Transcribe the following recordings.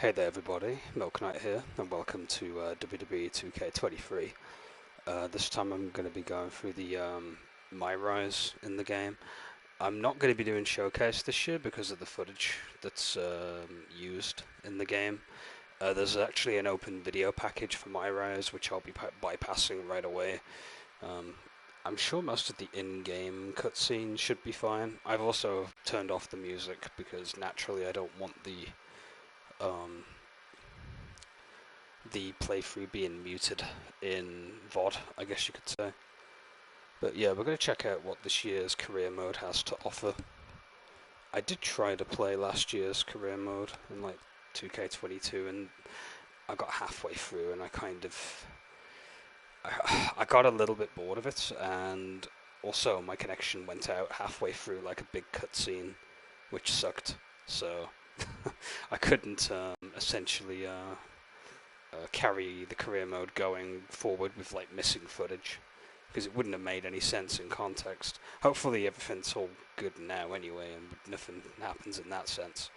Hey there everybody, Milknyte here, and welcome to WWE 2K23. This time I'm going to be going through the My Rise in the game. I'm not going to be doing Showcase this year because of the footage that's used in the game. There's actually an open video package for My Rise, which I'll be bypassing right away. I'm sure most of the in-game cutscenes should be fine. I've also turned off the music because naturally I don't want the playthrough being muted in VOD, I guess you could say. But yeah, we're going to check out what this year's career mode has to offer. I did try to play last year's career mode in like 2K22 and I got halfway through and I got a little bit bored of it, and also my connection went out halfway through like a big cutscene, which sucked. So I couldn't essentially carry the career mode going forward with like missing footage, because it wouldn't have made any sense in context. Hopefully everything's all good now anyway, and nothing happens in that sense.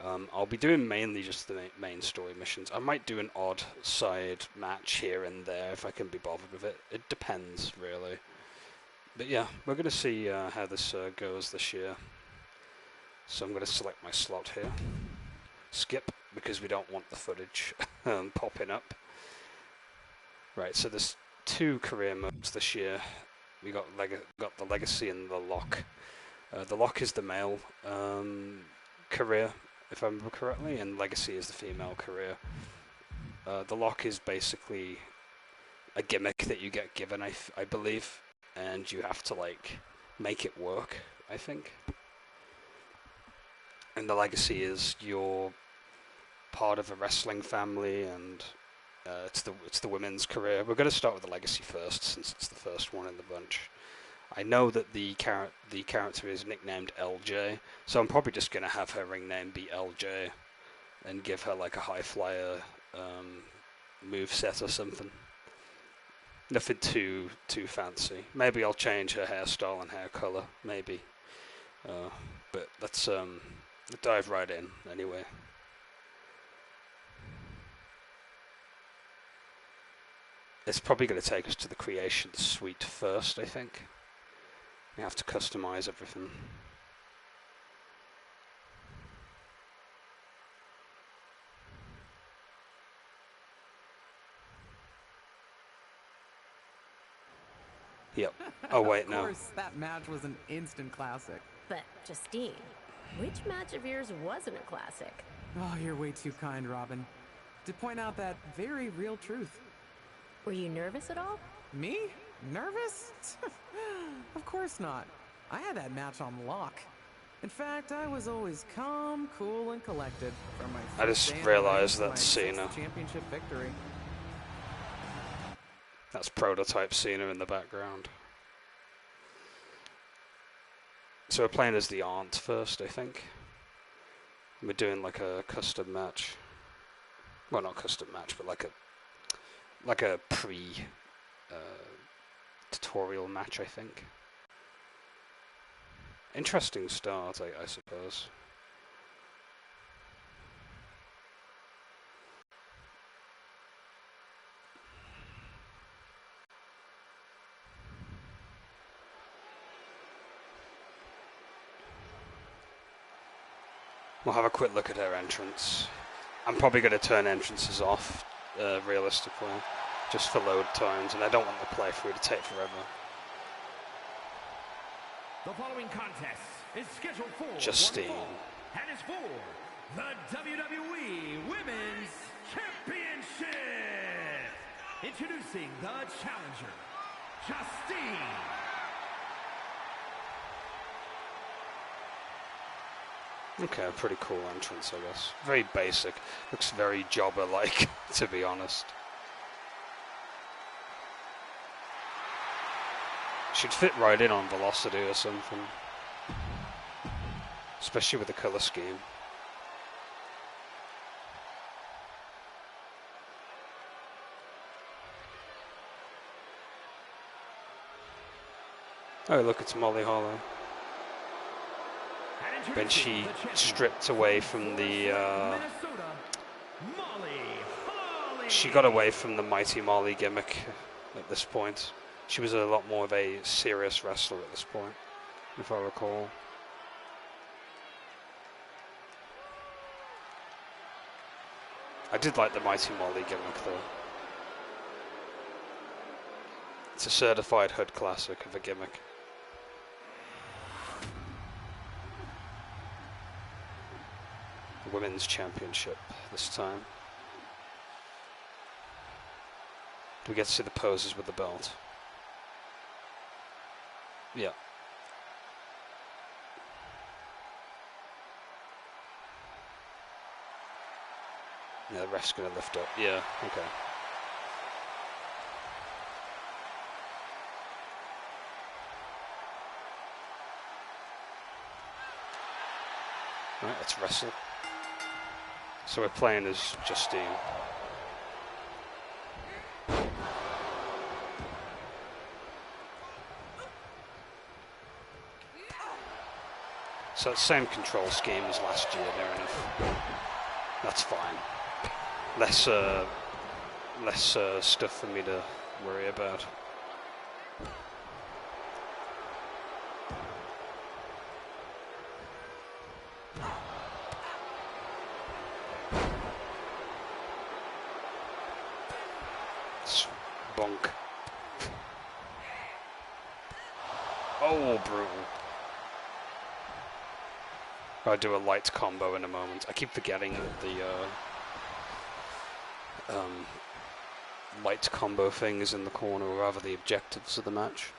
I'll be doing mainly just the main story missions. I might do an odd side match here and there if I can be bothered with it. It depends, really. But yeah, we're going to see how this goes this year. So I'm going to select my slot here. Skip, because we don't want the footage popping up. Right, so there's two career modes this year. We got the Legacy and the Lock. The Lock is the male career, if I remember correctly, and Legacy is the female career. The Lock is basically a gimmick that you get given, I believe, and you have to like make it work, I think. And the Legacy is you're part of a wrestling family, and it's the women's career. We're going to start with the Legacy first, since it's the first one in the bunch. I know that the character is nicknamed LJ, so I'm probably just going to have her ring name be LJ, and give her like a high flyer move set or something. Nothing too fancy. Maybe I'll change her hairstyle and hair color, maybe. But let's dive right in anyway. It's probably going to take us to the creation suite first, I think. We have to customize everything. Yep. Oh wait, no. Of course, that match was an instant classic. But, Justine, which match of yours wasn't a classic? Oh, you're way too kind, Robin. To point out that very real truth. Were you nervous at all? Me? Nervous? Of course not. I had that match on lock. In fact, I was always calm, cool, and collected from my I just realized that's Cena. Championship victory. That's prototype Cena in the background. So we're playing as the aunt first, I think. We're doing like a custom match. Well, not custom match, but like a tutorial match, I think. Interesting start, I suppose. We'll have a quick look at her entrance. I'm probably going to turn entrances off, realistically, just for load times, and I don't want the playthrough to take forever. The following contest is scheduled for Justine. and is for the WWE Women's Championship. Introducing the challenger, Justine. Okay, a pretty cool entrance, I guess. Very basic. Looks very jobber-like, to be honest. Should fit right in on Velocity or something. Especially with the colour scheme. Oh, look, it's Molly Hollow. When she stripped away from the Molly Holly. She got away from the Mighty Molly gimmick at this point. She was a lot more of a serious wrestler at this point, if I recall. I did like the Mighty Molly gimmick though. It's a certified hood classic of a gimmick. Women's Championship this time. Do we get to see the poses with the belt? Yeah. Yeah, the ref's gonna lift up. Yeah, okay. Alright, let's wrestle. So we're playing as Justine. So same control scheme as last year, there enough. That's fine. Less stuff for me to worry about. Bonk. Oh, brutal. I'll do a light combo in a moment. I keep forgetting that the light combo thing is in the corner, or rather the objectives of the match.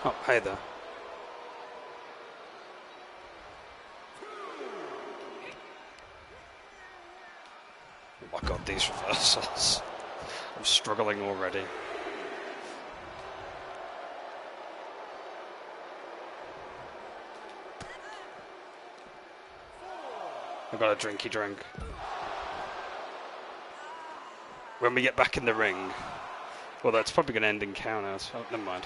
Oh, hey there. Oh my god, these reversals. I'm struggling already. I've got a drinky drink. When we get back in the ring, well, that's probably going to end in countouts. Oh, never mind.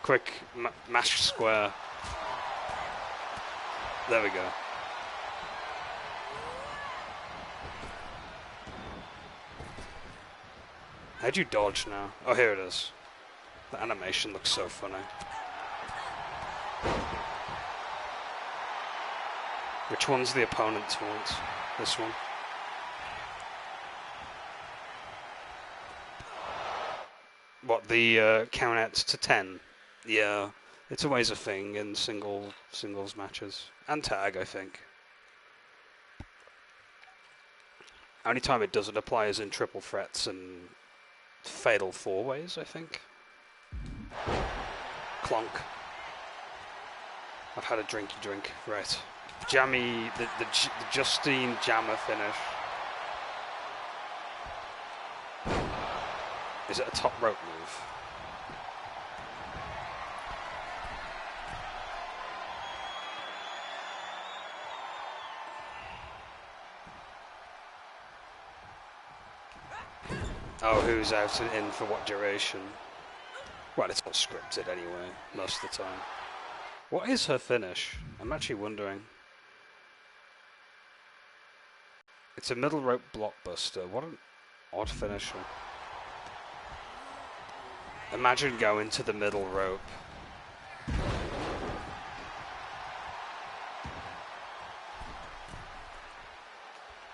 Quick mash square. There we go. How'd you dodge now? Oh, here it is. The animation looks so funny. Which one's the opponent towards? This one? What, the count outs to 10? Yeah, it's always a thing in singles matches. And tag, I think. Only time it doesn't apply is in triple threats and fatal four-ways, I think. Clonk. I've had a drinky drink. Right. Jammy, the Justine Jammer finish. Is it a top rope move? Oh, who's out and in for what duration? Well, it's all scripted anyway, most of the time. What is her finish? I'm actually wondering. It's a middle rope blockbuster. What an odd finisher. Imagine going to the middle rope.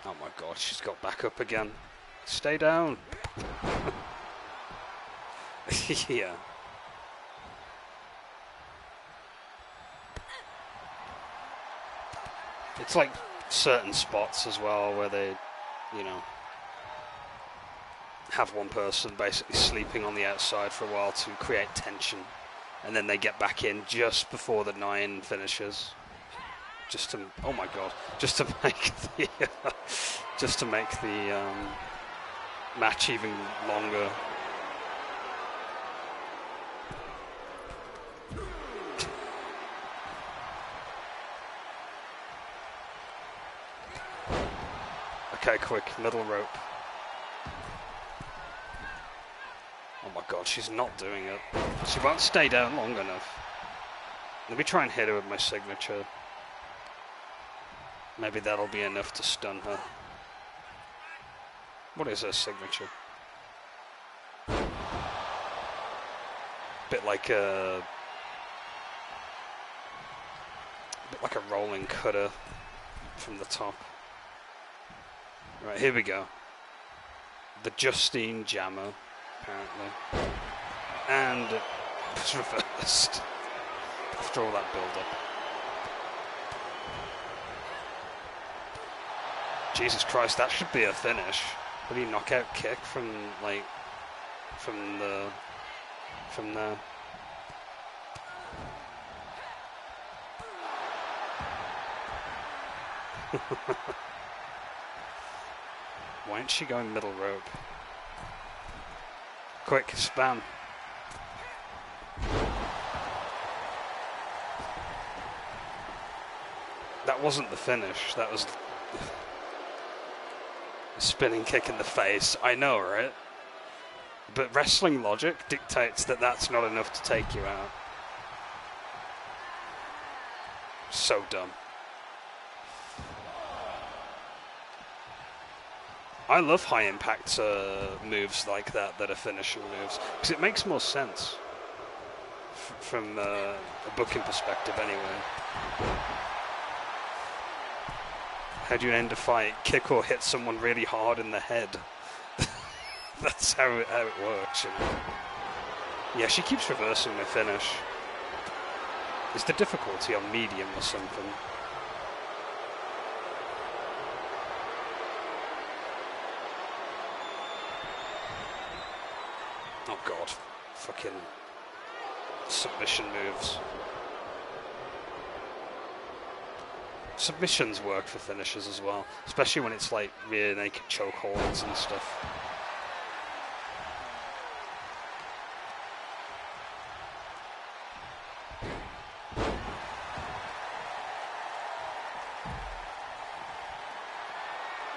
Oh my god, she's got back up again. Stay down. Yeah. It's like certain spots as well where they, you know, have one person basically sleeping on the outside for a while to create tension, and then they get back in just before the 9 finishes. Just to, oh my god, just to make the match even longer. Okay, quick, middle rope. Oh my god, she's not doing it. She won't stay down long enough. Let me try and hit her with my signature. Maybe that'll be enough to stun her. What is her signature? Bit like a rolling cutter from the top. Right, here we go. The Justine Jammer, apparently. And it was reversed after all that build-up. Jesus Christ, that should be a finish. What do you knockout kick from there? Why isn't she going middle rope? Quick, spam. That wasn't the finish, that was a spinning kick in the face. I know, right? But wrestling logic dictates that that's not enough to take you out. So dumb. I love high impact moves like that are finishing moves, because it makes more sense from a booking perspective anyway. How do you end a fight? Kick or hit someone really hard in the head. That's how it works. You know? Yeah, she keeps reversing the finish. Is the difficulty on medium or something? Oh god, fucking submission moves. Submissions work for finishers as well, especially when it's like rear naked chokeholds and stuff.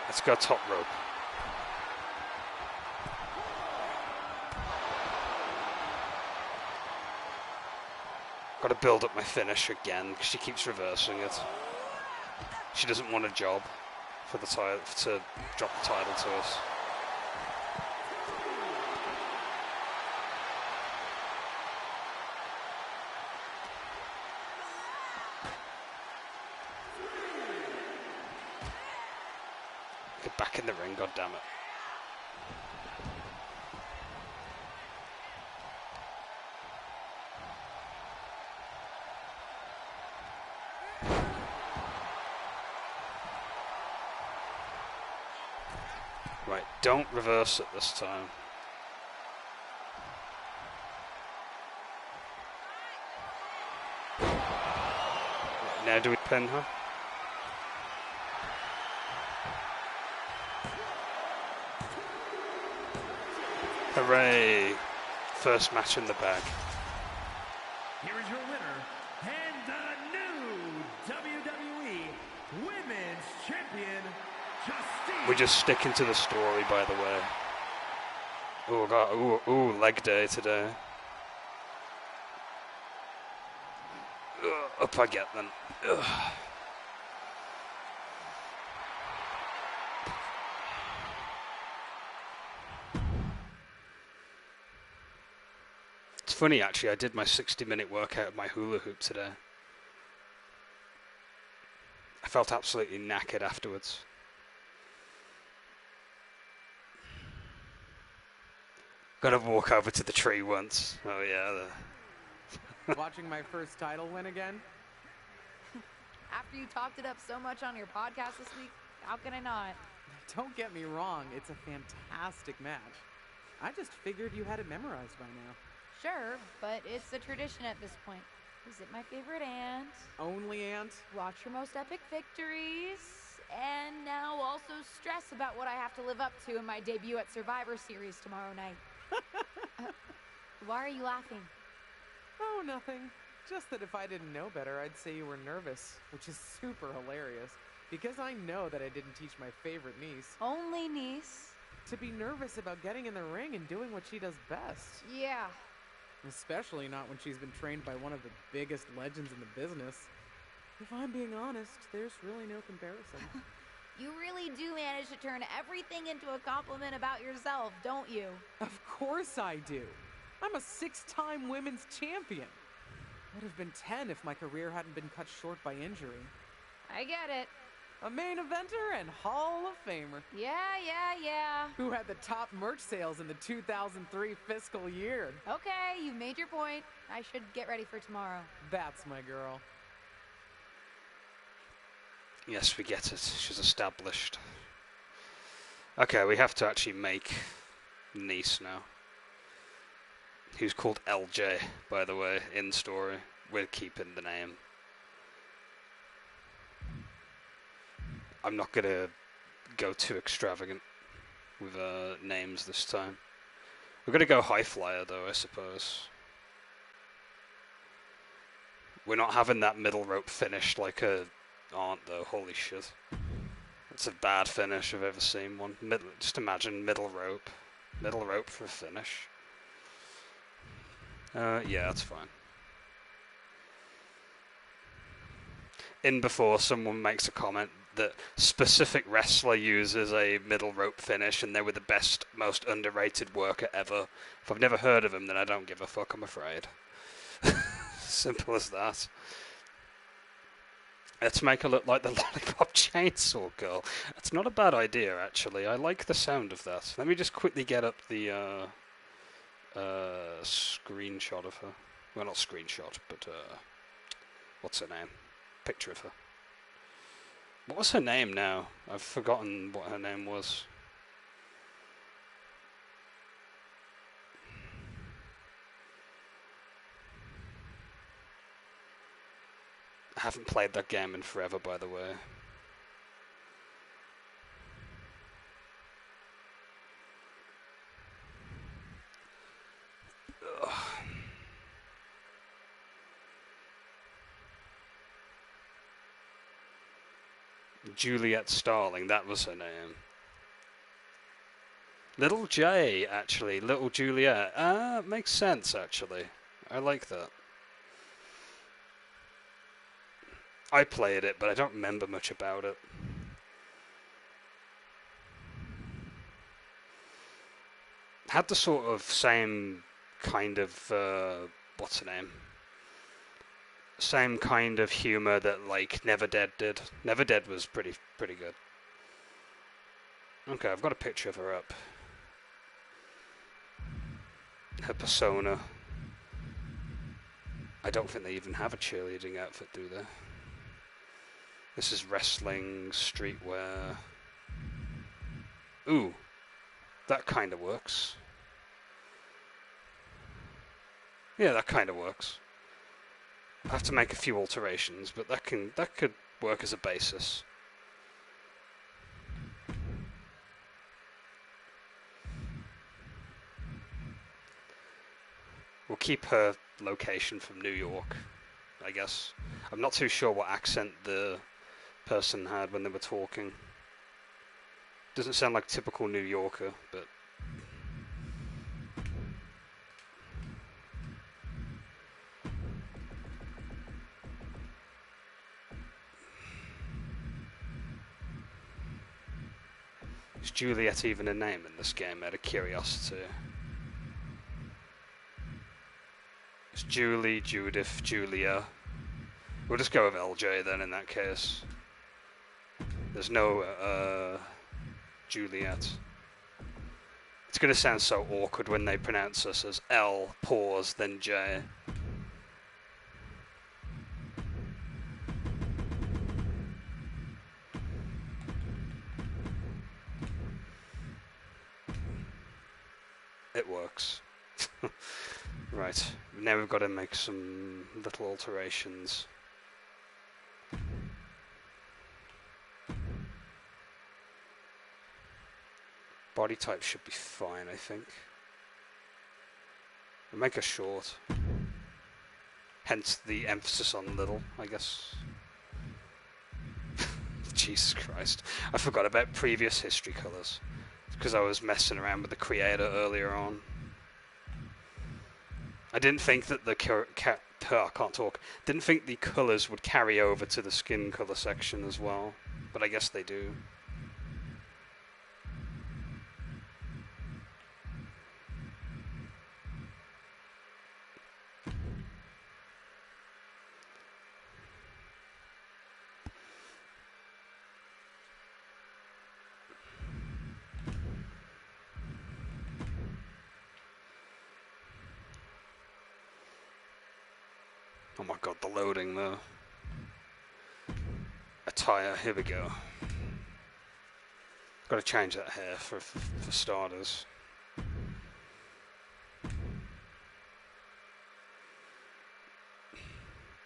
Let's go top rope. Got to build up my finish again because she keeps reversing it. She doesn't want a job for the title to drop the title to us. Get back in the ring, goddammit. Right, don't reverse it this time. Right, now do we pin her? Hooray! First match in the bag. Here is your winner and the new WWE Women's Champion, Justine. We're just sticking to the story, by the way. Oh god, ooh, leg day today. Up I get then. Ugh. It's funny actually, I did my 60-minute workout of my hula hoop today. I felt absolutely knackered afterwards. Gotta walk over to the tree once. Oh yeah. Watching my first title win again? After you talked it up so much on your podcast this week, how can I not? Don't get me wrong, it's a fantastic match. I just figured you had it memorized by now. Sure, but it's a tradition at this point. Visit my favorite aunt, Only aunt? watch her most epic victories, and now also stress about what I have to live up to in my debut at Survivor Series tomorrow night. Why are you laughing? Oh, nothing. Just that if I didn't know better, I'd say you were nervous, which is super hilarious. Because I know that I didn't teach my favorite niece Only niece. to be nervous about getting in the ring and doing what she does best. Yeah. Especially not when she's been trained by one of the biggest legends in the business. If I'm being honest, there's really no comparison. You really do manage to turn everything into a compliment about yourself, don't you? Of course I do. I'm a 6-time women's champion. Would have been 10 if my career hadn't been cut short by injury. I get it. A main eventer and Hall of Famer. Yeah. Who had the top merch sales in the 2003 fiscal year. Okay, you made your point. I should get ready for tomorrow. That's my girl. Yes, we get it. She's established. Okay, we have to actually make niece now. Who's called LJ, by the way, in story. We're keeping the name. I'm not gonna go too extravagant with names this time. We're gonna go high flyer though, I suppose. We're not having that middle rope finish like a aunt though. Holy shit, it's a bad finish I've ever seen one. Just imagine middle rope for a finish. Yeah, that's fine. In before someone makes a comment that specific wrestler uses a middle rope finish and they were the best, most underrated worker ever. If I've never heard of them, then I don't give a fuck, I'm afraid. Simple as that. Let's make her look like the Lollipop Chainsaw Girl. That's not a bad idea, actually. I like the sound of that. Let me just quickly get up the screenshot of her. Well, not screenshot, but what's her name? Picture of her. What was her name now? I've forgotten what her name was. I haven't played that game in forever, by the way. Ugh. Juliet Starling, that was her name. Little J, actually. Little Juliet. Makes sense, actually. I like that. I played it, but I don't remember much about it. Had the sort of same kind of, what's her name? Same kind of humor that, like, Never Dead did. Never Dead was pretty good. Okay, I've got a picture of her up. Her persona. I don't think they even have a cheerleading outfit, do they? This is wrestling, streetwear. Ooh, that kind of works. Yeah, that kind of works. I have to make a few alterations, but that could work as a basis. We'll keep her location from New York, I guess. I'm not too sure what accent the person had when they were talking. Doesn't sound like typical New Yorker, but is Juliet even a name in this game, out of curiosity? It's Julie, Judith, Julia. We'll just go with LJ then in that case. There's no Juliet. It's going to sound so awkward when they pronounce us as L, pause, then J. It works. Right, now we've got to make some little alterations. Body type should be fine, I think. We'll make her short. Hence the emphasis on little, I guess. Jesus Christ. I forgot about previous history colours. Because I was messing around with the creator earlier on. I didn't think that the I can't talk. Didn't think the colours would carry over to the skin colour section as well. But I guess they do. Oh my god, the loading though. Attire, here we go. Got to change that hair for starters.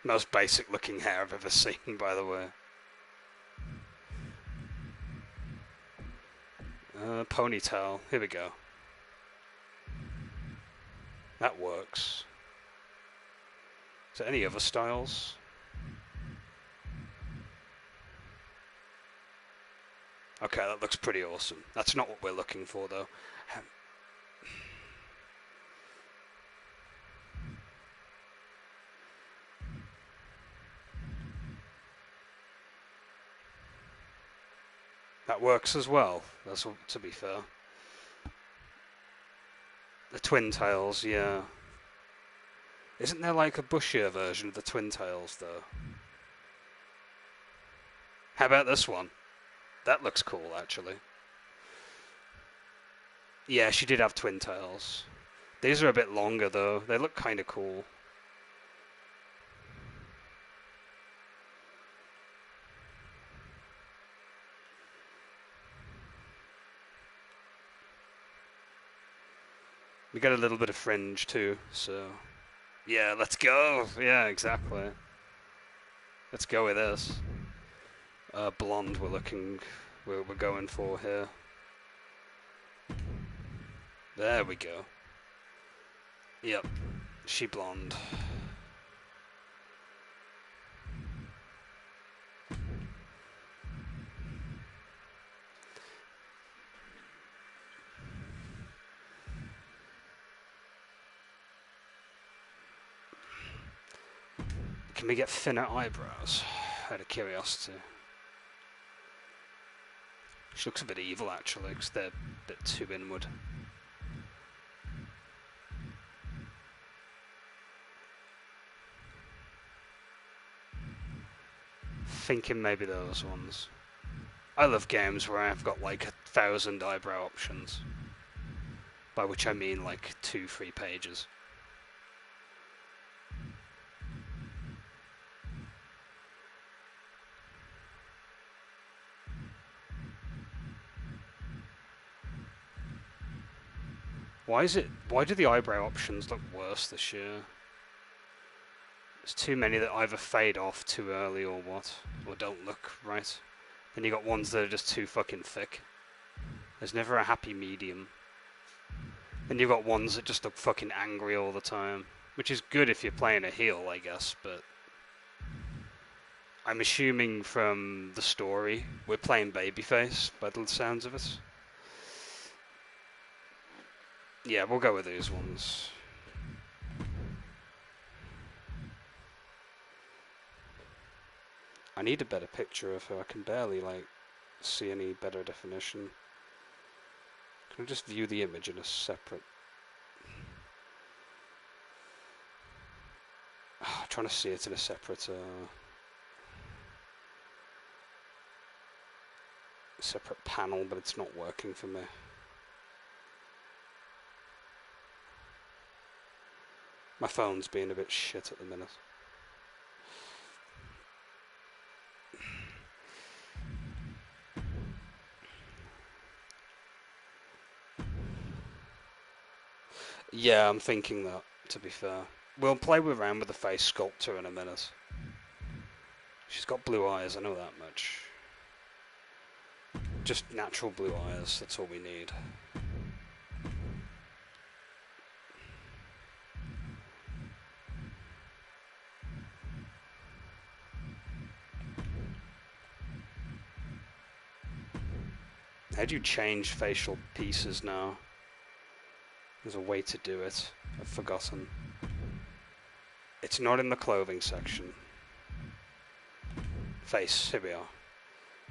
Most basic looking hair I've ever seen, by the way. Ponytail, here we go. That works. Is there any other styles? Okay, that looks pretty awesome. That's not what we're looking for, though. That works as well, that's to be fair. The twin tails, yeah. Isn't there like a bushier version of the twin tails, though? How about this one? That looks cool, actually. Yeah, she did have twin tails. These are a bit longer, though. They look kind of cool. We got a little bit of fringe, too, so... Yeah, let's go! Yeah, exactly. Let's go with this. Blonde we're going for here. There we go. Yep, she blonde. Can we get thinner eyebrows? Out of curiosity. She looks a bit evil, actually, because they're a bit too inward. Thinking maybe those ones. I love games where I've got like 1,000 eyebrow options. By which I mean like 2-3 pages. Why do the eyebrow options look worse this year? There's too many that either fade off too early or what, or don't look right. Then you got ones that are just too fucking thick. There's never a happy medium. Then you've got ones that just look fucking angry all the time, which is good if you're playing a heel, I guess, but I'm assuming from the story we're playing babyface by the sounds of it. Yeah, we'll go with these ones. I need a better picture of her. I can barely, like, see any better definition. Can I just view the image in a separate... Oh, I'm trying to see it in a separate, separate panel, but it's not working for me. My phone's being a bit shit at the minute. Yeah, I'm thinking that, to be fair. We'll play around with the face sculptor in a minute. She's got blue eyes, I know that much. Just natural blue eyes, that's all we need. How do you change facial pieces now? There's a way to do it. I've forgotten. It's not in the clothing section. Face, here we are.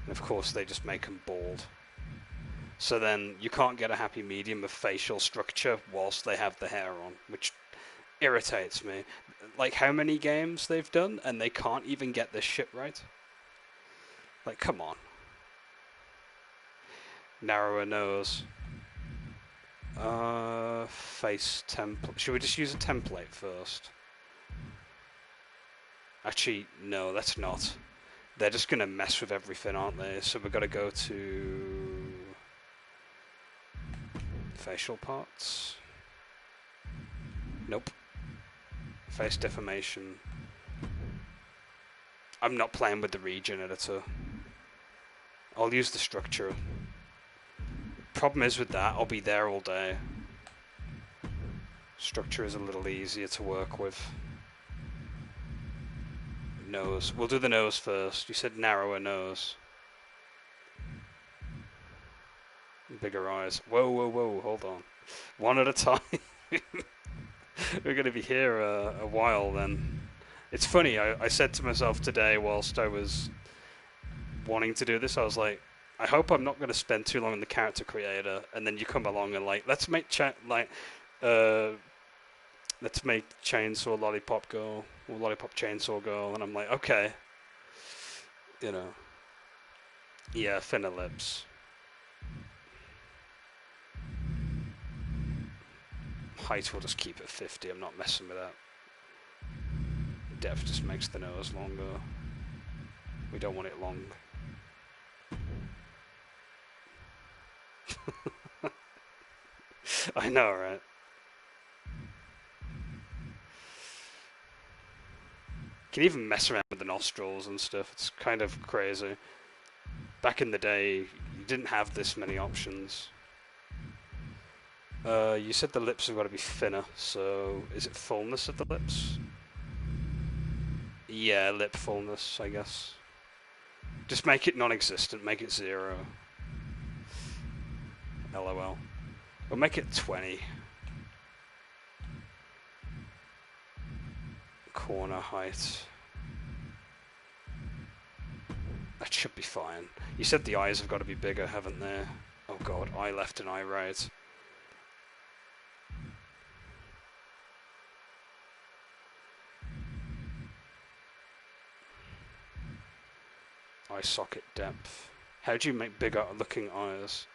And of course they just make them bald. So then you can't get a happy medium of facial structure whilst they have the hair on, which irritates me. Like how many games they've done and they can't even get this shit right? Like, come on. Narrower nose. Face template. Should we just use a template first? Actually, no, let's not. They're just going to mess with everything, aren't they? So we've got to go to facial parts. Nope. Face deformation. I'm not playing with the region editor. I'll use the structure. Problem is with that, I'll be there all day. Structure is a little easier to work with. Nose. We'll do the nose first. You said narrower nose. Bigger eyes. Whoa, whoa, whoa, hold on. One at a time. We're going to be here a while then. It's funny, I said to myself today whilst I was wanting to do this, I was like, I hope I'm not going to spend too long in the character creator, and then you come along and like, let's make Chainsaw Lollipop Girl, or Lollipop Chainsaw Girl, and I'm like, okay. You know. Yeah, thinner lips. Height will just keep at 50, I'm not messing with that. Depth just makes the nose longer. We don't want it long. I know, right? You can even mess around with the nostrils and stuff. It's kind of crazy. Back in the day, you didn't have this many options. You said the lips have got to be thinner, so is it fullness of the lips? Yeah, lip fullness, I guess. Just make it non-existent, make it 0. LOL. We'll make it 20. Corner height. That should be fine. You said the eyes have got to be bigger, haven't they? Oh god, eye left and eye right. Eye socket depth. How do you make bigger looking eyes?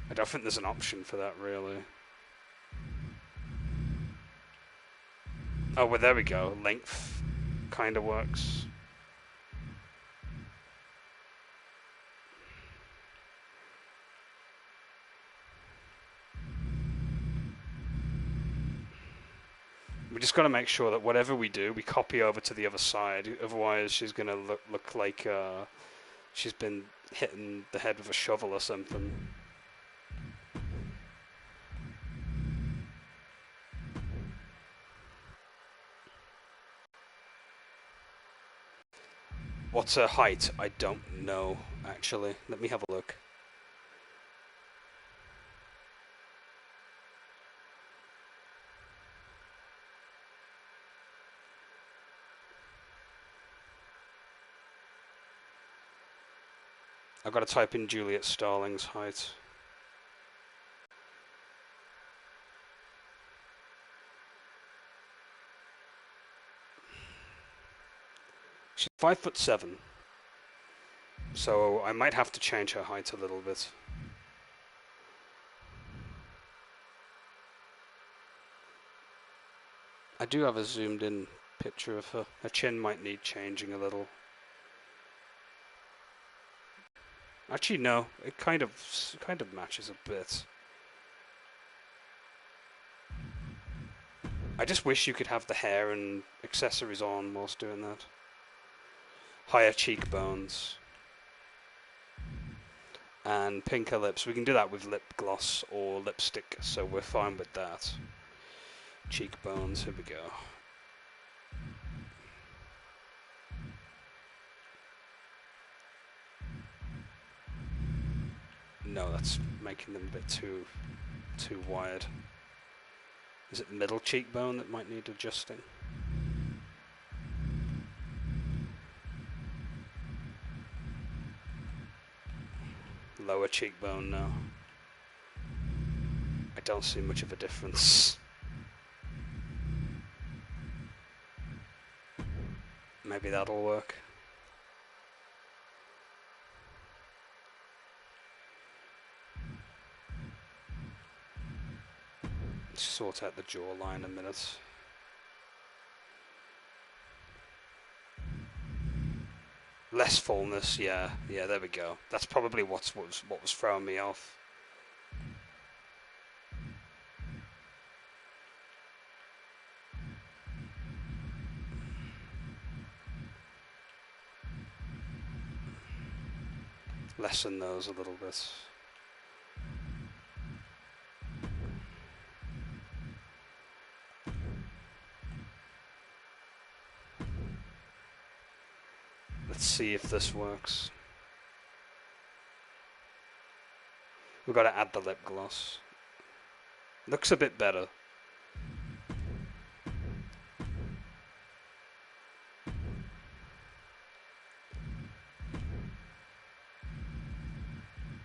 I don't think there's an option for that, really. Oh, well, there we go. Length kind of works. We just got to make sure that whatever we do, we copy over to the other side. Otherwise, she's going to look like she's been hitting the head with a shovel or something. What's her height? I don't know, actually. Let me have a look. I've got to type in Juliet Starling's height. She's 5'7", so I might have to change her height a little bit. I do have a zoomed in picture of her. Her chin might need changing a little. Actually, no. It kind of matches a bit. I just wish you could have the hair and accessories on whilst doing that. Higher cheekbones. And pinker lips. We can do that with lip gloss or lipstick, so we're fine with that. Cheekbones, here we go. No, that's making them a bit too wide. Is it the middle cheekbone that might need adjusting? Lower cheekbone now. I don't see much of a difference. Maybe that'll work. Sort out the jawline a minute. Less fullness, yeah, there we go. That's probably what was throwing me off. Lessen those a little bit. Let's see if this works. We've got to add the lip gloss. Looks a bit better.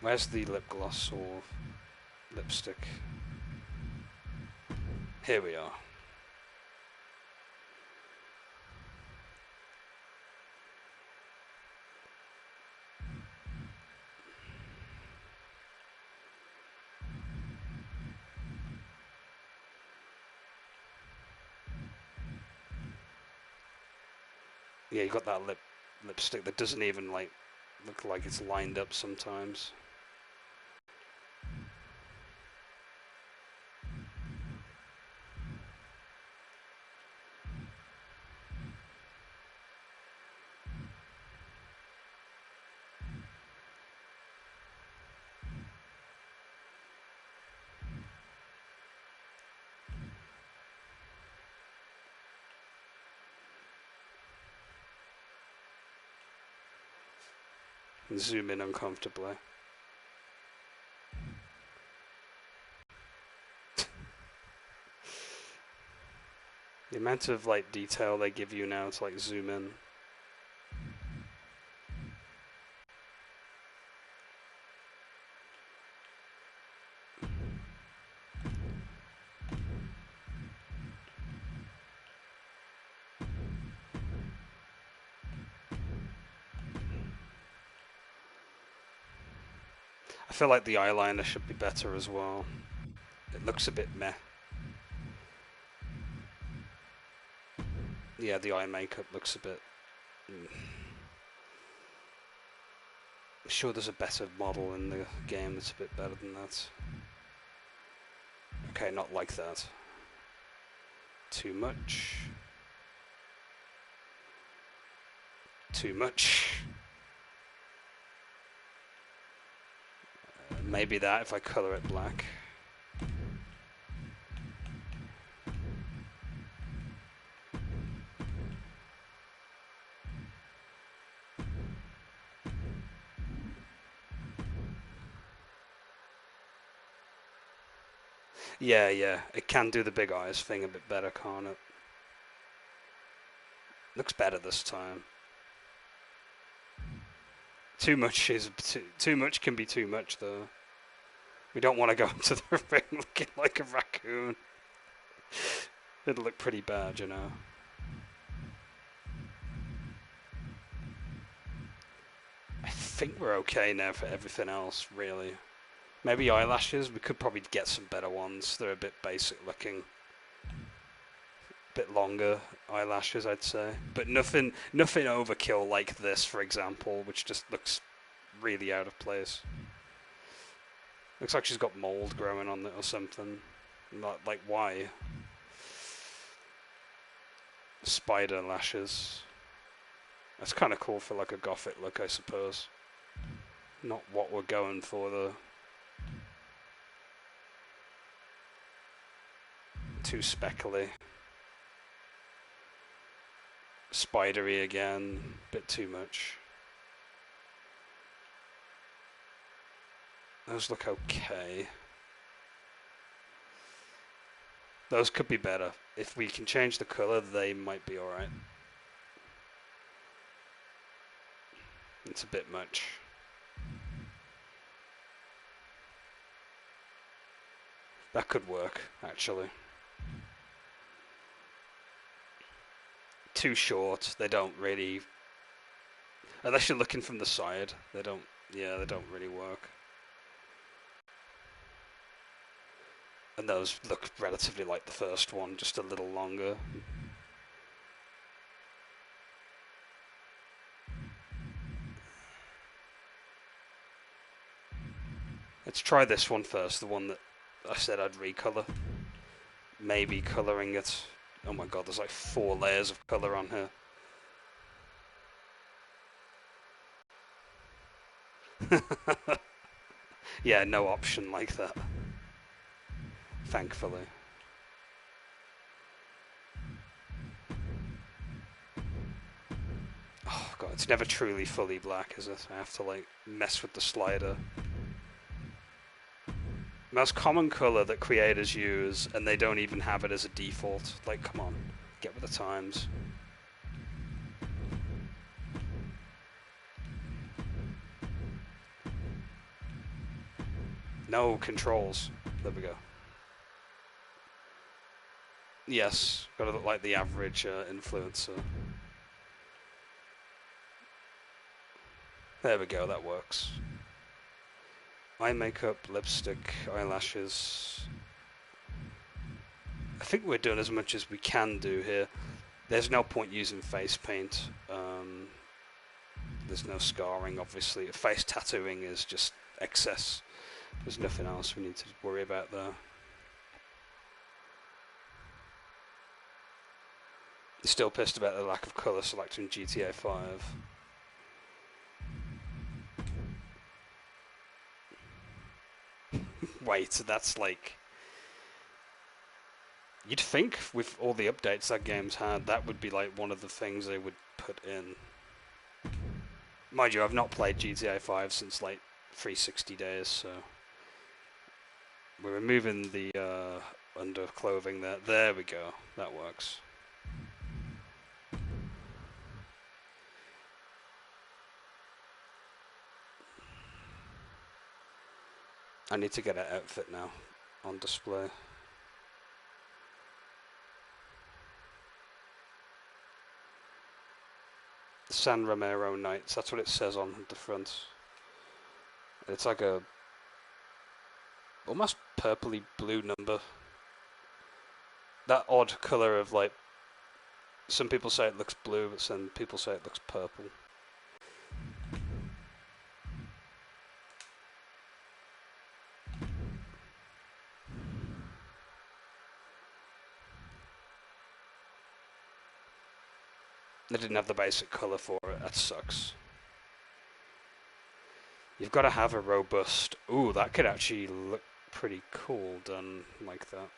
Where's the lip gloss or lipstick? Here we are. Yeah, you got that lipstick that doesn't even like look like it's lined up sometimes. And zoom in uncomfortably. The amount of like detail they give you now to like zoom in. I feel like the eyeliner should be better as well. It looks a bit meh. Yeah, the eye makeup looks a bit... I'm sure there's a better model in the game that's a bit better than that. Okay, not like that. Too much. Too much. Maybe that if I color it black. Yeah, it can do the big eyes thing a bit better, can't it? Looks better this time. Too much is too much can be too much though. We don't want to go into the ring looking like a raccoon. It'll look pretty bad, you know. I think we're okay now for everything else, really. Maybe eyelashes, we could probably get some better ones. They're a bit basic looking. A bit longer eyelashes, I'd say. But nothing overkill like this, for example, which just looks really out of place. Looks like she's got mold growing on it or something. Not like why? Spider lashes. That's kind of cool for like a gothic look, I suppose. Not what we're going for though. Too speckly. Spidery again. Bit too much. Those look okay. Those could be better. If we can change the colour, they might be alright. It's a bit much. That could work, actually. Too short. They don't really... Unless you're looking from the side, they don't... Yeah, they don't really work. And those look relatively like the first one, just a little longer. Let's try this one first, the one that I said I'd recolor. Maybe colouring it. Oh my god, there's like 4 layers of colour on here. Yeah, no option like that. Thankfully. Oh god, it's never truly fully black, is it? I have to like mess with the slider. Most common colour that creators use, and they don't even have it as a default. Like, come on, get with the times. No controls. There we go. Yes, gotta look like the average influencer. There we go, that works. Eye makeup, lipstick, eyelashes. I think we're doing as much as we can do here. There's no point using face paint. There's no scarring, obviously. Face tattooing is just excess. There's nothing else we need to worry about there. Still pissed about the lack of colour select in GTA 5. Wait, that's like... You'd think with all the updates that game's had, that would be like one of the things they would put in. Mind you, I've not played GTA 5 since like 360 days, so... We're removing the underclothing there. There we go. That works. I need to get an outfit now on display. San Ramiro Knights, that's what it says on the front. It's like a almost purpley blue number. That odd colour of like, some people say it looks blue, but some people say it looks purple. They didn't have the basic colour for it, that sucks. You've got to have a robust... Ooh, that could actually look pretty cool done like that.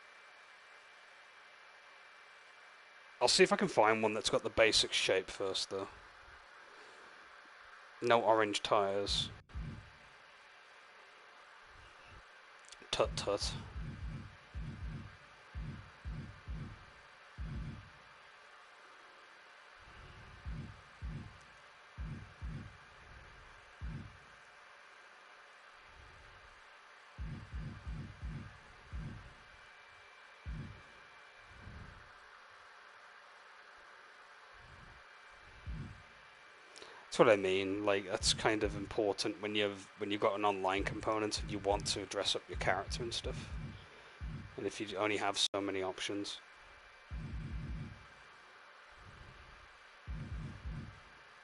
I'll see if I can find one that's got the basic shape first, though. No orange tyres. Tut tut. That's what I mean. Like, that's kind of important when you've got an online component and you want to dress up your character and stuff. And if you only have so many options.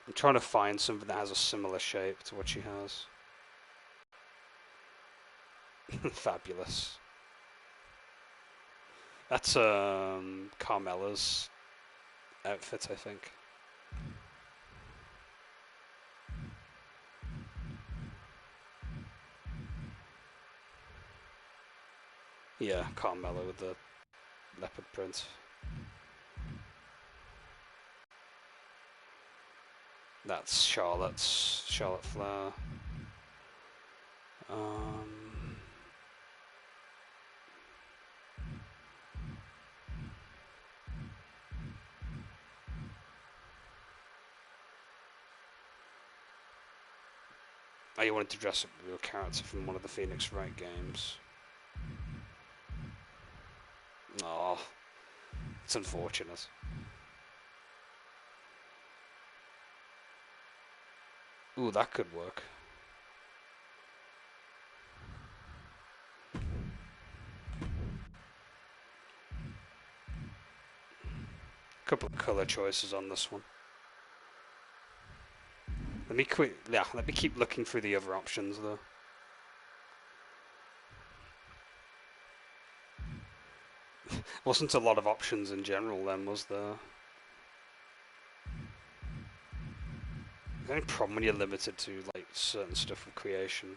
I'm trying to find something that has a similar shape to what she has. Fabulous. That's Carmella's outfit, I think. Yeah, Carmella with the leopard print. That's Charlotte Flair. Oh, you wanted to dress up your character from one of the Phoenix Wright games. Oh, it's unfortunate. Ooh, that could work. Couple of color choices on this one. Let me keep looking through the other options though. Wasn't a lot of options in general then, was there? The only problem when you're limited to like certain stuff with creation.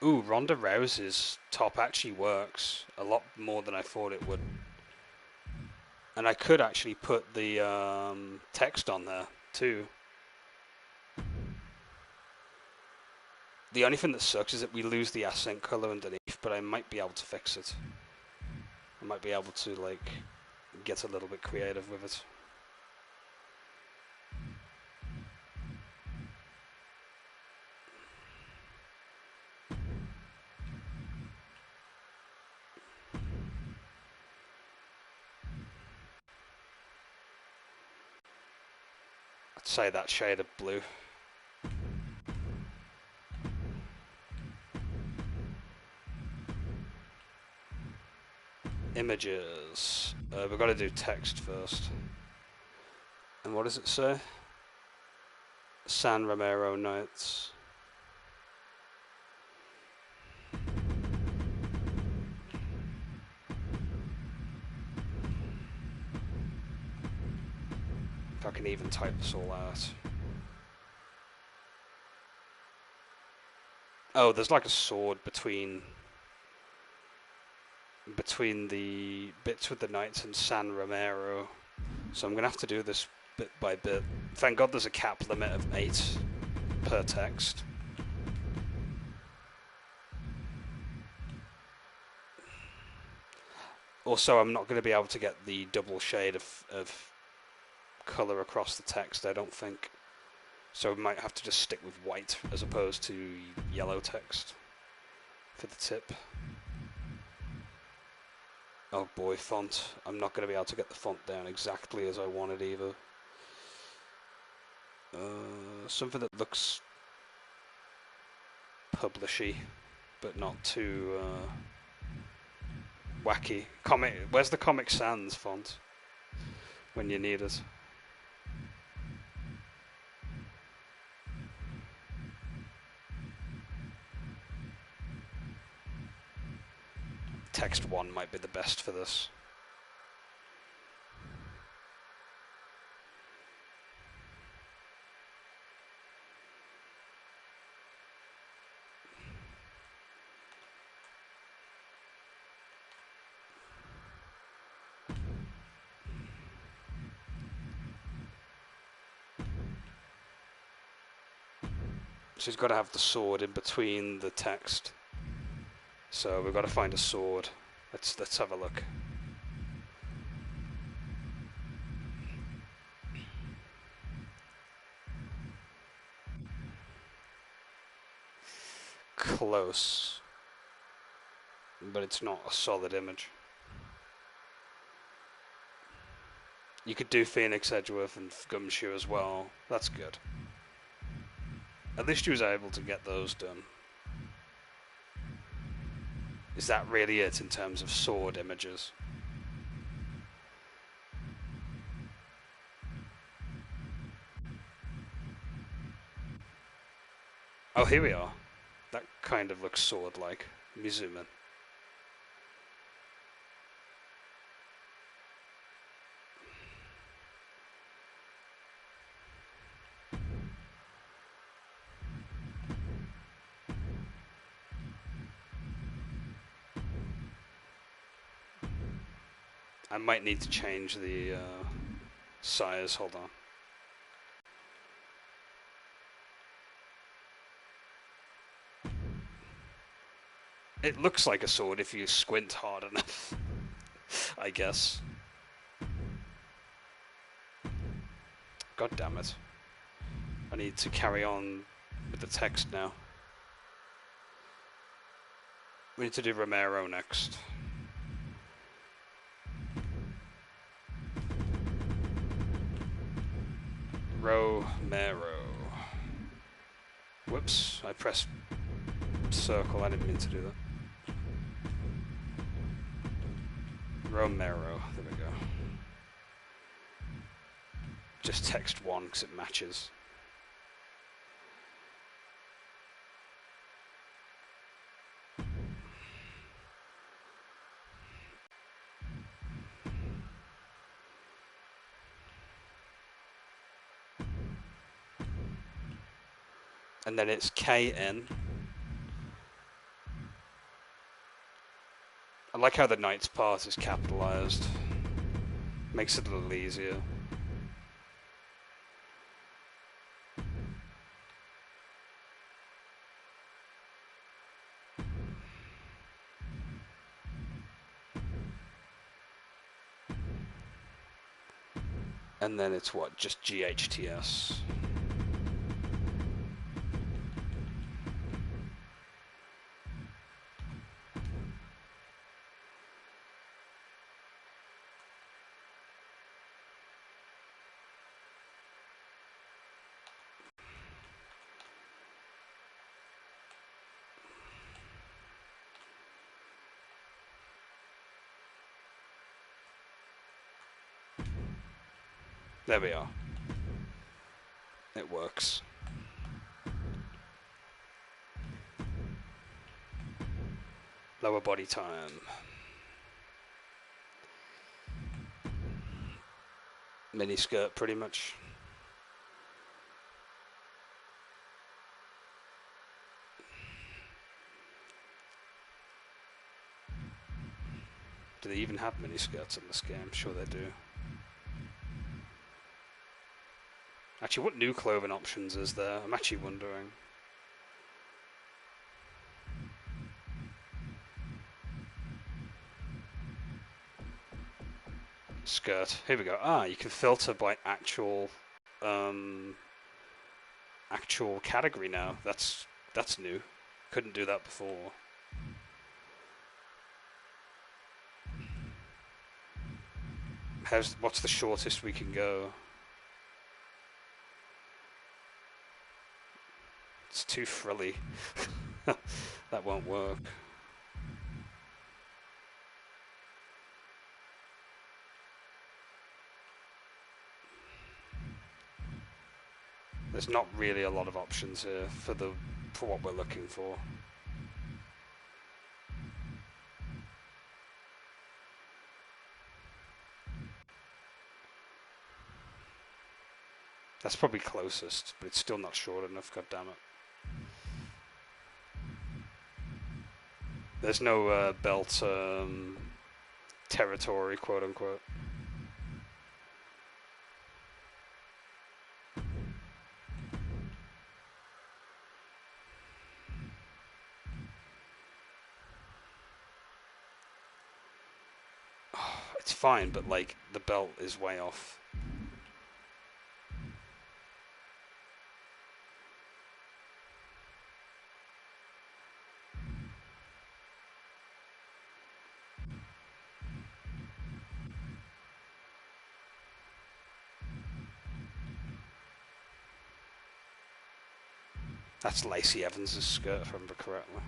Ooh, Ronda Rousey's top actually works a lot more than I thought it would. And I could actually put the text on there too. The only thing that sucks is that we lose the accent color underneath, but I might be able to fix it. I might be able to like get a little bit creative with it. I'd say that shade of blue. Images. We've got to do text first. And what does it say? San Romero Knights. If I can even type this all out. Oh, there's like a sword between the bits with the knights and San Romero. So I'm going to have to do this bit by bit. Thank God there's a cap limit of 8 per text. Also, I'm not going to be able to get the double shade of colour across the text, I don't think. So we might have to just stick with white as opposed to yellow text for the tip. Oh boy, font. I'm not going to be able to get the font down exactly as I want it either. Something that looks publishy, but not too wacky. Where's the Comic Sans font when you need it? Text 1 might be the best for this. So he's got to have the sword in between the text. So we've got to find a sword. Let's have a look. Close. But it's not a solid image. You could do Phoenix Edgeworth and Gumshoe as well. That's good. At least you was able to get those done. Is that really it in terms of sword images? Oh, here we are. That kind of looks sword-like. Let me zoom in. I might need to change the size. Hold on. It looks like a sword if you squint hard enough, I guess. God damn it. I need to carry on with the text now. We need to do Romero next. Romero. Whoops, I pressed circle, I didn't mean to do that. Romero, there we go. Just text 1 because it matches. And then it's KN. I like how the Knight's part is capitalized. Makes it a little easier. And then it's what? Just GHTS. There we are. It works. Lower body time. Mini skirt, pretty much. Do they even have mini skirts in this game? Sure they do. Actually, what new clothing options is there? I'm actually wondering. Skirt. Here we go. Ah, you can filter by actual actual category now. That's new. Couldn't do that before. What's the shortest we can go? It's too frilly. That won't work. There's not really a lot of options here for what we're looking for. That's probably closest, but it's still not short enough, god damn it. There's no belt territory, quote unquote. Oh, it's fine, but like the belt is way off. That's Lacey Evans' skirt, if I remember correctly.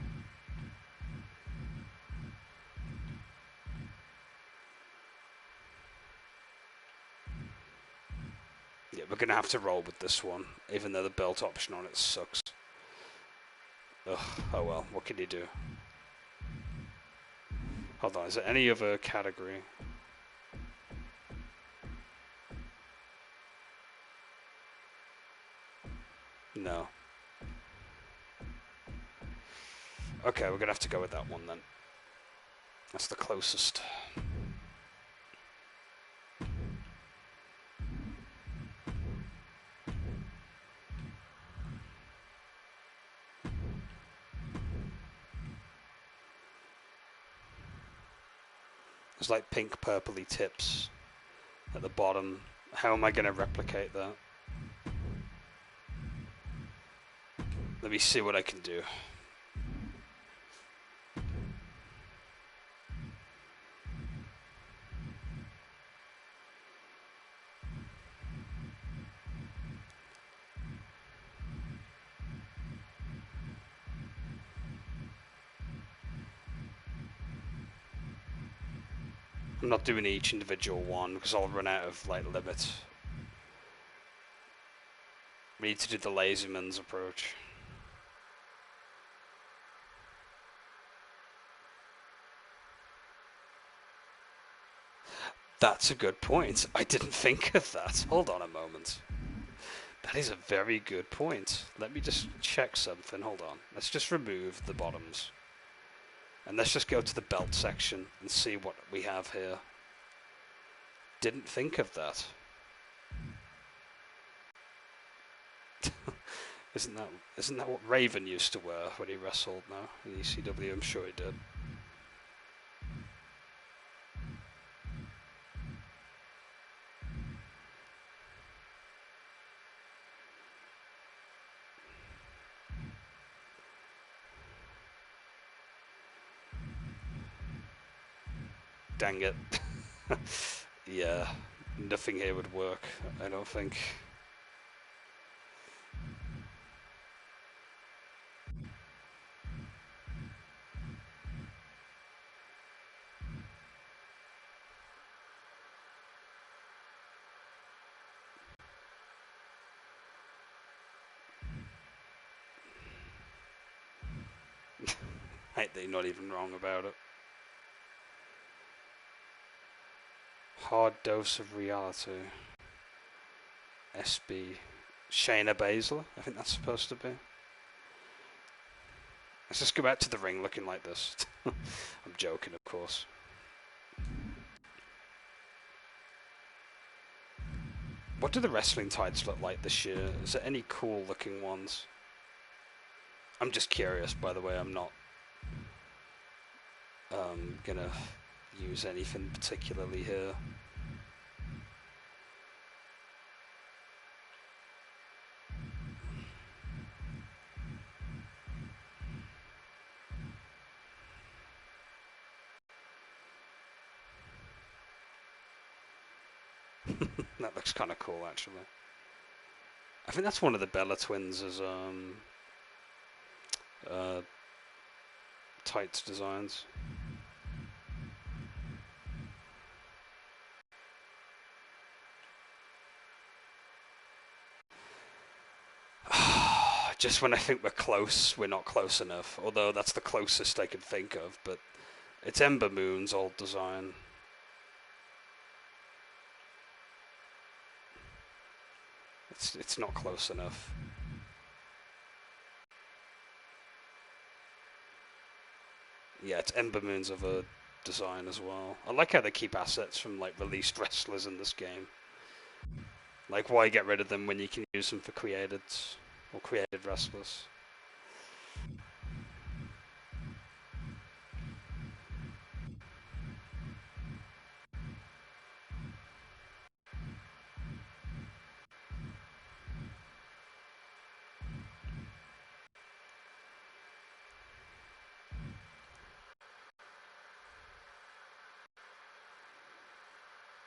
Yeah, we're going to have to roll with this one, even though the belt option on it sucks. Ugh, oh well, what can you do? Hold on, is there any other category? No. Okay, we're gonna have to go with that one then. That's the closest. There's like pink purpley tips at the bottom. How am I gonna replicate that? Let me see what I can do. I'm not doing each individual one because I'll run out of like limit. We need to do the Lazyman's approach. That's a good point. I didn't think of that. Hold on a moment. That is a very good point. Let me just check something. Hold on. Let's just remove the bottoms. And let's just go to the belt section and see what we have here. Didn't think of that. Isn't that what Raven used to wear when he wrestled now in ECW? I'm sure he did. Dang it. Yeah, nothing here would work, I don't think. They're not even wrong about it. Hard dose of reality. SB. Shayna Baszler, I think that's supposed to be. Let's just go back to the ring looking like this. I'm joking, of course. What do the wrestling tights look like this year? Is there any cool looking ones? I'm just curious, by the way. I'm not gonna use anything particularly here. That looks kind of cool, actually. I think that's one of the Bella twins' tights designs. Just when I think we're close, we're not close enough. Although that's the closest I could think of, but it's Ember Moon's old design. It's not close enough. Yeah, it's Ember Moon's other design as well. I like how they keep assets from like released wrestlers in this game. Like, why get rid of them when you can use them for created or created wrestlers?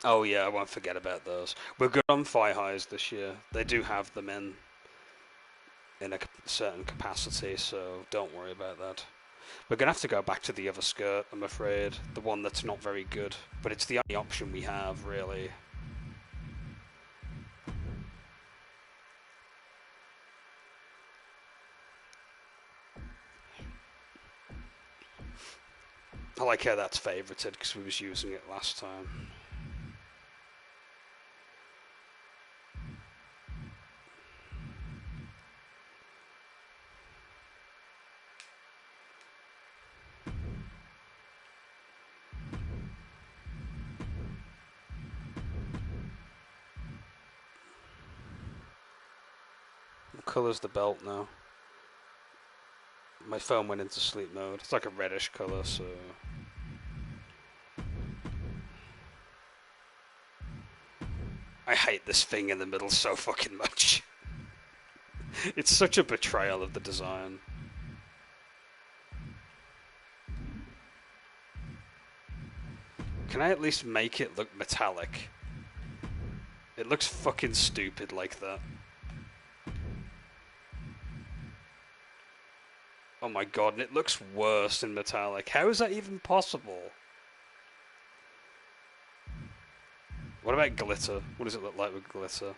Oh yeah, I won't forget about those. We're good on thigh highs this year. They do have them in a certain capacity, so don't worry about that. We're going to have to go back to the other skirt, I'm afraid. The one that's not very good. But it's the only option we have, really. I like how that's favorited, because we was using it last time. What colour's the belt now? My phone went into sleep mode. It's like a reddish colour, so... I hate this thing in the middle so fucking much. It's such a betrayal of the design. Can I at least make it look metallic? It looks fucking stupid like that. Oh my god, and it looks worse in metallic. How is that even possible? What about glitter? What does it look like with glitter?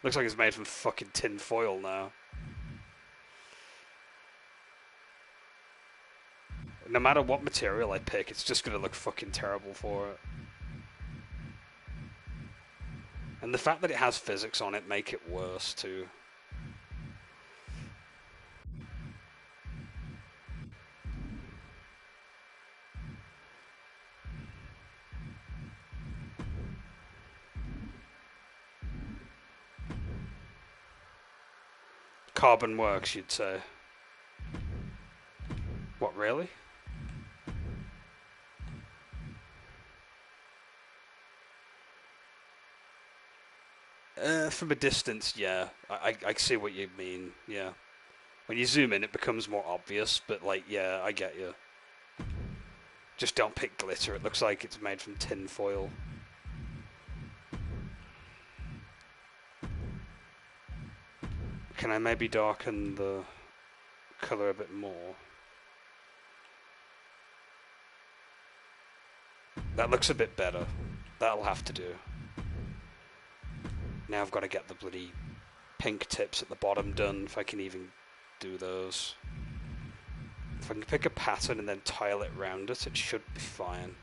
Looks like it's made from fucking tin foil now. No matter what material I pick, it's just gonna look fucking terrible for it. And the fact that it has physics on it make it worse too. Carbon works, you'd say. What, really? From a distance, yeah. I see what you mean, yeah. When you zoom in, it becomes more obvious, but, like, yeah, I get you. Just don't pick glitter. It looks like it's made from tin foil. Can I maybe darken the colour a bit more? That looks a bit better. That'll have to do. Now I've got to get the bloody pink tips at the bottom done, if I can even do those. If I can pick a pattern and then tile it round it, it should be fine.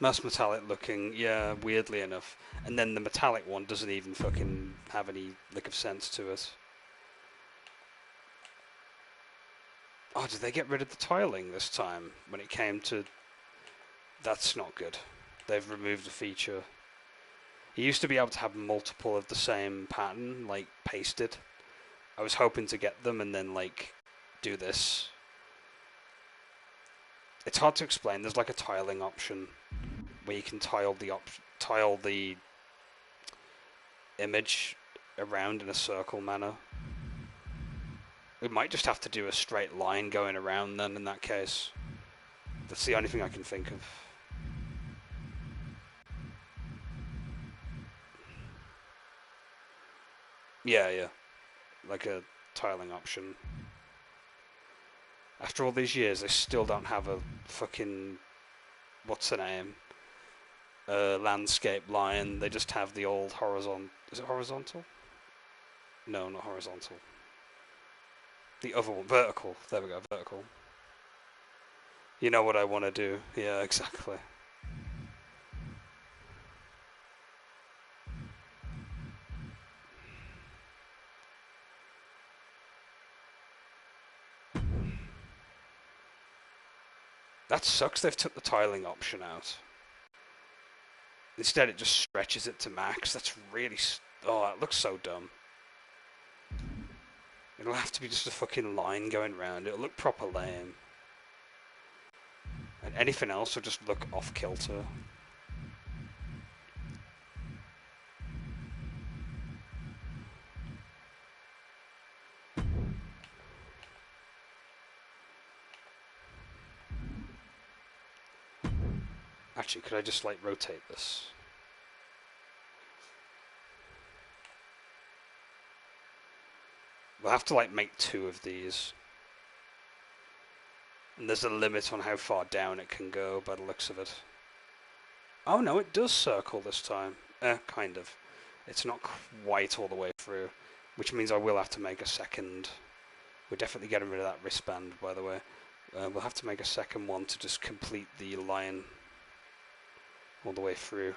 Most metallic looking, yeah, weirdly enough. And then the metallic one doesn't even fucking have any lick of sense to it. Oh, did they get rid of the tiling this time when it came to... That's not good. They've removed a feature. You used to be able to have multiple of the same pattern, like, pasted. I was hoping to get them and then, like, do this. It's hard to explain. There's, like, a tiling option where you can tile the image around in a circle manner. We might just have to do a straight line going around then in that case. That's the only thing I can think of. Yeah. Like a tiling option. After all these years, they still don't have a fucking... What's the name? Landscape line. They just have the old horizontal... Is it horizontal? No, not horizontal. The other one. Vertical. There we go, vertical. You know what I want to do. Yeah, exactly. That sucks they've took the tiling option out. Instead it just stretches it to max. That's really... Oh, that looks so dumb. It'll have to be just a fucking line going round. It'll look proper lame. And anything else will just look off kilter. Actually, could I just, like, rotate this? We'll have to, like, make 2 of these. And there's a limit on how far down it can go by the looks of it. Oh no, it does circle this time. Kind of. It's not quite all the way through, which means I will have to make a second. We're definitely getting rid of that wristband, by the way. We'll have to make a second one to just complete the line all the way through.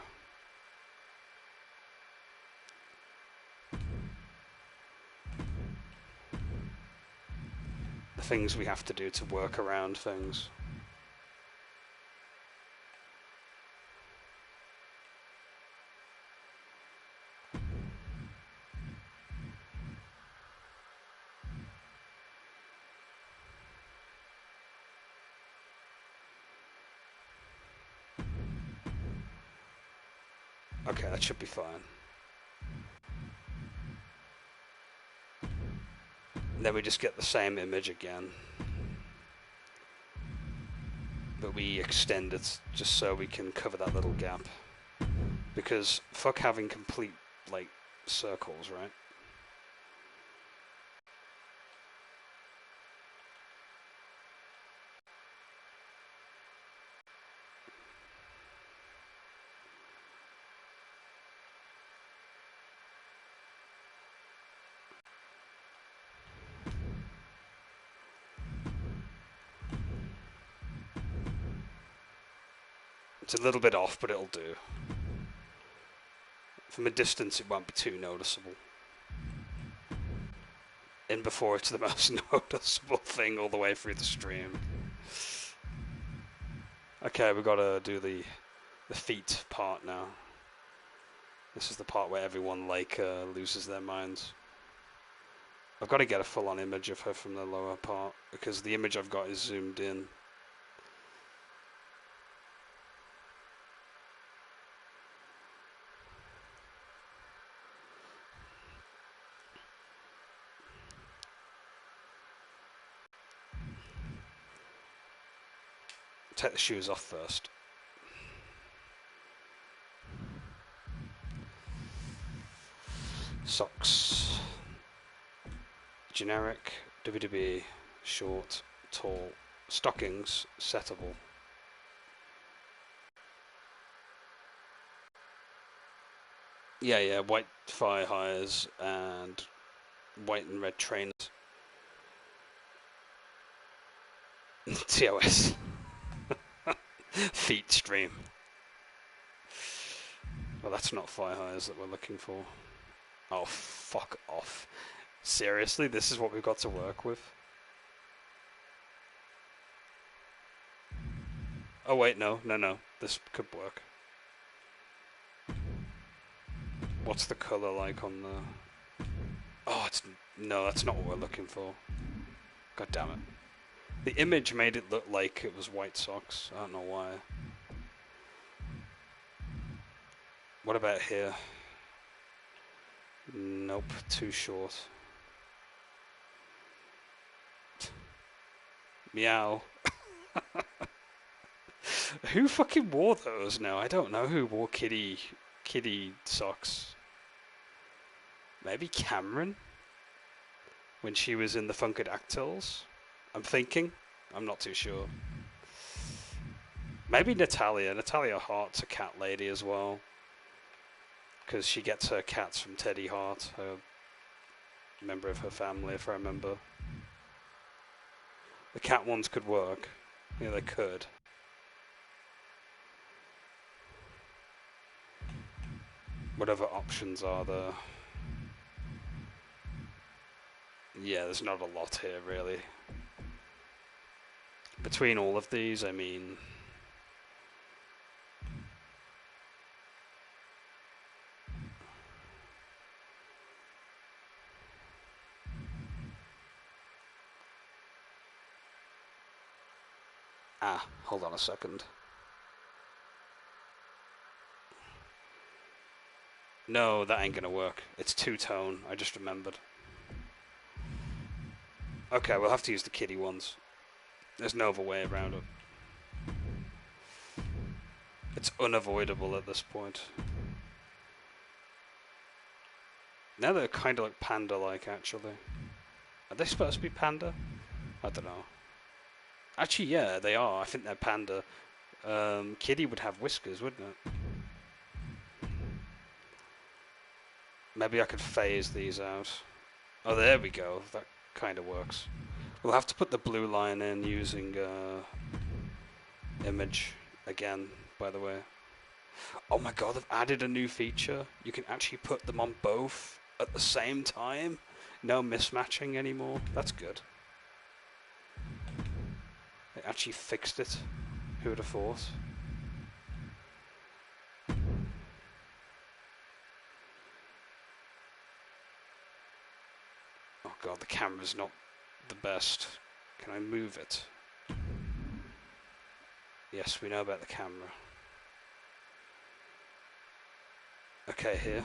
The things we have to do to work around things. Okay, that should be fine. And then we just get the same image again. But we extend it just so we can cover that little gap. Because fuck having complete, like, circles, right? It's a little bit off, but it'll do. From a distance, it won't be too noticeable. In before, it's the most noticeable thing all the way through the stream. Okay, we've got to do the feet part now. This is the part where everyone, like, loses their minds. I've got to get a full-on image of her from the lower part, because the image I've got is zoomed in. Take the shoes off first. Socks. Generic, WWE, short, tall. Stockings, settable. Yeah, white thigh highs and white and red trainers. TOS. Feet stream. Well, that's not thigh highs that we're looking for. Oh, fuck off. Seriously, this is what we've got to work with? Oh wait, no. This could work. What's the colour like on the... Oh, no, that's not what we're looking for. God damn it. The image made it look like it was white socks. I don't know why. What about here? Nope, too short. Meow. Who fucking wore those now? I don't know who wore kitty socks. Maybe Cameron? When she was in the Funkadactyls? I'm thinking. I'm not too sure. Maybe Natalia. Natalia Hart's a cat lady as well. Because she gets her cats from Teddy Hart, a member of her family, if I remember. The cat ones could work. Yeah, they could. Whatever options are there. Yeah, there's not a lot here, really. Between all of these, I mean... Ah, hold on a second. No, that ain't gonna work. It's two-tone, I just remembered. Okay, we'll have to use the kitty ones. There's no other way around it. It's unavoidable at this point. Now they're kind of like panda-like, actually. Are they supposed to be panda? I don't know. Actually, yeah, they are. I think they're panda. Kitty would have whiskers, wouldn't it? Maybe I could phase these out. Oh, there we go. That kind of works. We'll have to put the blue line in using image again, by the way. Oh my god, they've added a new feature. You can actually put them on both at the same time. No mismatching anymore. That's good. They actually fixed it. Who would have thought? Oh god, the camera's not the best. Can I move it? Yes, we know about the camera. Okay, here.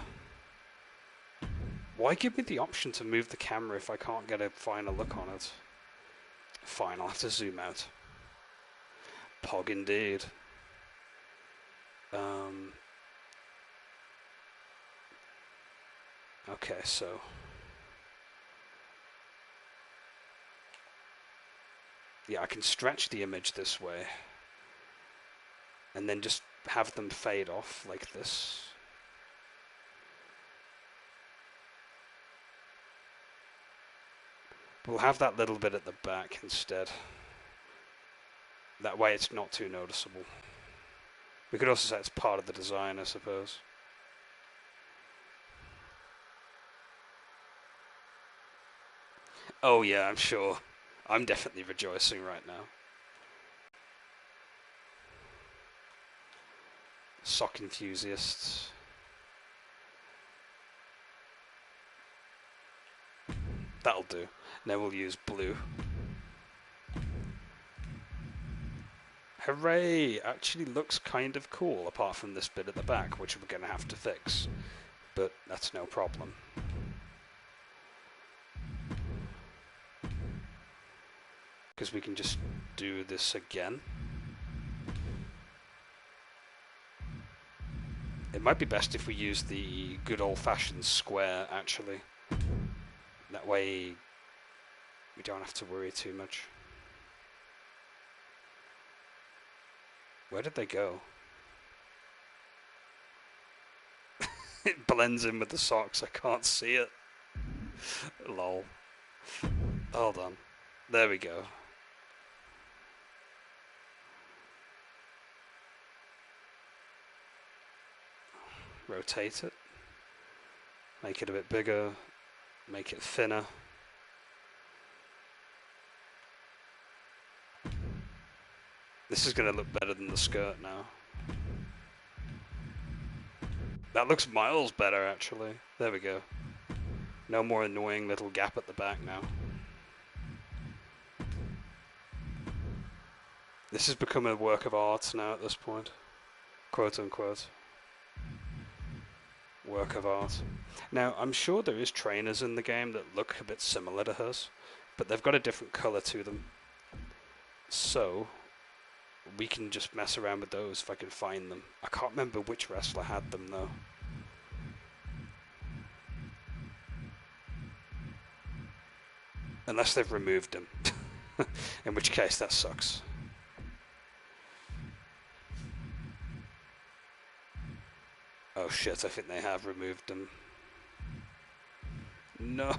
Why give me the option to move the camera if I can't get a final look on it? Fine, I'll have to zoom out. Pog indeed. Okay, so... yeah, I can stretch the image this way. And then just have them fade off like this. We'll have that little bit at the back instead. That way it's not too noticeable. We could also say it's part of the design, I suppose. Oh yeah, I'm sure. I'm definitely rejoicing right now. Sock enthusiasts. That'll do. Now we'll use blue. Hooray! Actually looks kind of cool, apart from this bit at the back, which we're going to have to fix. But that's no problem. Because we can just do this again. It might be best if we use the good old-fashioned square, actually. That way we don't have to worry too much. Where did they go? It blends in with the socks, I can't see it. Lol. Hold on. There we go. Rotate it. Make it a bit bigger. Make it thinner. This is going to look better than the skirt now. That looks miles better, actually. There we go. No more annoying little gap at the back now. This has become a work of art now at this point. Quote unquote. Work of art. Now, I'm sure there is trainers in the game that look a bit similar to hers, but they've got a different colour to them. So, we can just mess around with those if I can find them. I can't remember which wrestler had them, though. Unless they've removed them. In which case, that sucks. Oh shit, I think they have removed them. No!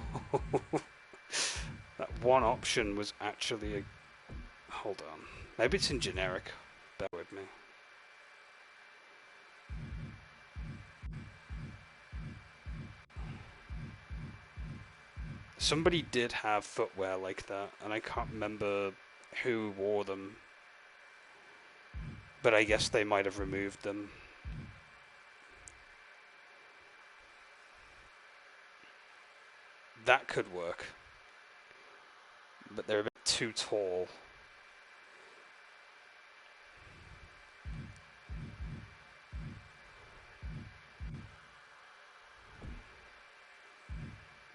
That one option was actually a... Hold on. Maybe it's in generic. Bear with me. Somebody did have footwear like that, and I can't remember who wore them. But I guess they might have removed them. That could work. But they're a bit too tall.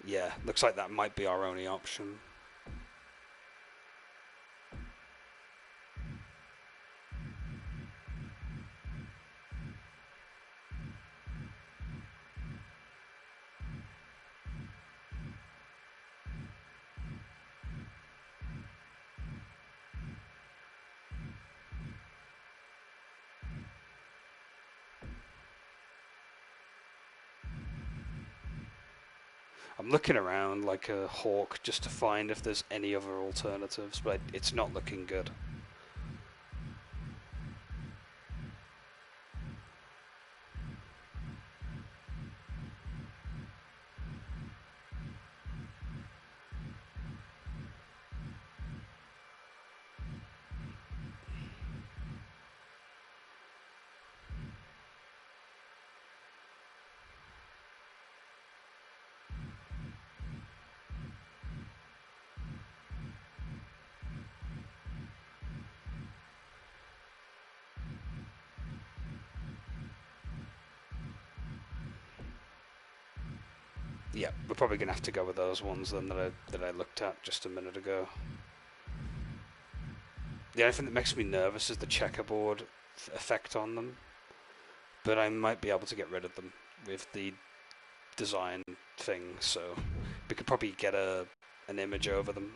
Yeah, looks like that might be our only option. I'm looking around like a hawk just to find if there's any other alternatives, but it's not looking good. Yeah, we're probably gonna have to go with those ones then that I looked at just a minute ago. The only thing that makes me nervous is the checkerboard effect on them, but I might be able to get rid of them with the design thing, so we could probably get an image over them.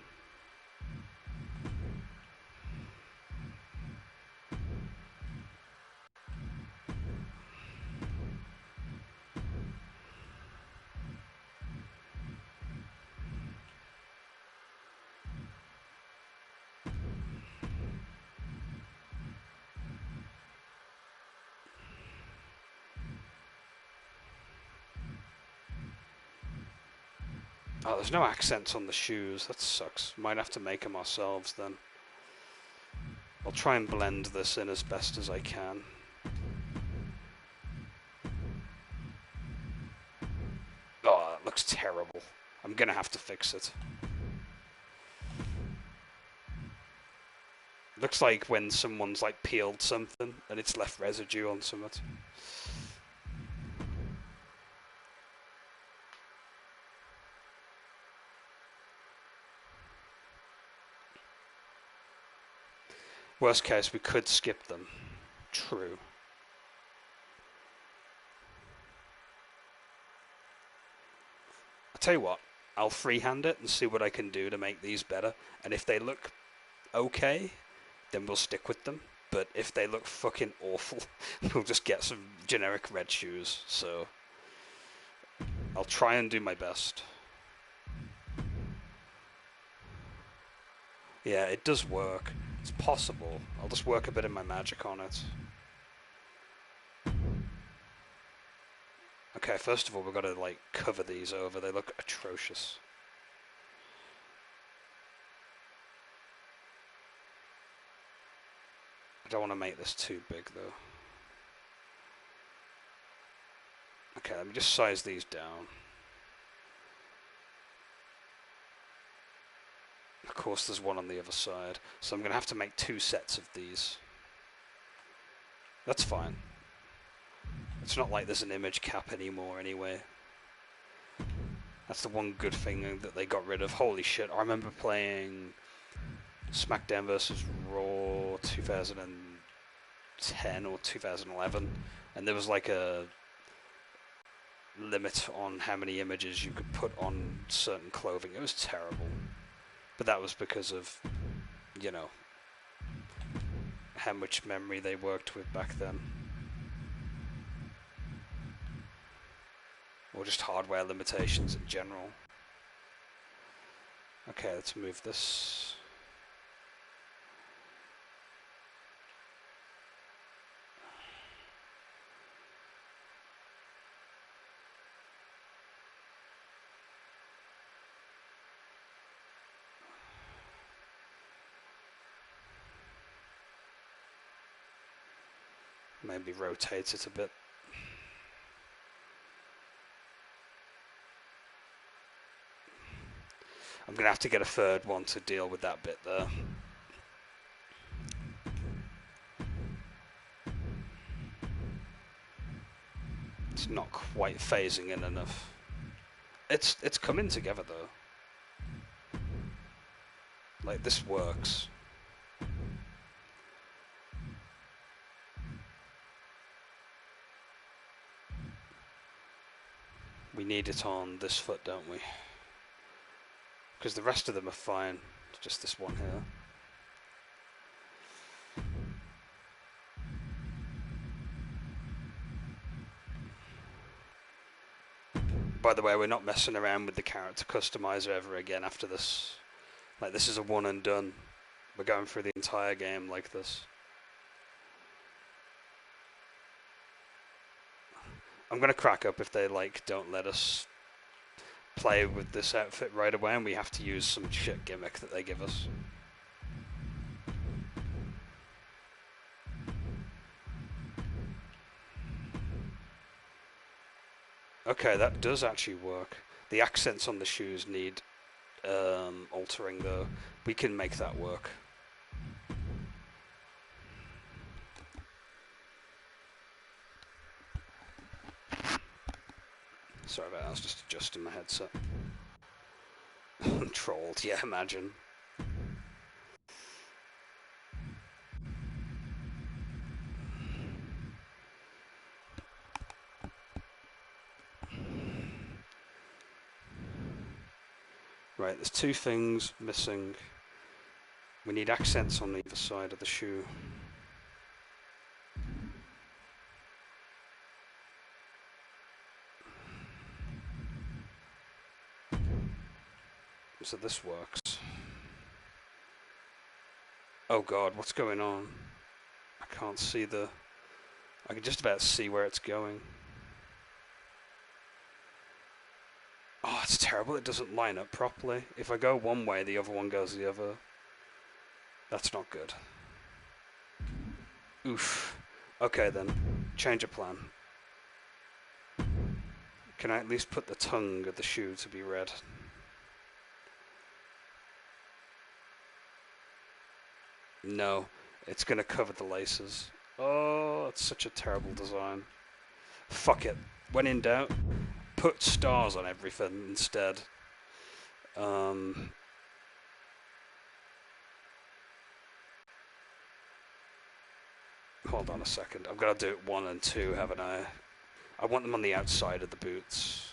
Oh, there's no accents on the shoes. That sucks. Might have to make them ourselves then. I'll try and blend this in as best as I can. Oh, that looks terrible. I'm gonna have to fix it. Looks like when someone's like peeled something and it's left residue on something. Worst case, we could skip them. True. I'll tell you what, I'll freehand it and see what I can do to make these better. And if they look okay, then we'll stick with them. But if they look fucking awful, we'll just get some generic red shoes. So I'll try and do my best. Yeah, it does work. It's possible. I'll just work a bit of my magic on it. Okay, first of all, we've got to, like, cover these over. They look atrocious. I don't want to make this too big, though. Okay, let me just size these down. Of course, there's one on the other side, so I'm going to have to make 2 sets of these. That's fine. It's not like there's an image cap anymore, anyway. That's the one good thing that they got rid of. Holy shit, I remember playing SmackDown vs. Raw 2010 or 2011, and there was like a limit on how many images you could put on certain clothing. It was terrible. But that was because of, you know, how much memory they worked with back then. Or just hardware limitations in general. Okay, let's move this. Maybe rotate it a bit. I'm going to have to get a third one to deal with that bit there. It's not quite phasing in enough. It's coming together though. Like, this works. We need it on this foot, don't we? Because the rest of them are fine. It's just this one here. By the way, we're not messing around with the character customizer ever again after this. Like, this is a one and done. We're going through the entire game like this. I'm gonna crack up if they, like, don't let us play with this outfit right away and we have to use some shit gimmick that they give us. Okay, that does actually work. The accents on the shoes need altering though. We can make that work. Sorry about that, I was just adjusting my headset. Trolled, yeah, imagine. Right, there's two things missing. We need accents on either side of the shoe. So this works. Oh god, what's going on? I can't see the... I can just about see where it's going. Oh, it's terrible, it doesn't line up properly. If I go one way, the other one goes the other. That's not good. Oof. Okay then, change of plan. Can I at least put the tongue of the shoe to be red? No, it's gonna cover the laces. Oh, it's such a terrible design. Fuck it. When in doubt, put stars on everything instead. Hold on a second. I've got to do it 1 and 2, haven't I? I want them on the outside of the boots.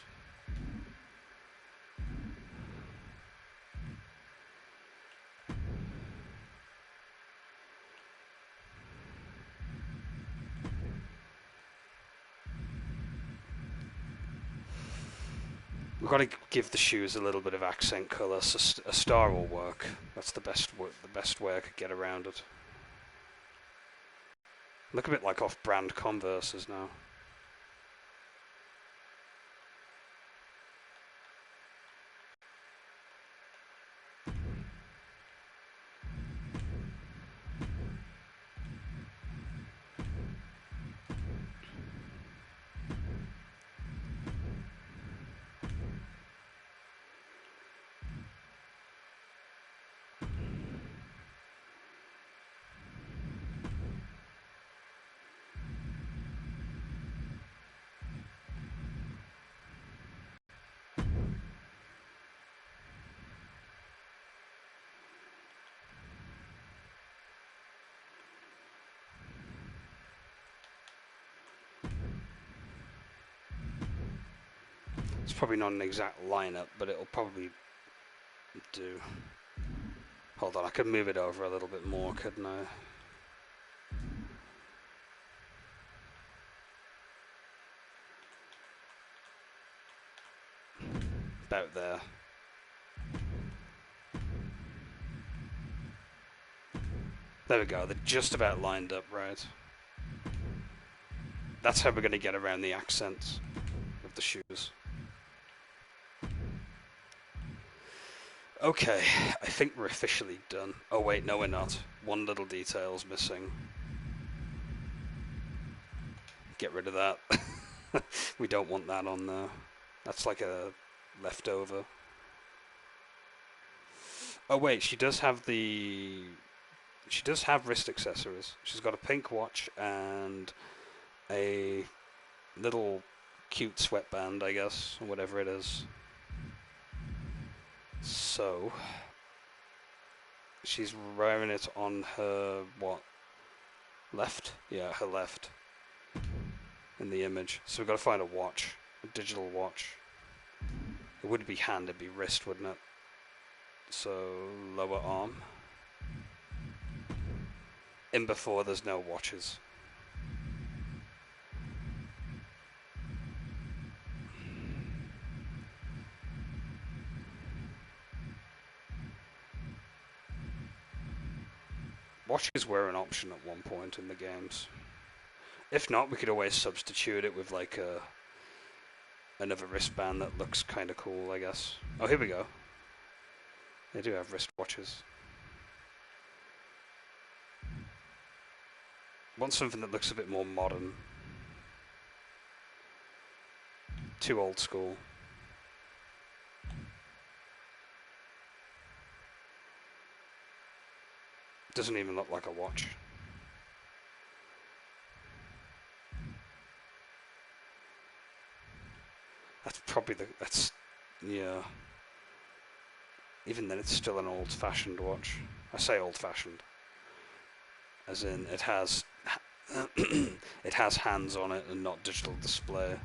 We've got to give the shoes a little bit of accent colour, so a star will work. That's the best way I could get around it. Look a bit like off-brand Converses now. It's probably not an exact lineup, but it'll probably do. Hold on, I could move it over a little bit more, couldn't I? About there. There we go, they're just about lined up right. That's how we're going to get around the accents of the shoes. Okay, I think we're officially done. Oh wait, no we're not. One little detail's missing. Get rid of that. We don't want that on there. That's like a leftover. Oh wait, she does have wrist accessories. She's got a pink watch and a little cute sweatband, I guess, or whatever it is. So, she's wearing it on her, what, left? Yeah, her left, in the image. So we've got to find a watch, a digital watch. It wouldn't be hand, it'd be wrist, wouldn't it? So, lower arm. In before, there's no watches. Watches were an option at one point in the games. If not, we could always substitute it with like another wristband that looks kind of cool, I guess. Oh, here we go. They do have wristwatches. Want something that looks a bit more modern. Too old school. Doesn't even look like a watch. That's probably that's, yeah. Even then, it's still an old-fashioned watch. I say old-fashioned, as in it has it has hands on it and not digital display.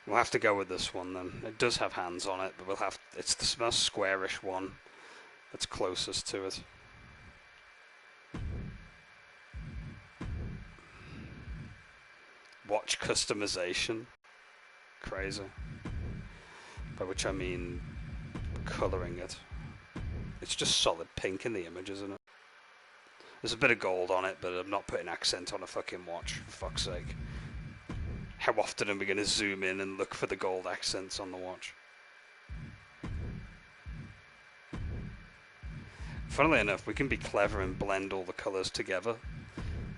We'll have to go with this one then. It does have hands on it, but it's the most squarish one that's closest to it. Watch customization. Crazy. By which I mean colouring it. It's just solid pink in the image, isn't it? There's a bit of gold on it, but I'm not putting accent on a fucking watch, for fuck's sake. How often are we going to zoom in and look for the gold accents on the watch? Funnily enough, we can be clever and blend all the colours together.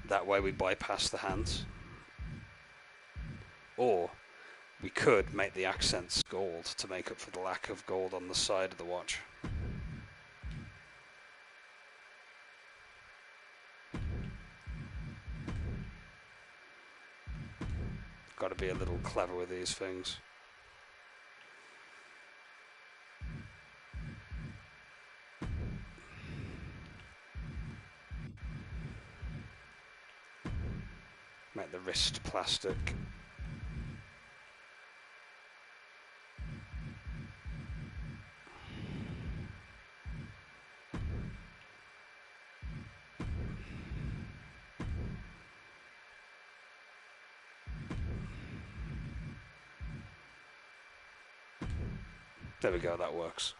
That way we bypass the hands. Or we could make the accents gold to make up for the lack of gold on the side of the watch. Got to be a little clever with these things. Make the wrist plastic. There we go, that works.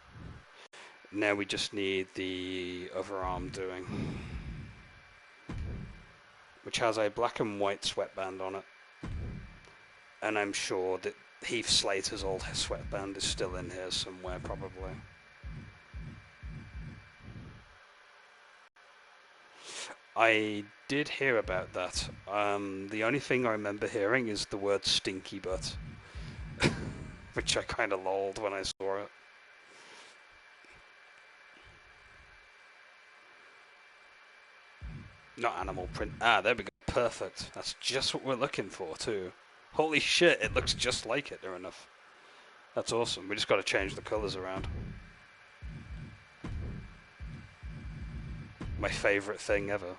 Now we just need the other arm doing, which has a black and white sweatband on it. And I'm sure that Heath Slater's old sweatband is still in here somewhere, probably. I did hear about that. The only thing I remember hearing is the word stinky butt. Which I kind of lolled when I saw it. Not animal print. Ah, there we go. Perfect. That's just what we're looking for, too. Holy shit, it looks just like it, near enough. That's awesome. We just got to change the colours around. My favourite thing ever.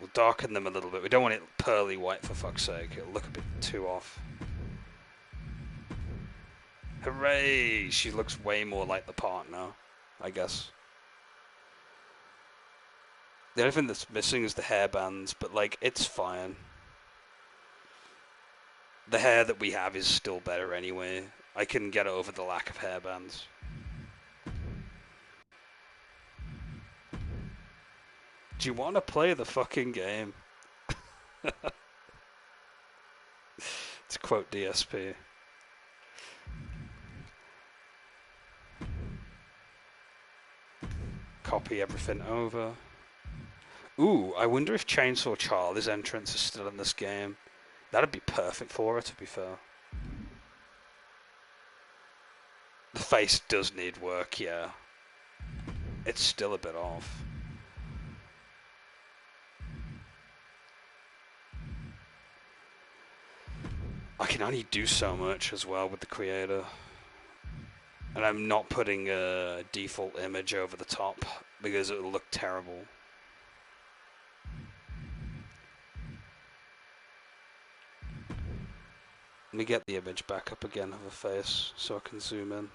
We'll darken them a little bit. We don't want it pearly white, for fuck's sake. It'll look a bit too off. Hooray! She looks way more like the part now, I guess. The only thing that's missing is the hairbands, but, like, it's fine. The hair that we have is still better anyway. I can get over the lack of hairbands. Do you want to play the fucking game? To quote DSP. Copy everything over. Ooh, I wonder if Chainsaw Charlie's entrance is still in this game. That'd be perfect for her, to be fair. The face does need work, yeah. It's still a bit off. I can only do so much as well with the creator. And I'm not putting a default image over the top because it will look terrible. Let me get the image back up again of her face so I can zoom in.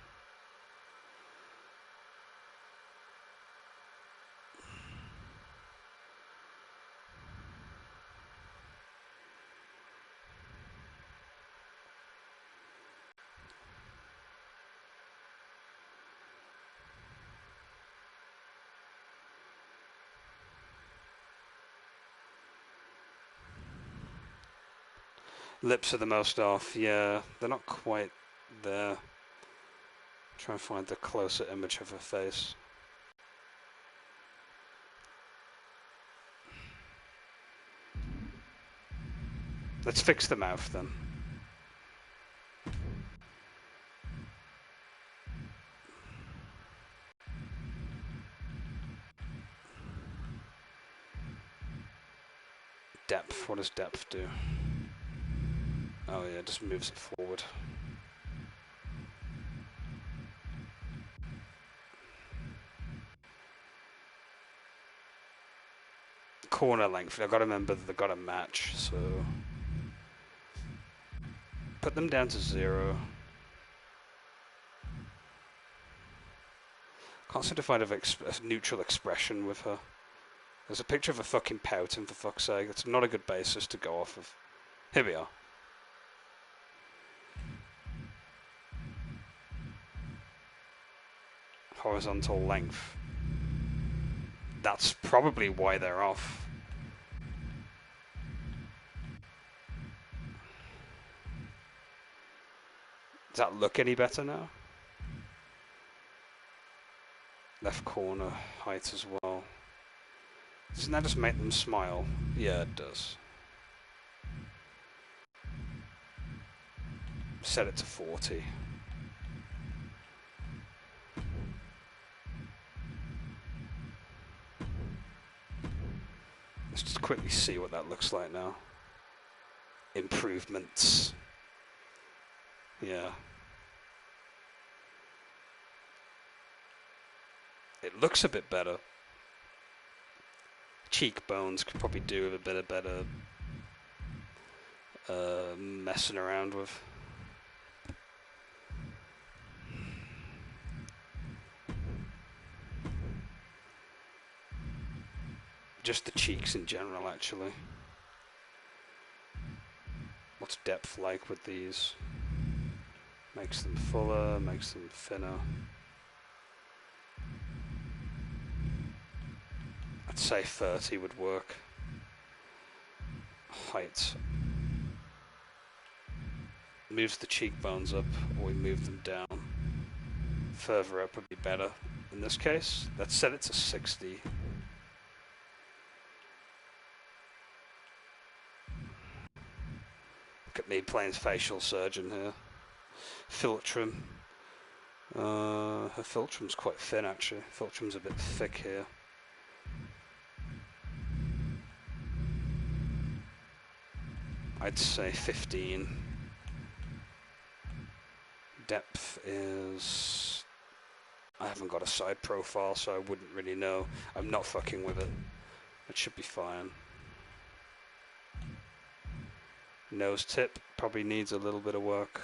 Lips are the most off, yeah. They're not quite there. Try and find the closer image of her face. Let's fix the mouth then. Depth, what does depth do? Oh yeah, it just moves it forward. Corner length, I've got to remember that they've got to match, so... Put them down to 0. Can't seem to find a neutral expression with her. There's a picture of her fucking pouting, for fuck's sake. It's not a good basis to go off of. Here we are. Horizontal length. That's probably why they're off. Does that look any better now? Left corner height as well. Doesn't that just make them smile? Yeah, it does. Set it to 40. Let's just quickly see what that looks like now. Improvements. Yeah. It looks a bit better. Cheekbones could probably do with a bit of better messing around with. Just the cheeks in general, actually. What's depth like with these? Makes them fuller, makes them thinner. I'd say 30 would work. Height. Moves the cheekbones up, or we move them down. Further up would be better. In this case, let's set it to 60. Look at me playing facial surgeon here. Philtrum. Her Philtrum's quite thin, actually. Philtrum's a bit thick here. I'd say 15. Depth is... I haven't got a side profile, so I wouldn't really know. I'm not fucking with it. It should be fine. Nose tip probably needs a little bit of work.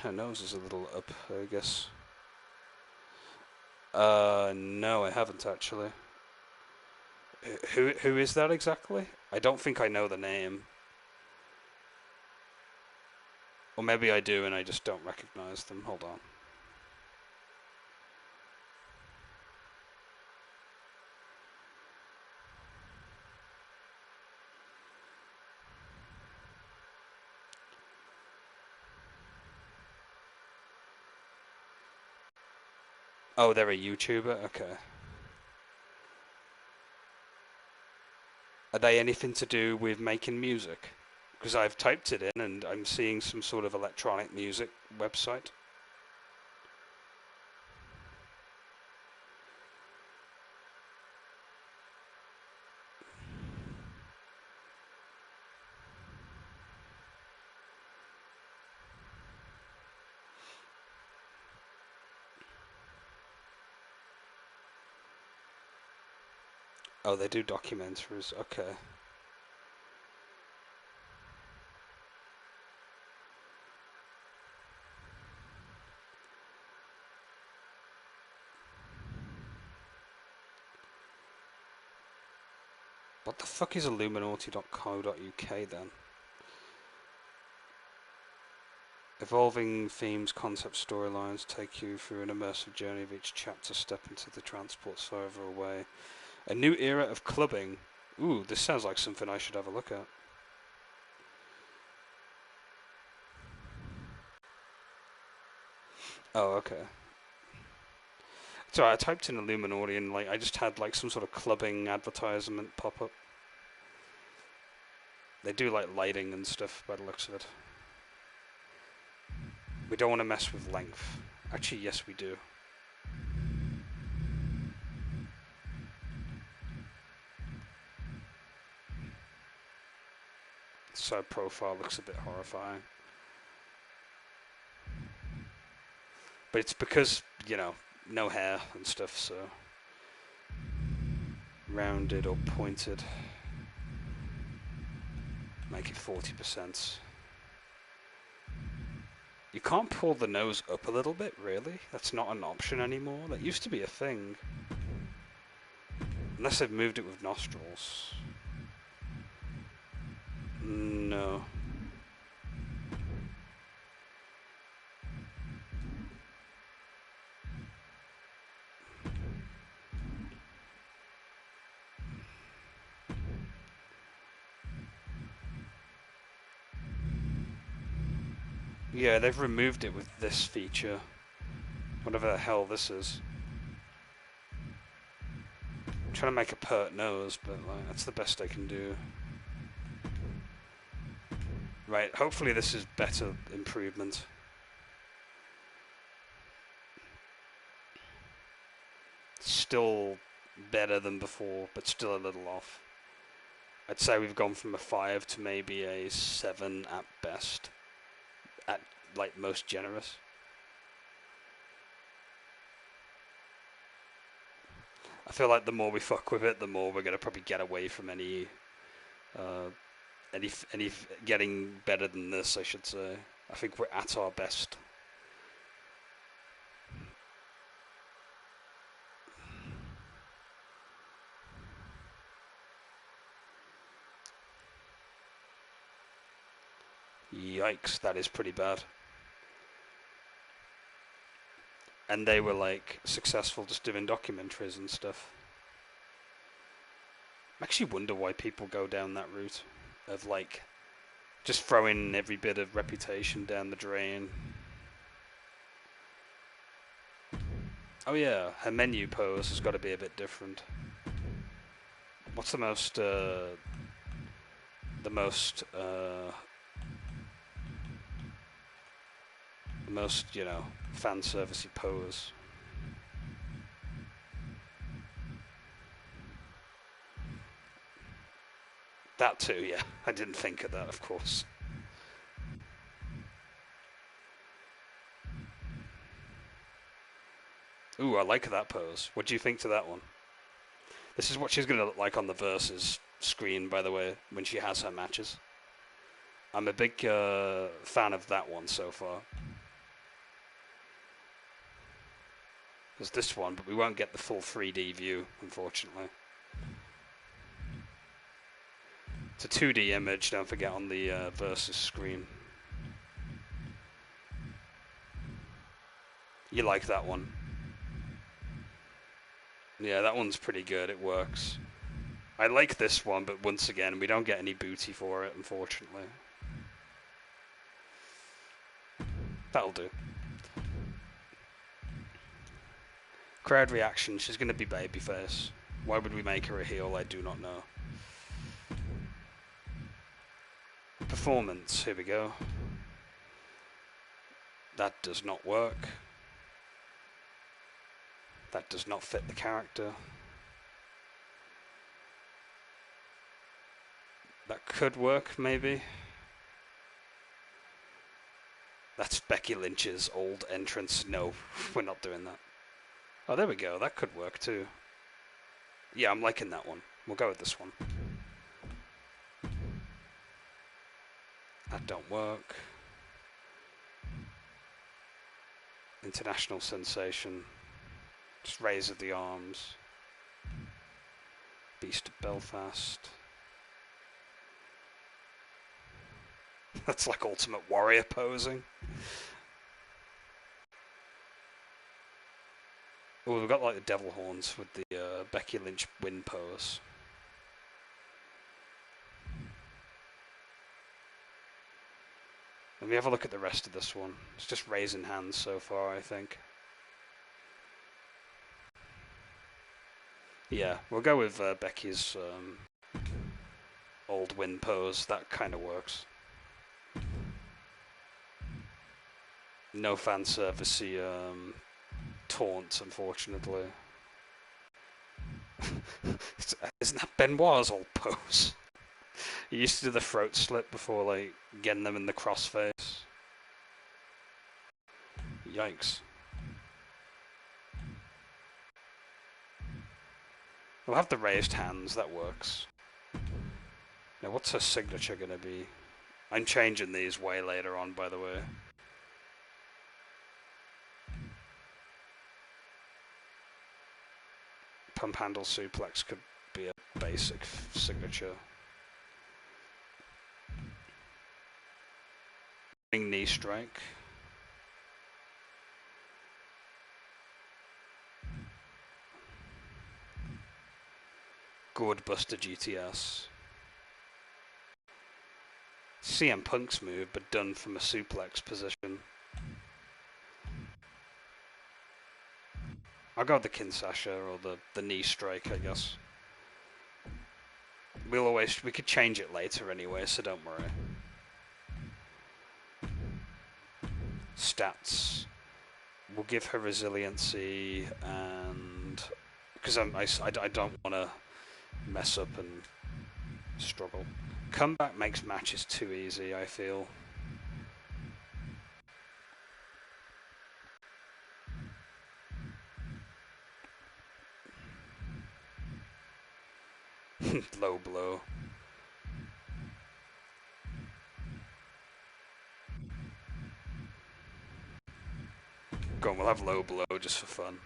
Her nose is a little up, I guess. No, I haven't actually. Who is that exactly? I don't think I know the name. Or maybe I do and I just don't recognize them. Hold on. Oh, they're a YouTuber? Okay. Are they anything to do with making music? Because I've typed it in and I'm seeing some sort of electronic music website. Oh, they do documentaries. Okay. What the fuck is Illuminati.co.uk then? Evolving themes, concept storylines take you through an immersive journey of each chapter. Step into the transports further away. A new era of clubbing. Ooh, this sounds like something I should have a look at. Oh, okay. So I typed in Illuminati and like I just had like some sort of clubbing advertisement pop up. They do like lighting and stuff by the looks of it. We don't want to mess with length. Actually, yes, we do. Side profile looks a bit horrifying. But it's because, you know, no hair and stuff, so rounded or pointed. Make it 40%. You can't pull the nose up a little bit, really? That's not an option anymore. That used to be a thing. Unless they've moved it with nostrils. No. Yeah, they've removed it with this feature. Whatever the hell this is. I'm trying to make a pert nose, but like, that's the best I can do. Right, hopefully this is better improvement. Still better than before, but still a little off. I'd say we've gone from a 5 to maybe a 7 at best. At, like, most generous. I feel like the more we fuck with it, the more we're gonna probably get away from any getting better than this, I should say. I think we're at our best. Yikes, that is pretty bad. And they were like successful just doing documentaries and stuff. I actually wonder why people go down that route of like just throwing every bit of reputation down the drain. Oh yeah, her menu pose has got to be a bit different. What's the most you know, fan servicey pose? That too, yeah. I didn't think of that, of course. Ooh, I like that pose. What do you think to that one? This is what she's going to look like on the Versus screen, by the way, when she has her matches. I'm a big fan of that one so far. There's this one, but we won't get the full 3D view, unfortunately. It's a 2D image, don't forget, on the Versus screen. You like that one? Yeah, that one's pretty good. It works. I like this one, but once again, we don't get any booty for it, unfortunately. That'll do. Crowd reaction, she's going to be babyface. Why would we make her a heel? I do not know. Performance, here we go. That does not work. That does not fit the character. That could work, maybe. That's Becky Lynch's old entrance. No, we're not doing that. Oh, there we go. That could work too. Yeah, I'm liking that one. We'll go with this one. That don't work. International sensation. Just raise of the arms. Beast of Belfast. That's like Ultimate Warrior posing. Oh, we've got like the devil horns with the Becky Lynch win pose. Let me have a look at the rest of this one. It's just raising hands so far, I think. Yeah, we'll go with Becky's old win pose. That kind of works. No fan servicey taunts, unfortunately. Isn't that Benoit's old pose? He used to do the throat slit before, like, getting them in the crossface. Yikes. We'll have the raised hands, that works. Now, what's her signature gonna be? I'm changing these way later on, by the way. Pump handle suplex could be a basic signature. Knee strike. Good Buster GTS. CM Punk's move, but done from a suplex position. I'll go with the Kinshasa or the knee strike, I guess. We could change it later anyway, so don't worry. Stats. We'll give her resiliency, and because I don't want to mess up and struggle. Comeback makes matches too easy, I feel. Low blow. Go on, we'll have low blow just for fun.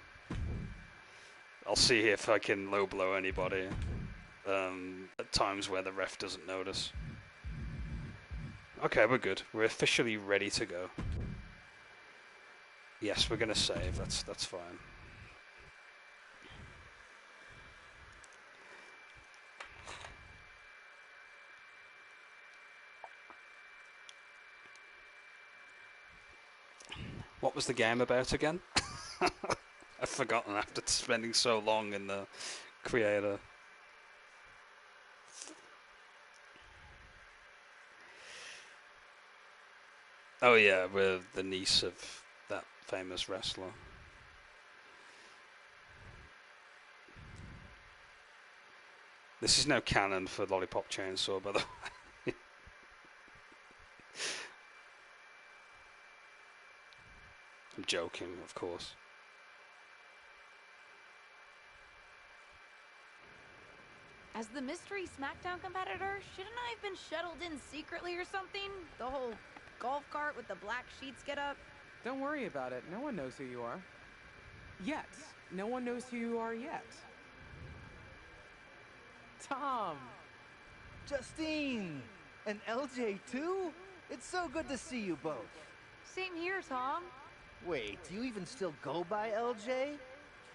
I'll see if I can low blow anybody at times where the ref doesn't notice. Okay, we're good. We're officially ready to go. Yes, we're gonna save. That's fine. What was the game about again? I've forgotten after spending so long in the creator. Oh yeah, we're the niece of that famous wrestler. This is no canon for Lollipop Chainsaw, by the way. I'm joking, of course. As the mystery SmackDown competitor, shouldn't I have been shuttled in secretly or something? The whole golf cart with the black sheets get up? Don't worry about it. No one knows who you are. Yet. No one knows who you are yet. Tom! Justine! And LJ too? It's so good to see you both. Same here, Tom. Wait, do you even still go by LJ?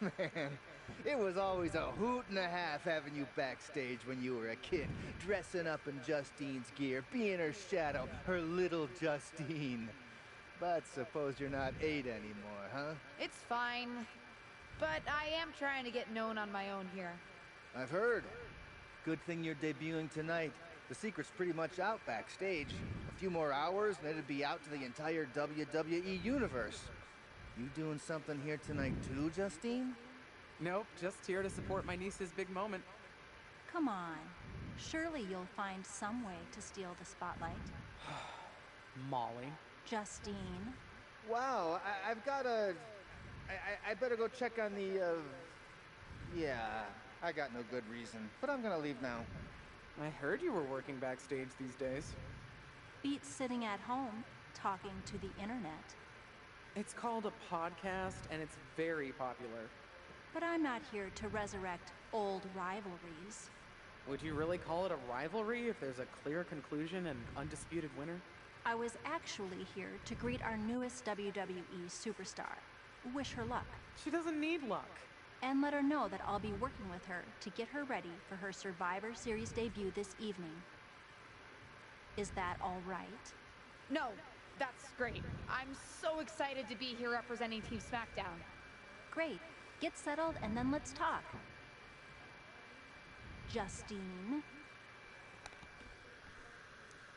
Man, it was always a hoot and a half having you backstage when you were a kid, dressing up in Justine's gear, being her shadow, her little Justine. But suppose you're not 8 anymore, huh? It's fine. But I am trying to get known on my own here. I've heard. Good thing you're debuting tonight. The secret's pretty much out backstage. A few more hours and it'd be out to the entire WWE universe. You doing something here tonight too, Justine? Nope, just here to support my niece's big moment. Come on. Surely you'll find some way to steal the spotlight. Molly. Justine. Wow, I've got a... I better go check on the, Yeah, I got no good reason, but I'm gonna leave now. I heard you were working backstage these days. Beats sitting at home, talking to the internet. It's called a podcast, and it's very popular. But I'm not here to resurrect old rivalries. Would you really call it a rivalry if there's a clear conclusion and undisputed winner? I was actually here to greet our newest WWE superstar. Wish her luck. She doesn't need luck. And let her know that I'll be working with her to get her ready for her Survivor Series debut this evening. Is that all right? No, That's great. I'm so excited to be here representing Team SmackDown. Great. Get settled and then let's talk. Justine.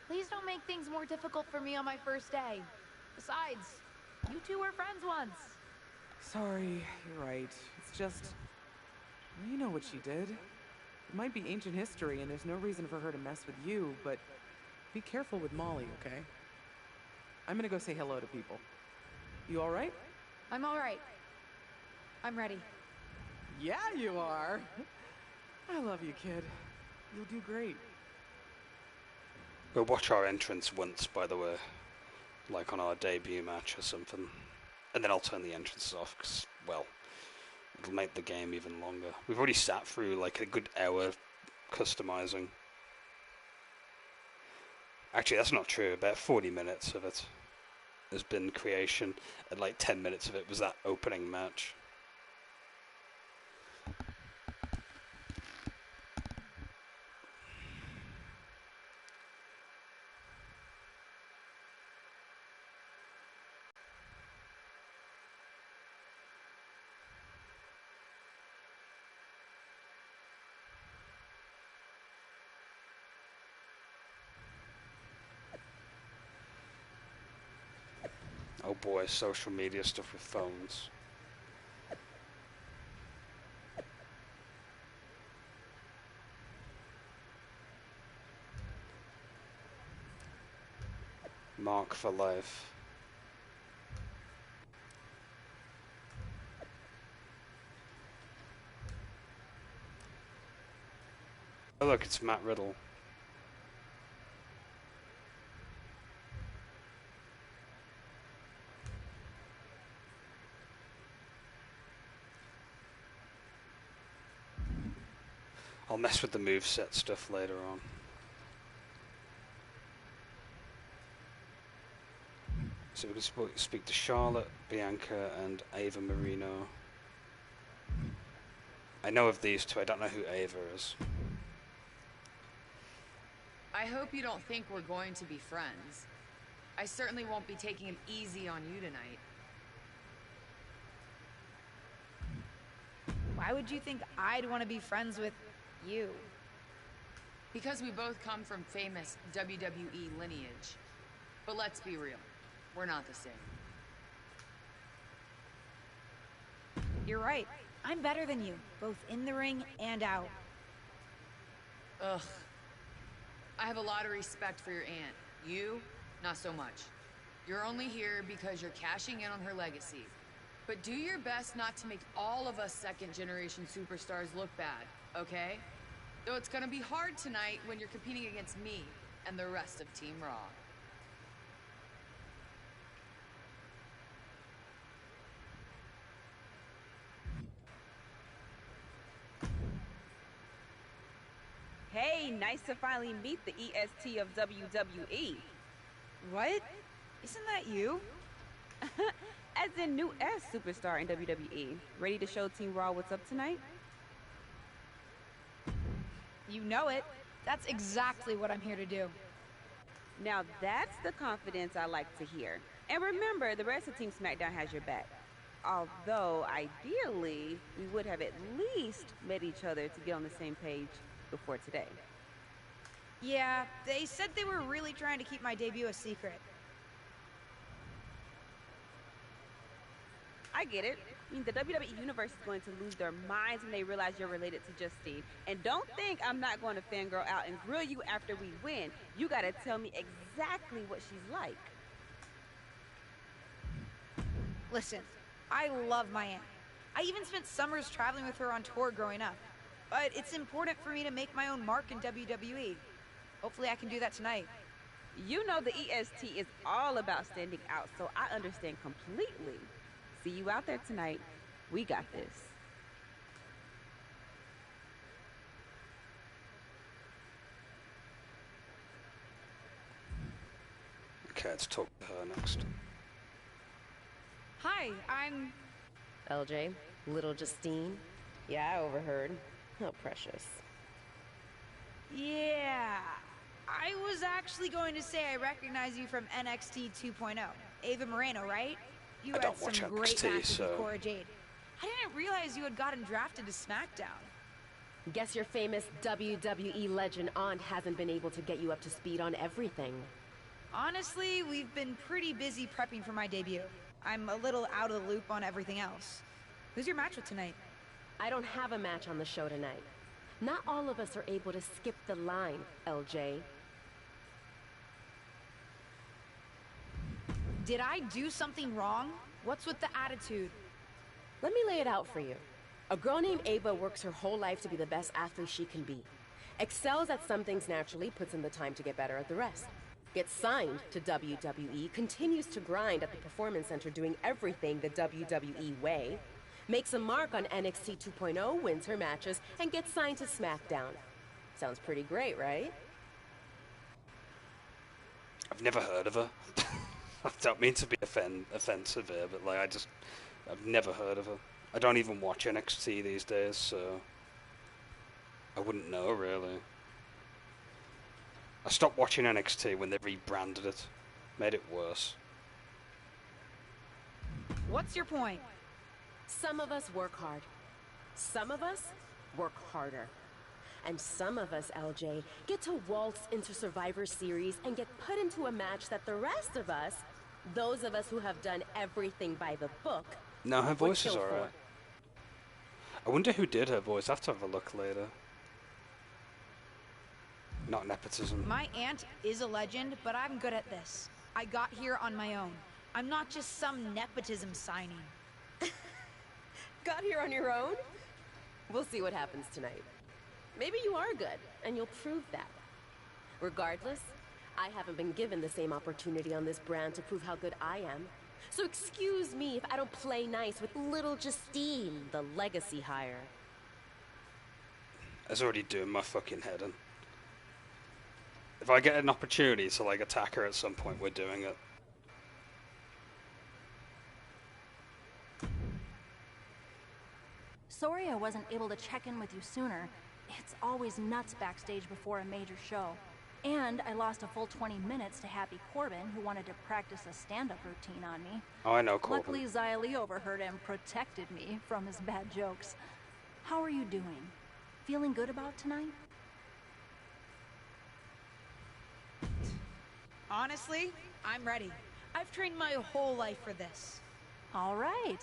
Please don't make things more difficult for me on my first day. Besides, you two were friends once. Sorry, you're right. It's just... You know what she did. It might be ancient history, and there's no reason for her to mess with you, but be careful with Molly, okay? I'm gonna go say hello to people. You alright? I'm alright. I'm ready. Yeah, you are. I love you, kid. You'll do great. We'll watch our entrance once, by the way, like on our debut match or something. And then I'll turn the entrances off, because, well, it'll make the game even longer. We've already sat through like a good hour customizing. Actually, that's not true. About 40 minutes of it has been creation, and like 10 minutes of it was that opening match. Oh boy, social media stuff with phones. Mark for life. Oh look, it's Matt Riddle. I'll mess with the moveset stuff later on. So we can speak to Charlotte, Bianca, and Ava Marino. I know of these two, I don't know who Ava is. I hope you don't think we're going to be friends. I certainly won't be taking it easy on you tonight. Why would you think I'd want to be friends with you? Because we both come from famous WWE lineage. But let's be real, we're not the same. You're right. I'm better than you, both in the ring and out. Ugh. I have a lot of respect for your aunt. You, not so much. You're only here because you're cashing in on her legacy. But do your best not to make all of us second-generation superstars look bad, okay? Though it's gonna be hard tonight when you're competing against me and the rest of Team Raw. Hey, nice to finally meet the EST of WWE. What? Isn't that you? As in new S superstar in WWE. Ready to show Team Raw what's up tonight? You know it. That's exactly what I'm here to do. Now that's the confidence I like to hear. And remember, the rest of Team SmackDown has your back. Although, ideally, we would have at least met each other to get on the same page before today. Yeah, they said they were really trying to keep my debut a secret. I get it. I mean, the WWE Universe is going to lose their minds when they realize you're related to Justine. And don't think I'm not going to fangirl out and grill you after we win. You gotta tell me exactly what she's like. Listen, I love my aunt. I even spent summers traveling with her on tour growing up. But it's important for me to make my own mark in WWE. Hopefully I can do that tonight. You know the EST is all about standing out, so I understand completely. See you out there tonight. We got this. Okay, let's talk to her next. Hi, I'm... LJ, little Justine. Yeah, I overheard. How precious. Yeah. I was actually going to say I recognize you from NXT 2.0. Ava Moreno, right? You I had don't some watch great NXT, matches with so... Cora Jade. I didn't realize you had gotten drafted to SmackDown. Guess your famous WWE legend aunt hasn't been able to get you up to speed on everything. Honestly, we've been pretty busy prepping for my debut. I'm a little out of the loop on everything else. Who's your match with tonight? I don't have a match on the show tonight. Not all of us are able to skip the line, LJ. Did I do something wrong? What's with the attitude? Let me lay it out for you. A girl named Ava works her whole life to be the best athlete she can be. Excels at some things naturally, puts in the time to get better at the rest. Gets signed to WWE, continues to grind at the Performance Center doing everything the WWE way. Makes a mark on NXT 2.0, wins her matches, and gets signed to SmackDown. Sounds pretty great, right? I've never heard of her. I don't mean to be offensive here, but like I've never heard of her. I don't even watch NXT these days, so I wouldn't know really. I stopped watching NXT when they rebranded it. Made it worse. What's your point? Some of us work hard. Some of us work harder. And some of us, LJ, get to waltz into Survivor Series and get put into a match that the rest of us, those of us who have done everything by the book, No, her voice is kill alright. for. I wonder who did her voice. I have to have a look later. Not nepotism. My aunt is a legend, but I'm good at this. I got here on my own. I'm not just some nepotism signing. Got here on your own? We'll see what happens tonight. Maybe you are good, and you'll prove that. Regardless, I haven't been given the same opportunity on this brand to prove how good I am. So excuse me if I don't play nice with little Justine, the legacy hire. I was already doing my fucking head in. If I get an opportunity to like attack her at some point, we're doing it. Sorry I wasn't able to check in with you sooner. It's always nuts backstage before a major show. And I lost a full 20 minutes to Happy Corbin, who wanted to practice a stand-up routine on me. Oh, I know Corbin. Luckily, Xia Li overheard and protected me from his bad jokes. How are you doing? Feeling good about tonight? Honestly, I'm ready. I've trained my whole life for this. All right.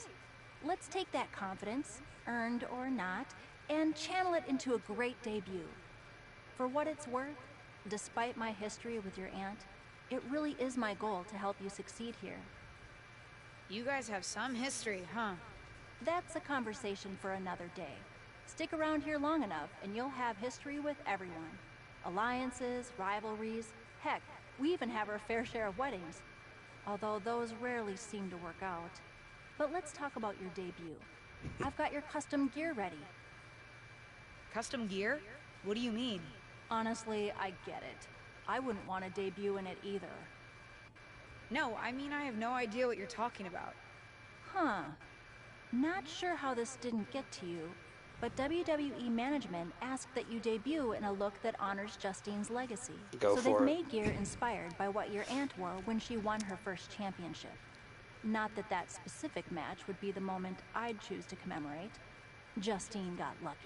Let's take that confidence, earned or not, and channel it into a great debut. For what it's worth, despite my history with your aunt, it really is my goal to help you succeed here. You guys have some history, huh? That's a conversation for another day. Stick around here long enough and you'll have history with everyone. Alliances, rivalries, heck, we even have our fair share of weddings. Although those rarely seem to work out. But let's talk about your debut. I've got your custom gear ready. Custom gear? What do you mean? Honestly, I get it. I wouldn't want to debut in it either. No, I mean I have no idea what you're talking about. Huh. Not sure how this didn't get to you, but WWE management asked that you debut in a look that honors Justine's legacy. Go so for they've it. made gear inspired by what your aunt wore when she won her first championship. Not that that specific match would be the moment I'd choose to commemorate. Justine got lucky.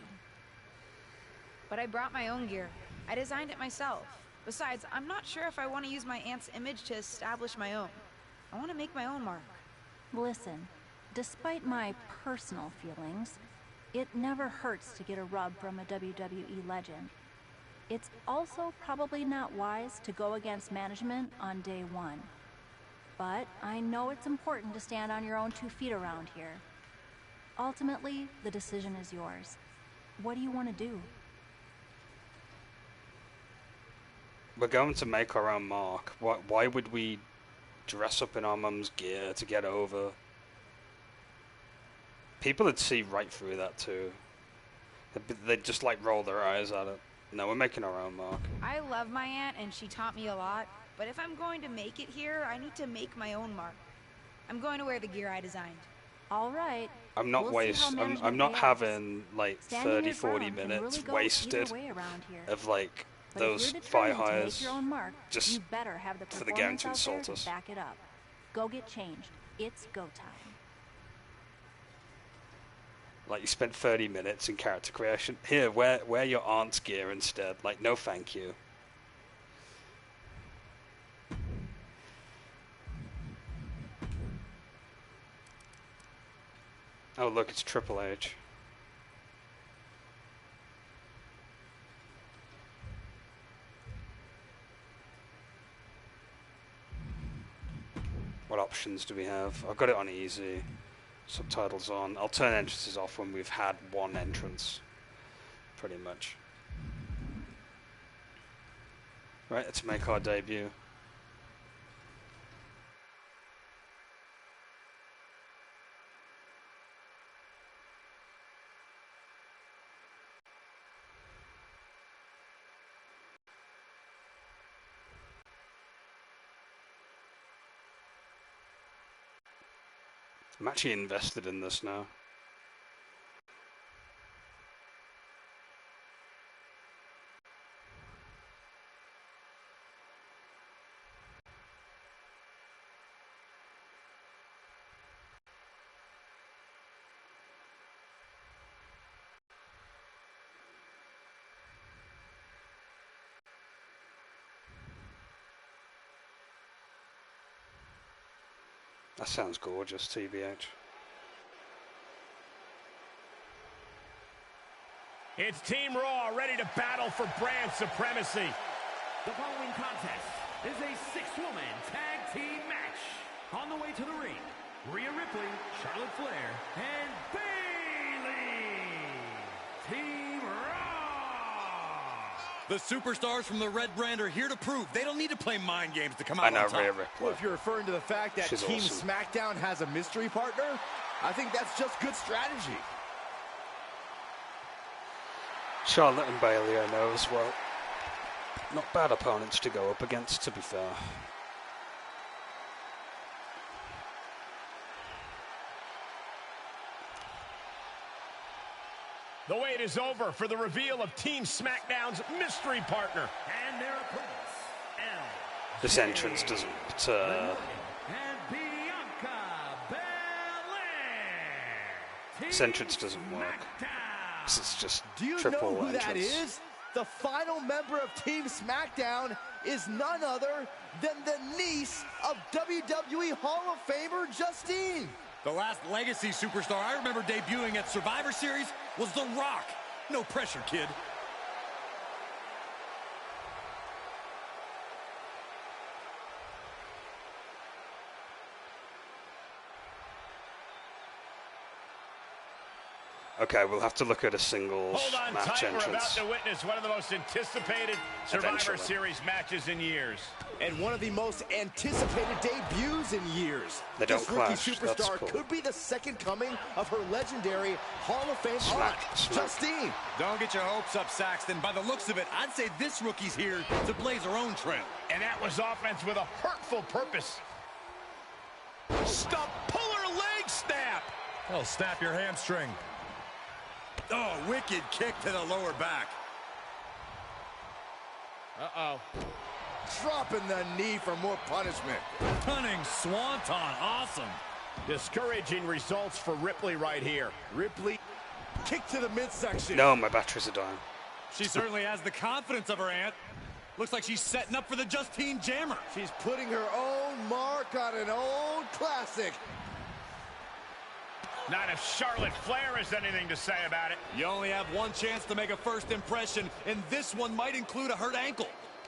But I brought my own gear. I designed it myself. Besides, I'm not sure if I want to use my aunt's image to establish my own. I want to make my own mark. Listen, despite my personal feelings, it never hurts to get a rub from a WWE legend. It's also probably not wise to go against management on day one. But I know it's important to stand on your own 2 feet around here. Ultimately, the decision is yours. What do you want to do? We're going to make our own mark. Why would we dress up in our mum's gear to get over? People would see right through that too. They'd just like roll their eyes at it. No, we're making our own mark. I love my aunt and she taught me a lot, but if I'm going to make it here, I need to make my own mark. I'm going to wear the gear I designed. All right. I'm not I'm not having like Standing 30, your 40 ground can minutes really go wasted either way around here. of like But those if you're fire determined to make hires your own mark, just you better have the for the game performance to out there insult to us. back it up. Go get changed. It's go time. Like, you spent 30 minutes in character creation. Here, wear your aunt's gear instead. Like, no thank you. Oh, look, it's Triple H. What options do we have? I've got it on easy. Subtitles on. I'll turn entrances off when we've had one entrance. Pretty much. Right, let's make our debut. I'm actually invested in this now. That sounds gorgeous, TBH. It's Team Raw ready to battle for brand supremacy. The following contest is a six-woman tag team match. On the way to the ring, Rhea Ripley, Charlotte Flair, and Bayley. Team Raw. The superstars from the Red Brand are here to prove they don't need to play mind games to come out I know on top. Rhea Ripley. Well, if you're referring to the fact that She's Team awesome. SmackDown has a mystery partner, I think that's just good strategy. Charlotte and Bayley I know as well. Not bad opponents to go up against, to be fair. The wait is over for the reveal of Team SmackDown's mystery partner. And their opponents, This entrance doesn't and Bianca Belair. this entrance doesn't work. This is just Do you triple know who entrance. that is? The final member of Team SmackDown is none other than the niece of WWE Hall of Famer Justine. The last legacy superstar I remember debuting at Survivor Series was The Rock. No pressure, kid. Okay, we'll have to look at a singles Hold on match tight, we're about entrance. to witness one of the most anticipated Survivor Eventually. Series matches in years. And one of the most anticipated debuts in years. They don't This rookie clash, that's superstar cool. could be the second coming of her legendary Hall of Fame Smack, aunt, smack. Justine. Don't get your hopes up, Saxton. By the looks of it, I'd say this rookie's here to blaze her own trail. And that was offense with a hurtful purpose. Stop, puller leg snap. Oh, snap your hamstring. Oh, wicked kick to the lower back. Uh-oh. Dropping the knee for more punishment. Cunning swanton, awesome. Discouraging results for Ripley right here. Ripley, kick to the midsection. No, my batteries are dying. She certainly has the confidence of her aunt. Looks like she's setting up for the Justine Jammer. She's putting her own mark on an old classic. Not if Charlotte Flair has anything to say about it. You only have one chance to make a first impression, and this one might include a hurt ankle.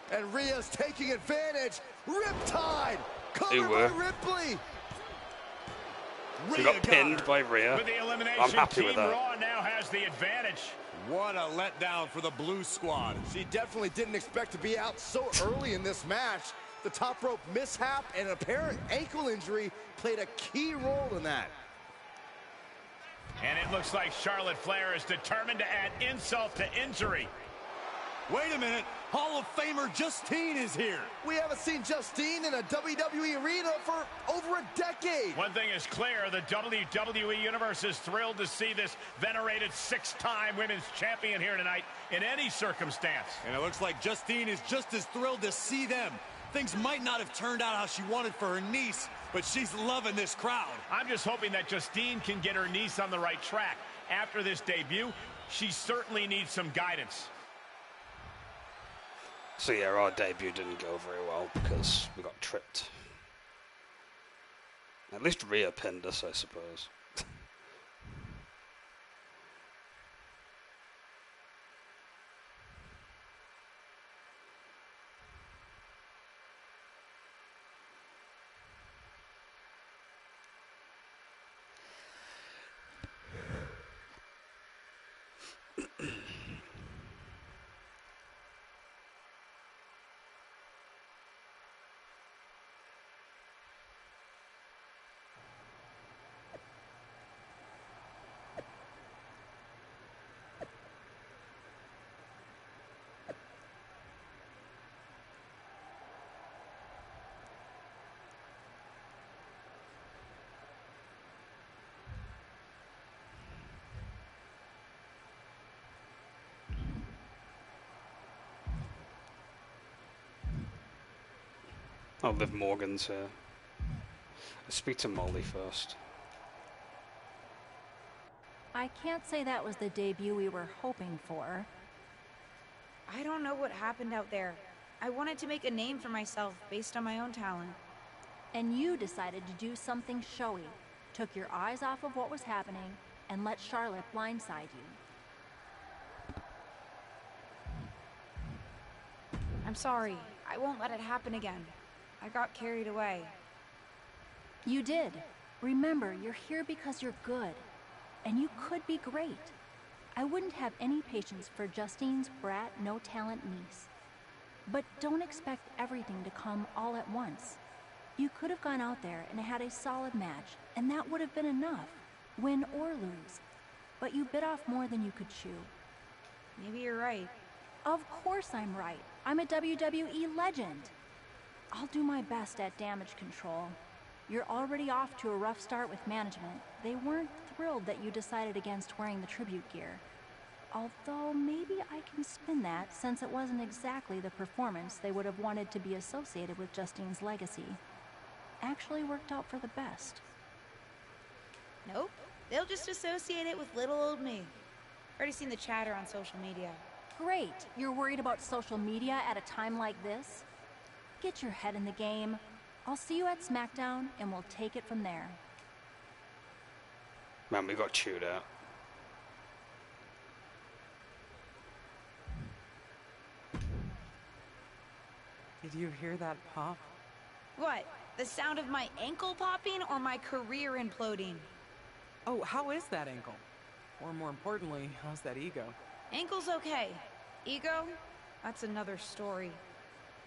And Rhea's taking advantage. Riptide. Who Covered were? by Ripley. We got pinned by Rhea. With the elimination, I'm happy Team with that. Raw now has the advantage. What a letdown for the Blue Squad. She definitely didn't expect to be out so early in this match. The top rope mishap and an apparent ankle injury played a key role in that. And it looks like Charlotte Flair is determined to add insult to injury. Wait a minute. Hall of Famer Justine is here. We haven't seen Justine in a WWE arena for over a decade. One thing is clear, the WWE Universe is thrilled to see this venerated 6-time women's champion here tonight in any circumstance. And it looks like Justine is just as thrilled to see them. Things might not have turned out how she wanted for her niece, but she's loving this crowd. I'm just hoping that Justine can get her niece on the right track. After this debut, she certainly needs some guidance. So yeah, our debut didn't go very well because we got tripped. At least Rhea pinned us, I suppose. Oh, Liv Morgan's here. Let's speak to Molly first. I can't say that was the debut we were hoping for. I don't know what happened out there. I wanted to make a name for myself based on my own talent. And you decided to do something showy. Took your eyes off of what was happening and let Charlotte blindside you. I'm sorry. I won't let it happen again. I got carried away. You did. Remember, you're here because you're good. And you could be great. I wouldn't have any patience for Justine's brat, no-talent niece. But don't expect everything to come all at once. You could have gone out there and had a solid match, and that would have been enough, win or lose. But you bit off more than you could chew. Maybe you're right. Of course I'm right. I'm a WWE legend. I'll do my best at damage control. You're already off to a rough start with management. They weren't thrilled that you decided against wearing the tribute gear. Although maybe I can spin that, since it wasn't exactly the performance they would have wanted to be associated with Justine's legacy. Actually worked out for the best. Nope. They'll just associate it with little old me. Already seen the chatter on social media. Great. You're worried about social media at a time like this? Get your head in the game. I'll see you at SmackDown, and we'll take it from there. Man, we got chewed out. Did you hear that pop? What? The sound of my ankle popping or my career imploding? Oh, how is that ankle? Or more importantly, how's that ego? Ankle's okay. Ego? That's another story.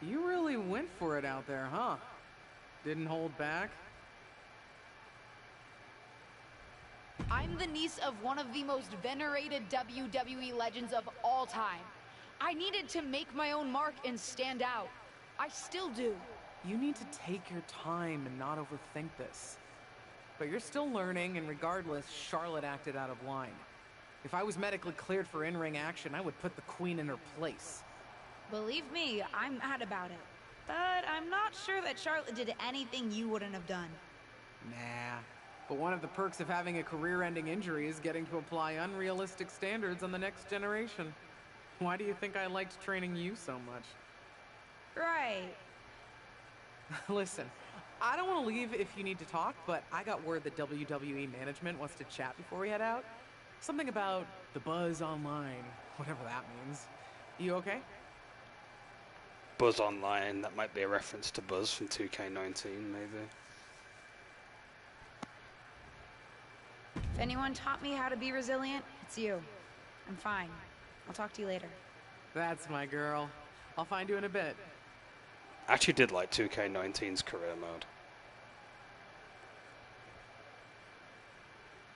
You really went for it out there, huh? Didn't hold back? I'm the niece of one of the most venerated WWE legends of all time. I needed to make my own mark and stand out. I still do. You need to take your time and not overthink this. But you're still learning, and regardless, Charlotte acted out of line. If I was medically cleared for in-ring action, I would put the Queen in her place. Believe me, I'm mad about it. But I'm not sure that Charlotte did anything you wouldn't have done. Nah. But one of the perks of having a career-ending injury is getting to apply unrealistic standards on the next generation. Why do you think I liked training you so much? Right. Listen, I don't want to leave if you need to talk, but I got word that WWE management wants to chat before we head out. Something about the buzz online, whatever that means. You okay? Buzz Online, that might be a reference to Buzz from 2K19, maybe. If anyone taught me how to be resilient, it's you. I'm fine. I'll talk to you later. That's my girl. I'll find you in a bit. I actually did like 2K19's career mode.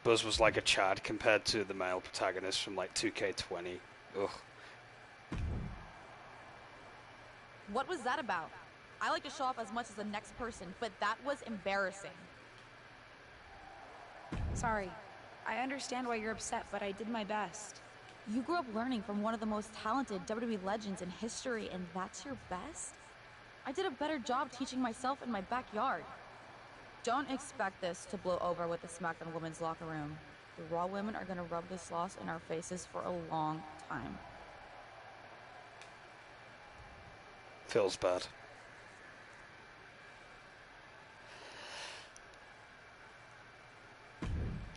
Buzz was like a Chad compared to the male protagonist from like 2K20. Ugh. What was that about? I like to show off as much as the next person, but that was embarrassing. Sorry. I understand why you're upset, but I did my best. You grew up learning from one of the most talented WWE legends in history, and that's your best? I did a better job teaching myself in my backyard. Don't expect this to blow over with the SmackDown women's locker room. The Raw women are gonna rub this loss in our faces for a long time. Feels bad.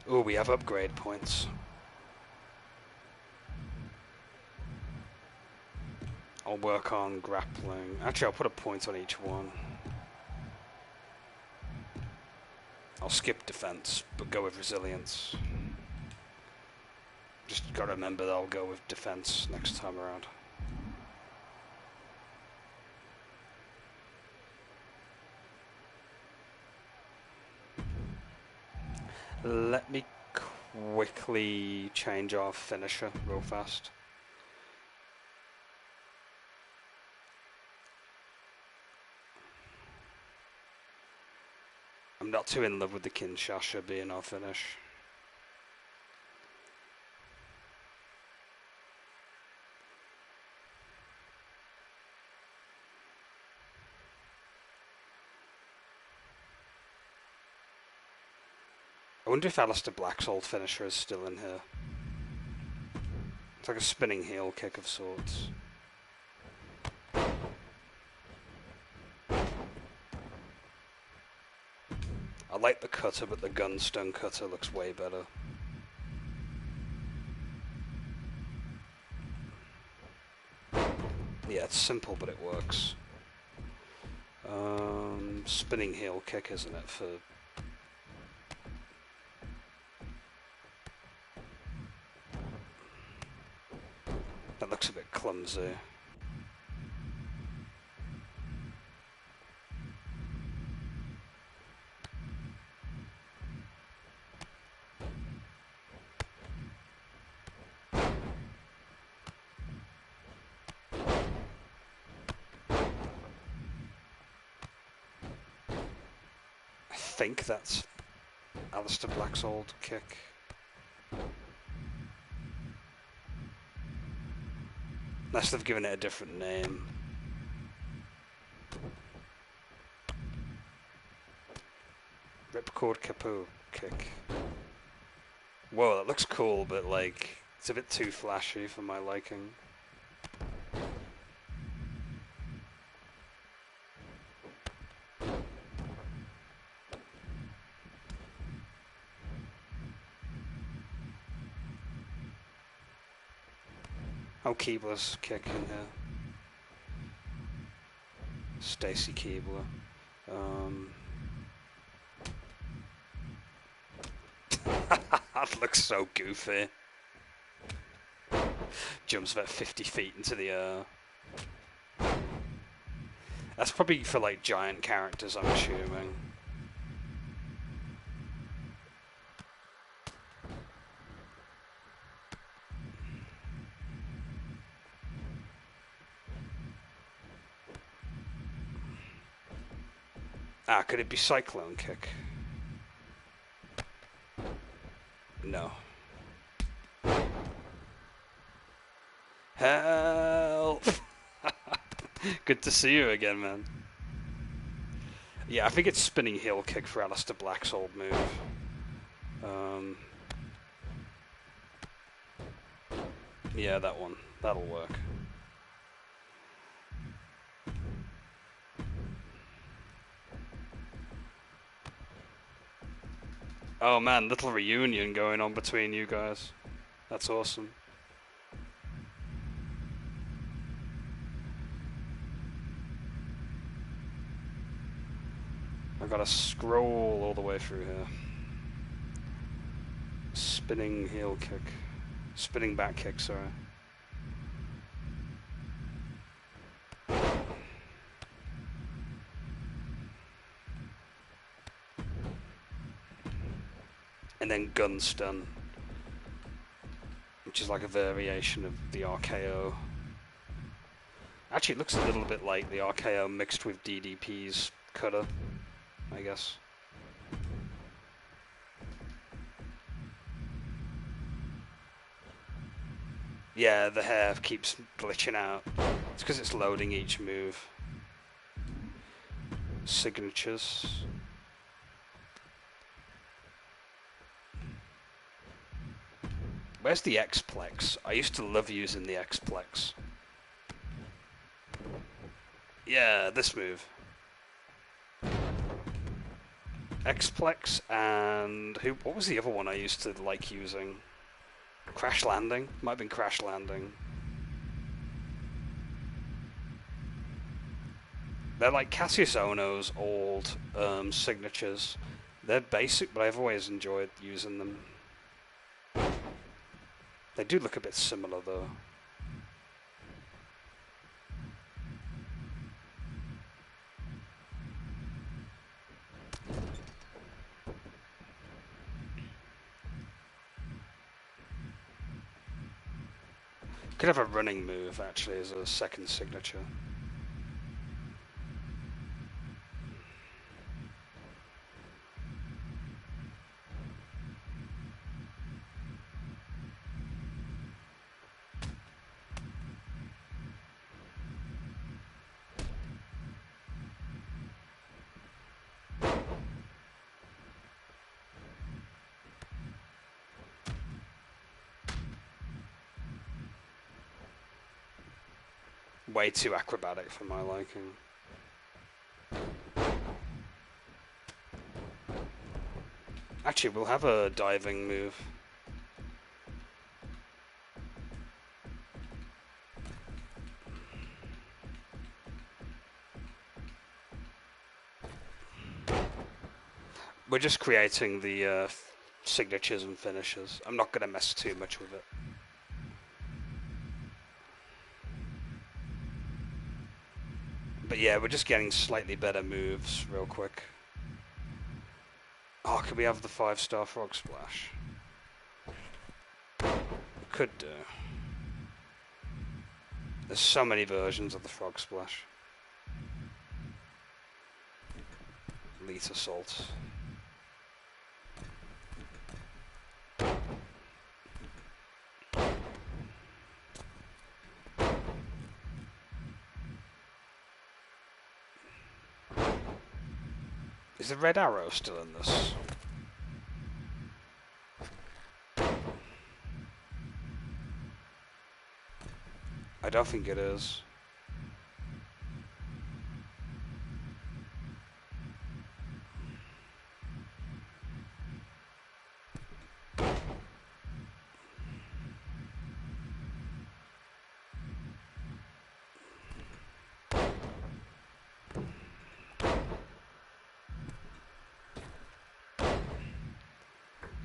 Oh, we have upgrade points. I'll work on grappling. Actually, I'll put a point on each one. I'll skip defense, but go with resilience. Just gotta remember that I'll go with defense next time around. Let me quickly change our finisher real fast. I'm not too in love with the Kinshasa being our finish. I wonder if Aleister Black's old finisher is still in here. It's like a spinning heel kick of sorts. I like the cutter, but the gunstone cutter looks way better. Yeah, it's simple, but it works. Spinning heel kick, isn't it, for... That looks a bit clumsy. I think that's Aleister Black's old kick. Unless they've given it a different name. Ripcord Capo kick. Whoa, that looks cool, but like, it's a bit too flashy for my liking. Oh, Keebler's kick in here. Stacy Keebler. That looks so goofy. Jumps about 50 feet into the air. That's probably for like giant characters, I'm assuming. Ah, could it be Cyclone Kick? No. Help! Good to see you again, man. Yeah, I think it's Spinning Heel Kick for Aleister Black's old move. Yeah, that one. That'll work. Oh man, little reunion going on between you guys. That's awesome. I've got to scroll all the way through here. Spinning heel kick. Spinning back kick, sorry. And then gun stun, which is like a variation of the RKO. Actually, it looks a little bit like the RKO mixed with DDP's cutter, I guess. Yeah, the hair keeps glitching out. It's because it's loading each move. Signatures. Where's the X-Plex? I used to love using the X-Plex. Yeah, this move. X-Plex and... what was the other one I used to like using? Crash Landing? Might have been Crash Landing. They're like Cassius Ohno's old signatures. They're basic, but I've always enjoyed using them. They do look a bit similar, though. Could have a running move, actually, as a second signature. Way too acrobatic for my liking. Actually, we'll have a diving move. We're just creating the signatures and finishes. I'm not going to mess too much with it. But yeah, we're just getting slightly better moves real quick. Oh, could we have the 5-star frog splash? Could do. There's so many versions of the frog splash. Elite assault. Is the red arrow still in this? I don't think it is.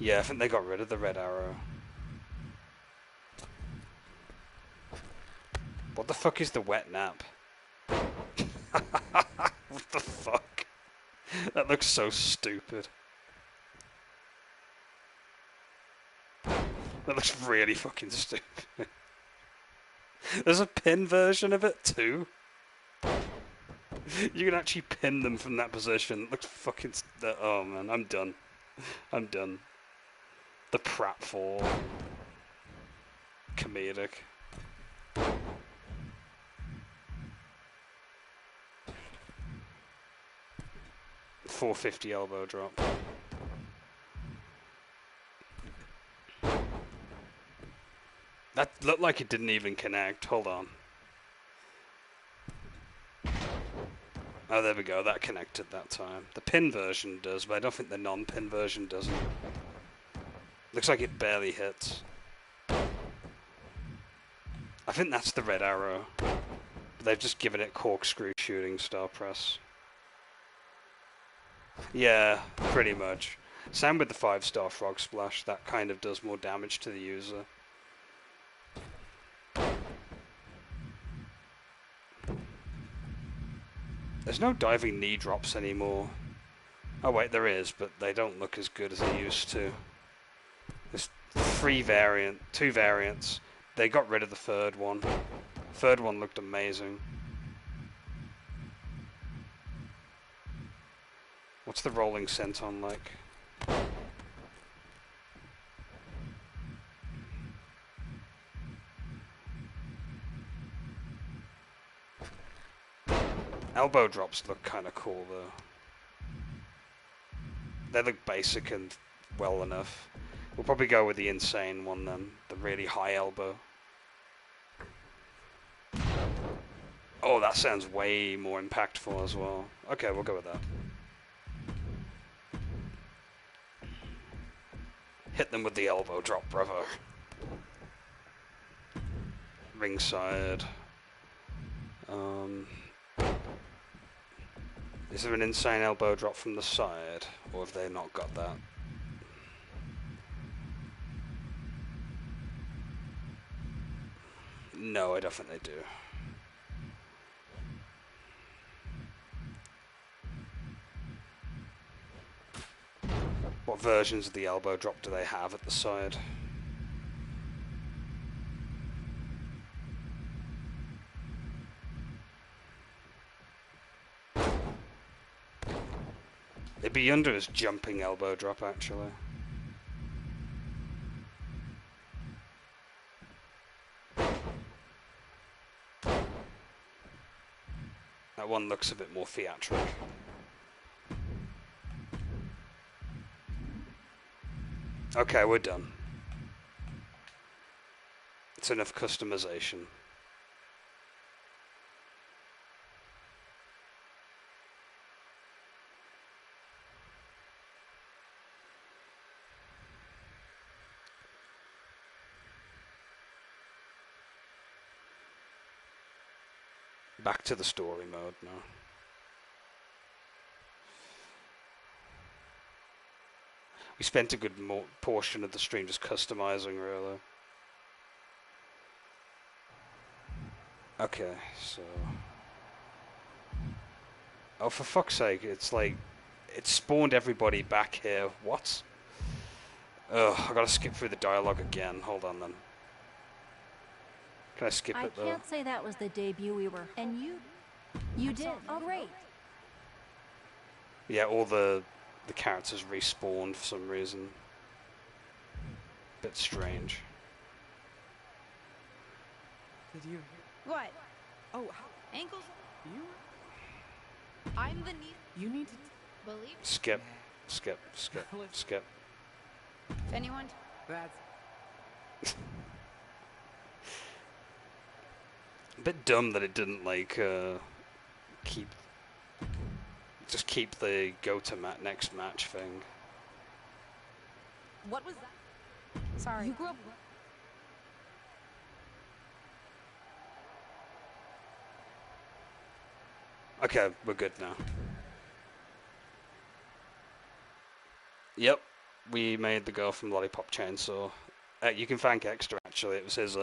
Yeah, I think they got rid of the red arrow. What the fuck is the wet nap? What the fuck? That looks so stupid. That looks really fucking stupid. There's a pin version of it too. You can actually pin them from that position. It looks fucking... oh man, I'm done. I'm done. The pratfall. Comedic. $450 elbow drop. That looked like it didn't even connect. Hold on. Oh, there we go. That connected that time. The pin version does, but I don't think the non-pin version doesn't. Looks like it barely hits. I think that's the red arrow. But they've just given it corkscrew shooting star press. Yeah, pretty much. Same with the 5-star frog splash. That kind of does more damage to the user. There's no diving knee drops anymore. Oh wait, there is, but they don't look as good as they used to. There's two variants. They got rid of the third one. Third one looked amazing. What's the rolling senton like? Elbow drops look kind of cool though. They look basic and well enough. We'll probably go with the insane one then, the really high elbow. Oh, that sounds way more impactful as well. Okay, we'll go with that. Hit them with the elbow drop, brother. Ringside. Is there an insane elbow drop from the side, or have they not got that? No, I don't think they do. What versions of the elbow drop do they have at the side? It'd be under his jumping elbow drop, actually. That one looks a bit more theatrical. Okay, we're done. It's enough customization. Back to the story mode now. We spent a good portion of the stream just customizing, really. Okay, so... Oh, for fuck's sake, it's like... It spawned everybody back here. What? Ugh, I gotta skip through the dialogue again. Hold on, then. Can I skip it, though? I can't say that was the debut we were... And you did. Oh, great. Yeah, all the characters respawned for some reason. Bit strange. Did you? What? Oh, Ankles? you? I'm the knee. You need to Believe? Skip. Skip. Skip. Skip. If anyone... That's... A bit dumb that it didn't, like, keep the go to next match thing. What was that? Sorry. You grew up... Okay, we're good now. Yep, we made the girl from Lollipop Chainsaw. You can thank Extra, actually. It was his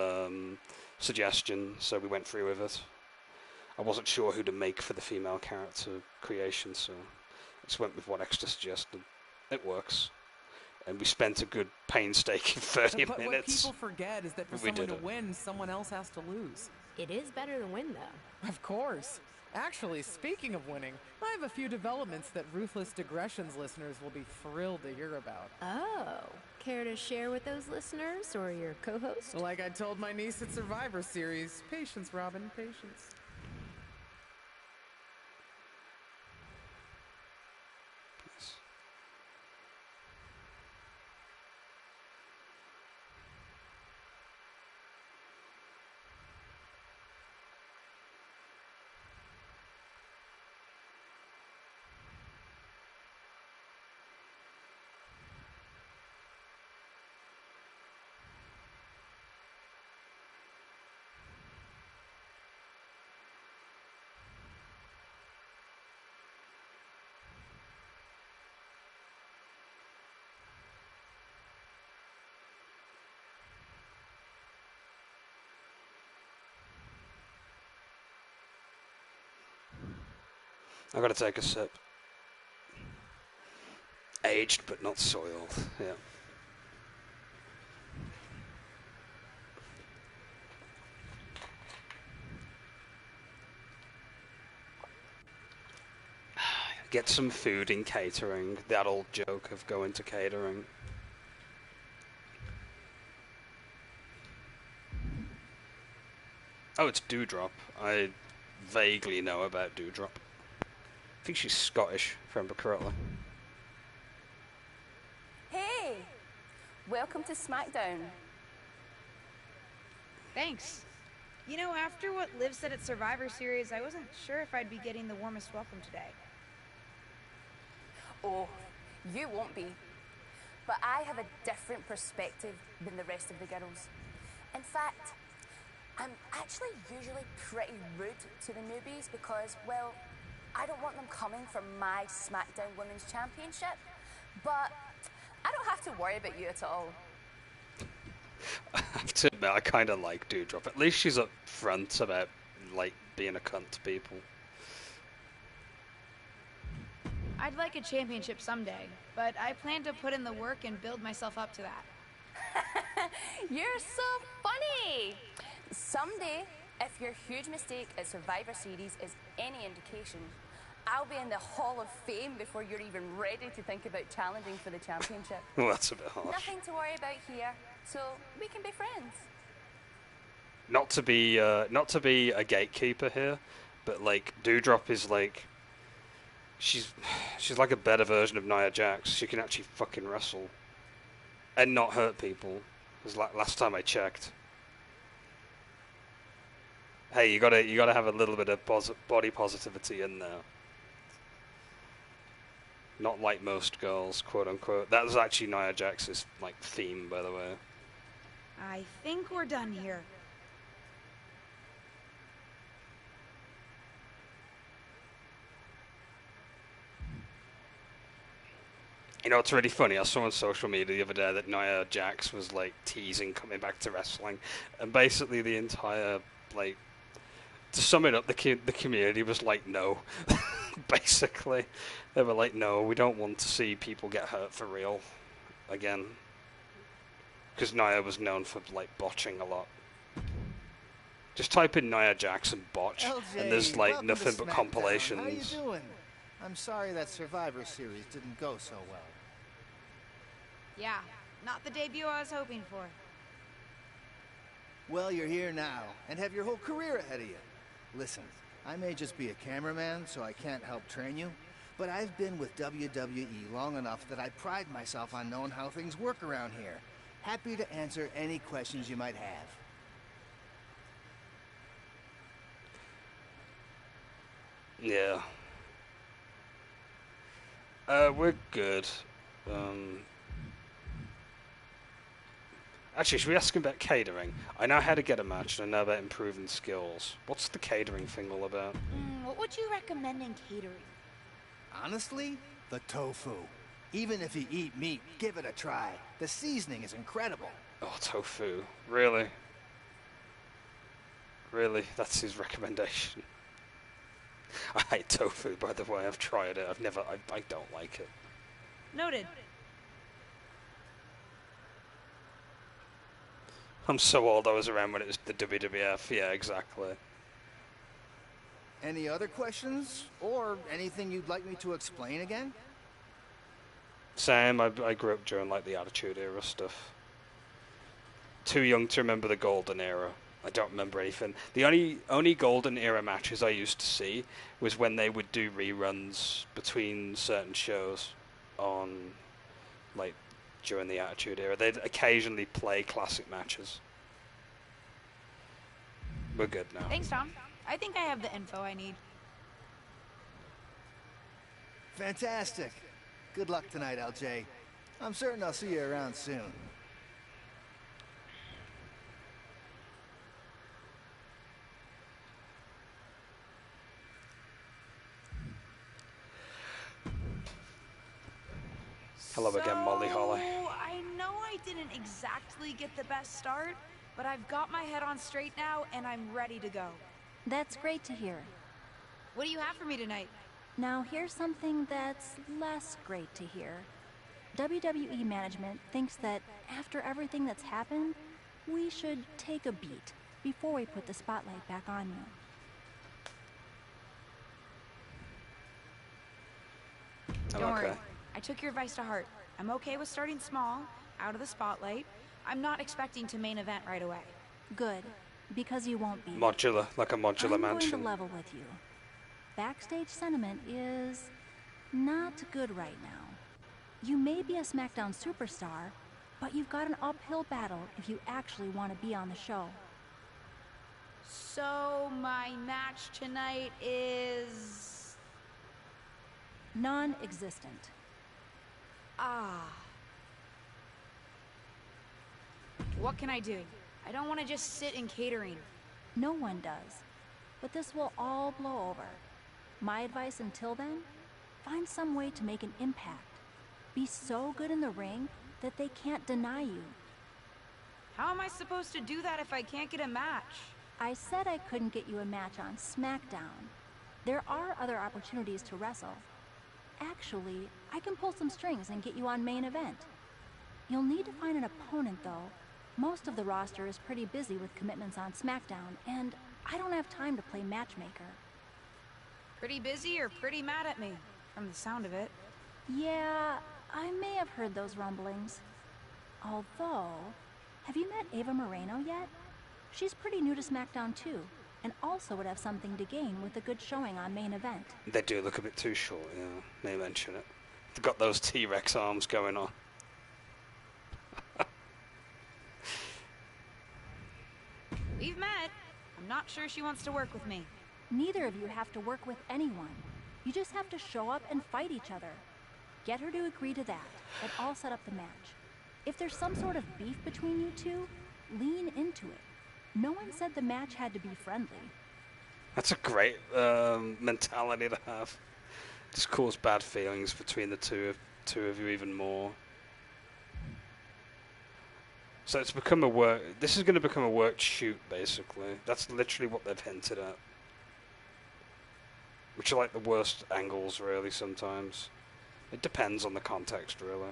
suggestion, so we went through with it. I wasn't sure who to make for the female character creation, so I just went with what Extra suggested. It works. And we spent a good painstaking 30 but minutes. What people forget is that for someone to win, someone else has to lose. It is better to win, though. Of course. Actually, speaking of winning, I have a few developments that Ruthless Digressions listeners will be thrilled to hear about. Oh, care to share with those listeners or your co-host? Like I told my niece at Survivor Series, patience, Robin, patience. I gotta take a sip. Aged but not soiled, yeah. Get some food in catering. That old joke of going to catering. Oh, it's Dewdrop. I vaguely know about Dewdrop. I think she's Scottish, if I remember correctly. Hey! Welcome to SmackDown. Thanks. You know, after what Liv said at Survivor Series, I wasn't sure if I'd be getting the warmest welcome today. Oh, you won't be. But I have a different perspective than the rest of the girls. In fact, I'm actually usually pretty rude to the newbies because, well, I don't want them coming from my SmackDown Women's Championship. But I don't have to worry about you at all. I have to admit, I kind of like Dewdrop. At least she's up front about, like, being a cunt to people. I'd like a championship someday, but I plan to put in the work and build myself up to that. You're so funny! Someday, if your huge mistake at Survivor Series is any indication, I'll be in the Hall of Fame before you're even ready to think about challenging for the championship. Well, that's a bit harsh. Nothing to worry about here, so we can be friends. Not to be a gatekeeper here, but like Dewdrop is like she's like a better version of Nia Jax. She can actually fucking wrestle and not hurt people. Because last time I checked. Hey, you gotta have a little bit of body positivity in there. Not like most girls, quote unquote. That was actually Nia Jax's like theme, by the way. I think we're done here. You know, it's really funny. I saw on social media the other day that Nia Jax was like teasing coming back to wrestling, and basically the entire like, to sum it up, the community was like, no. Basically, they were like, no, we don't want to see people get hurt for real again, because Nia was known for like botching a lot. Just type in Nia Jax and botch, LJ, and there's like welcome nothing to but SmackDown. compilations. How you doing? I'm sorry that Survivor Series didn't go so well. Yeah, not the debut I was hoping for. Well, you're here now, and have your whole career ahead of you. Listen, I may just be a cameraman, so I can't help train you, but I've been with WWE long enough that I pride myself on knowing how things work around here. Happy to answer any questions you might have. Yeah. We're good. Actually, should we ask him about catering? I know how to get a match, and I know about improving skills. What's the catering thing all about? What would you recommend in catering? Honestly, the tofu. Even if you eat meat, give it a try. The seasoning is incredible. Oh, tofu. Really? Really? That's his recommendation? I hate tofu, by the way. I've tried it. I don't like it. Noted. I'm so old, I was around when it was the WWF. Yeah, exactly. Any other questions? Or anything you'd like me to explain again? Same, I grew up during like the Attitude Era stuff. Too young to remember the Golden Era. I don't remember anything. The only Golden Era matches I used to see was when they would do reruns between certain shows on, like, during the Attitude Era. They'd occasionally play classic matches. We're good now. Thanks, Tom. I think I have the info I need. Fantastic. Good luck tonight, LJ. I'm certain I'll see you around soon. Hello again, Molly Holly. I know I didn't exactly get the best start, but I've got my head on straight now, and I'm ready to go. That's great to hear. What do you have for me tonight? Now here's something that's less great to hear. WWE management thinks that after everything that's happened, we should take a beat before we put the spotlight back on you. I'm Don't okay. worry. I took your advice to heart. I'm okay with starting small, out of the spotlight. I'm not expecting to main event right away. Good, because you won't be. Modular, like a modular I'm mansion. going to level with you. Backstage sentiment is not good right now. You may be a SmackDown superstar, but you've got an uphill battle if you actually want to be on the show. So, my match tonight is... non-existent. Ah. What can I do? I don't want to just sit in catering. No one does. But this will all blow over. My advice until then, find some way to make an impact. Be so good in the ring that they can't deny you. How am I supposed to do that if I can't get a match? I said I couldn't get you a match on SmackDown. There are other opportunities to wrestle. Actually, I can pull some strings and get you on main event. You'll need to find an opponent, though. Most of the roster is pretty busy with commitments on SmackDown, and I don't have time to play matchmaker. Pretty busy or pretty mad at me, from the sound of it. Yeah, I may have heard those rumblings. Although, have you met Ava Moreno yet? She's pretty new to SmackDown too, and also would have something to gain with a good showing on main event. They do look a bit too short, yeah. They mention it. They've got those T-Rex arms going on. We've met. I'm not sure she wants to work with me. Neither of you have to work with anyone. You just have to show up and fight each other. Get her to agree to that, and I'll set up the match. If there's some sort of beef between you two, lean into it. No one said the match had to be friendly. That's a great mentality to have. Just cause bad feelings between the two of you even more. So it's become a work. This is going to become a work shoot, basically. That's literally what they've hinted at. Which are like the worst angles, really. Sometimes it depends on the context, really.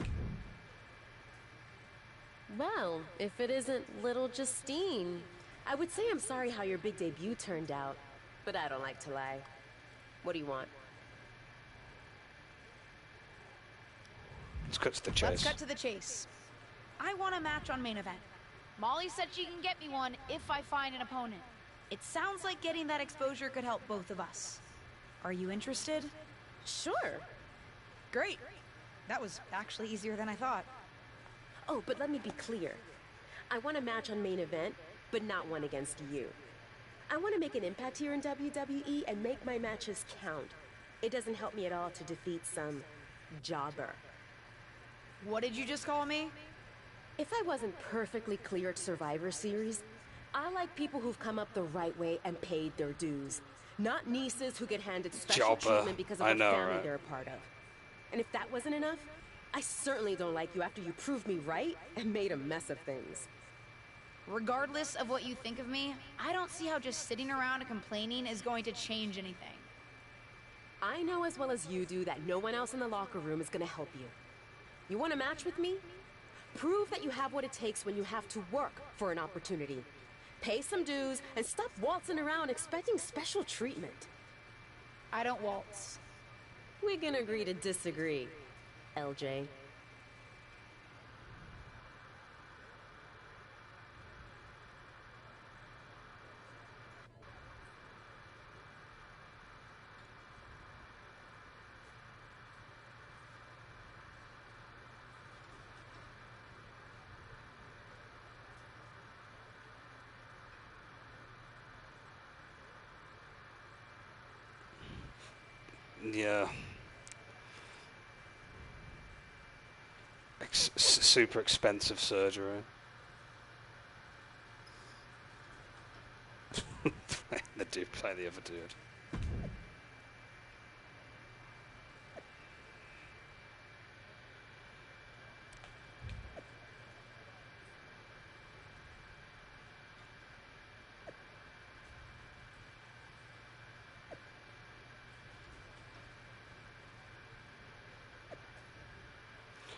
Well, if it isn't little Justine, I would say I'm sorry how your big debut turned out, but I don't like to lie. What do you want? Let's cut to the chase. Let's cut to the chase. I want a match on main event. Molly said she can get me one if I find an opponent. It sounds like getting that exposure could help both of us. Are you interested? Sure. Great. That was actually easier than I thought. Oh, but let me be clear. I want a match on main event, but not one against you. I want to make an impact here in WWE and make my matches count. It doesn't help me at all to defeat some jobber. What did you just call me? If I wasn't perfectly clear at Survivor Series, I like people who've come up the right way and paid their dues. Not nieces who get handed special treatment because of the family they're a part of. And if that wasn't enough, I certainly don't like you after you proved me right and made a mess of things. Regardless of what you think of me, I don't see how just sitting around and complaining is going to change anything. I know as well as you do that no one else in the locker room is going to help you. You want a match with me? Prove that you have what it takes when you have to work for an opportunity. Pay some dues and stop waltzing around expecting special treatment. I don't waltz. We can agree to disagree, LJ. Yeah. Super expensive surgery. The dude play the other dude.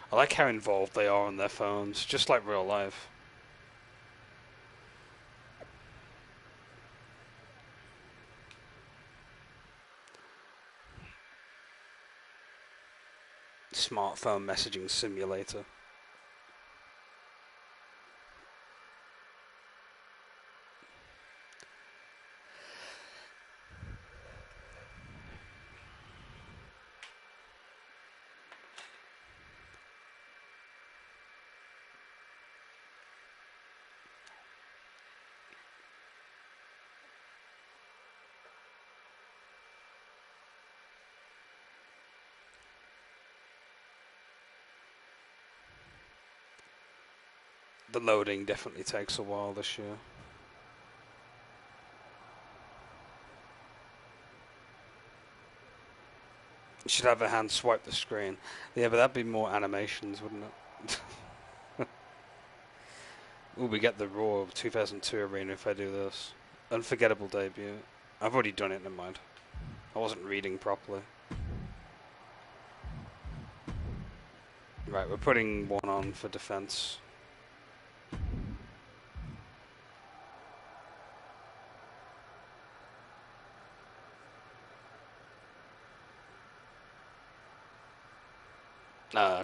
I like how involved they are on their phones, just like real life. smartphone messaging simulator. The loading definitely takes a while this year. You should have a hand swipe the screen. Yeah, but that'd be more animations, wouldn't it? Ooh, we get the Raw 2002 arena if I do this. Unforgettable debut. I've already done it, never mind. I wasn't reading properly. Right, we're putting one on for defense.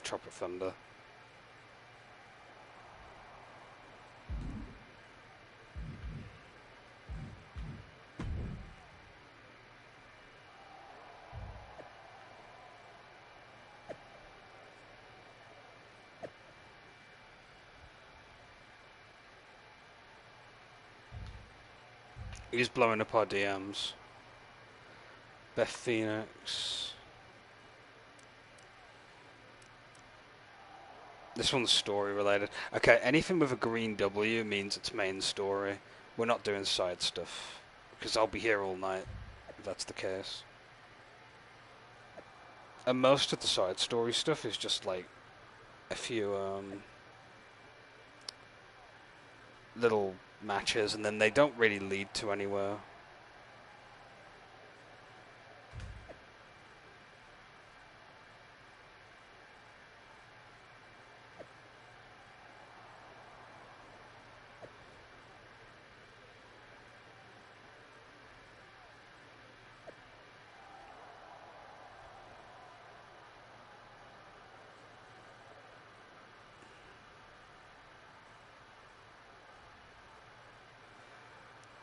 Tropic Thunder. He's blowing up our DMs. Beth Phoenix. This one's story related. Okay, anything with a green W means it's main story. We're not doing side stuff. Because I'll be here all night, if that's the case. And most of the side story stuff is just like a few little matches, and then they don't really lead to anywhere.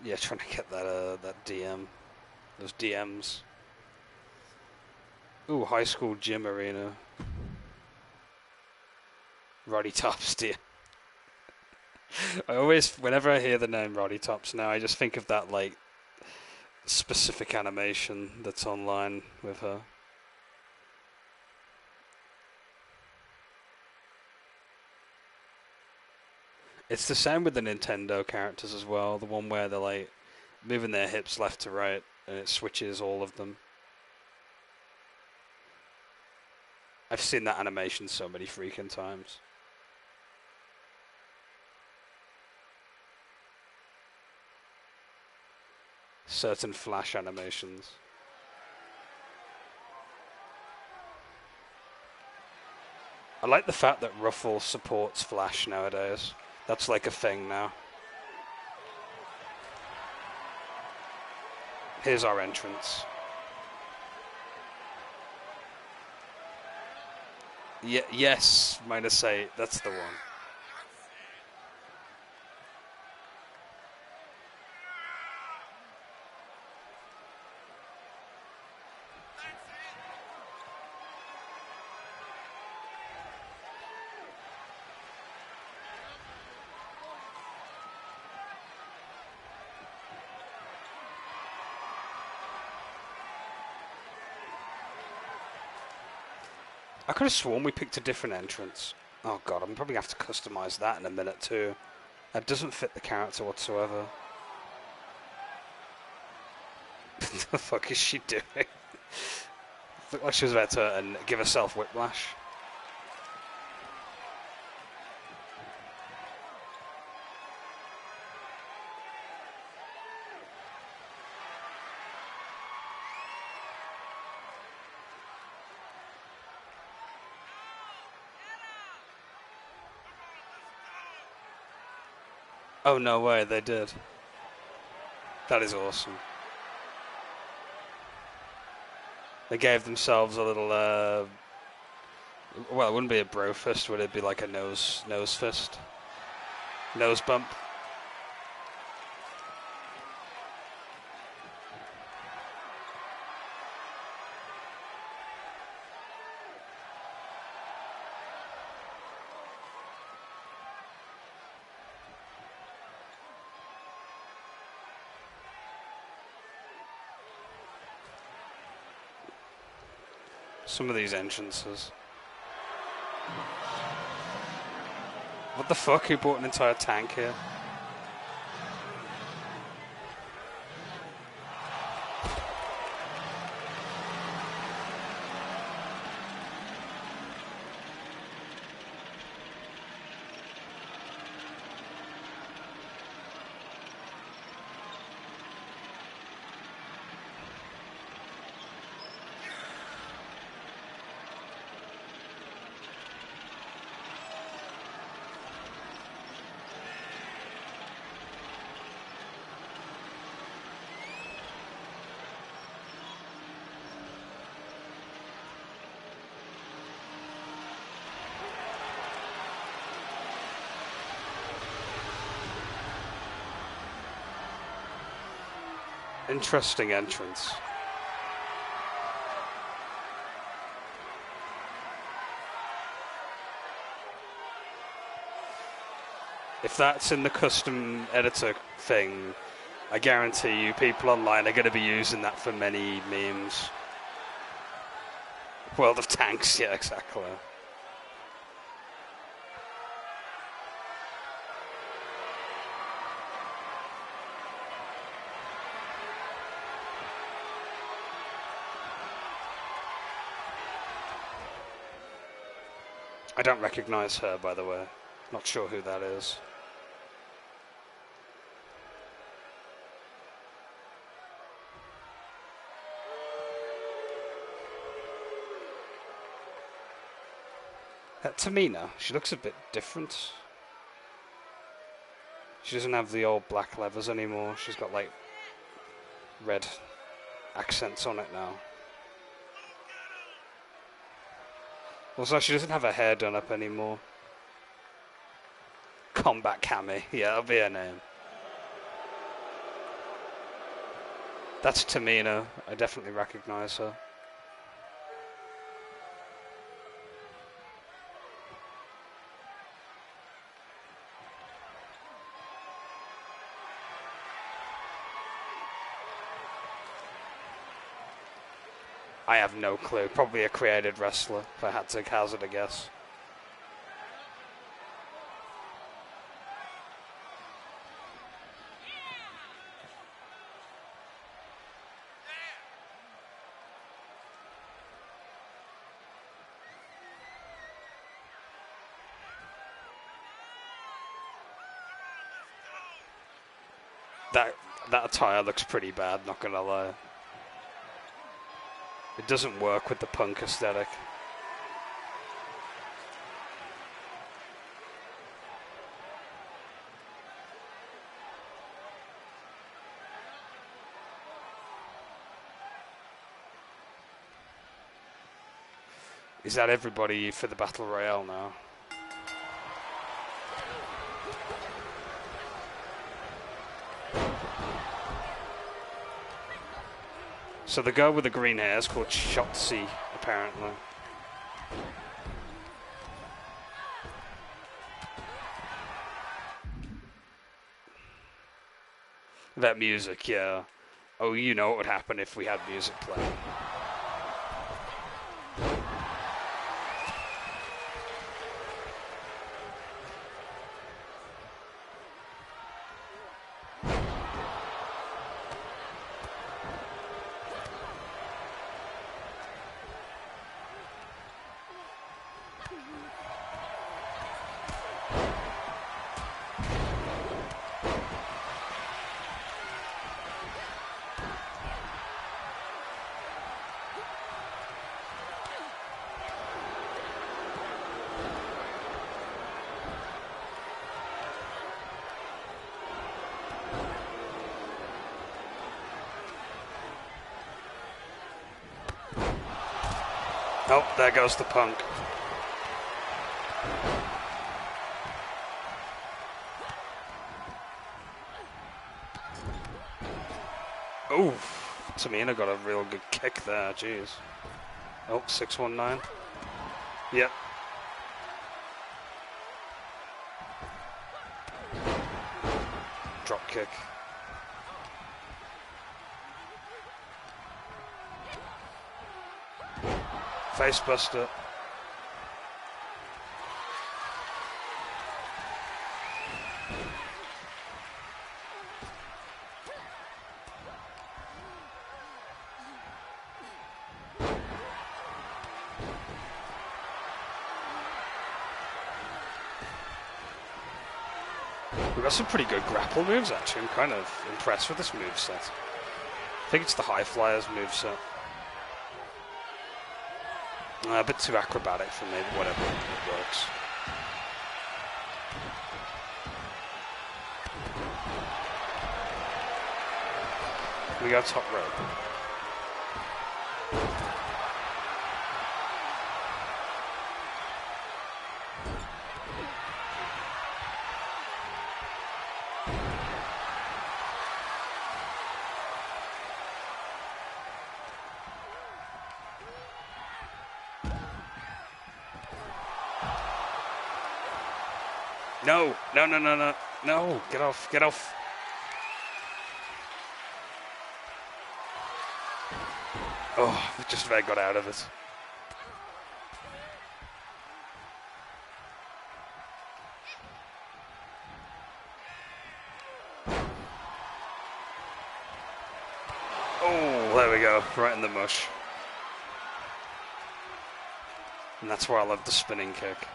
Yeah, trying to get that DM, those DMs. Ooh, high school gym arena. Roddy Tops, dear. I always, whenever I hear the name Roddy Tops now, I just think of that like specific animation that's online with her. It's the same with the Nintendo characters as well. The one where they're like moving their hips left to right and it switches all of them. I've seen that animation so many freaking times. Certain Flash animations. I like the fact that Ruffle supports Flash nowadays. That's like a thing now. Here's our entrance. Yes, -8. That's the one. I could have sworn we picked a different entrance. Oh god, I'm probably going to have to customize that in a minute too. That doesn't fit the character whatsoever. What the fuck is she doing? Looked like she was about to give herself whiplash. Oh, no way, they did. That is awesome. They gave themselves a little Well, it wouldn't be a bro fist, would it? Be like a nose fist? Nose bump? Some of these entrances. What the fuck? Who bought an entire tank here? Interesting entrance. If that's in the custom editor thing, I guarantee you people online are going to be using that for many memes. World of Tanks, yeah, exactly. I don't recognize her, by the way. Not sure who that is. Tamina, she looks a bit different. She doesn't have the old black levers anymore. She's got like red accents on it now. Also, she doesn't have her hair done up anymore. Combat Cammy. Yeah, that'll be her name. That's Tamina. I definitely recognize her. I have no clue. Probably a created wrestler, if I had to hazard a guess. That attire looks pretty bad, not gonna lie. It doesn't work with the punk aesthetic. Is that everybody for the Battle Royale now? So the girl with the green hair is called Shotzi, apparently. That music, yeah. Oh, you know what would happen if we had music playing. Oh, there goes the punk. Oh, Tamina got a real good kick there, jeez. Oh, 619. Yep. Drop kick. Face buster. We've got some pretty good grapple moves, actually. I'm kind of impressed with this moveset. I think it's the High Flyers moveset. A bit too acrobatic for me, but whatever. It works. We got top rope. No, no, no, no, no, no, get off, get off. Oh, we just about got out of it. Oh, there we go, right in the mush. And that's why I love the spinning kick.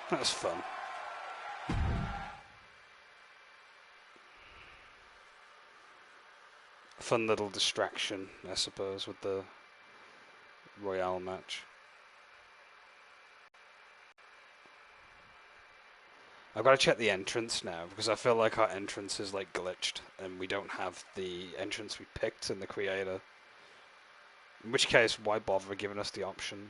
That was fun. Fun little distraction, I suppose, with the Royale match. I've got to check the entrance now, because I feel like our entrance is like glitched, and we don't have the entrance we picked in the creator. In which case, why bother giving us the option?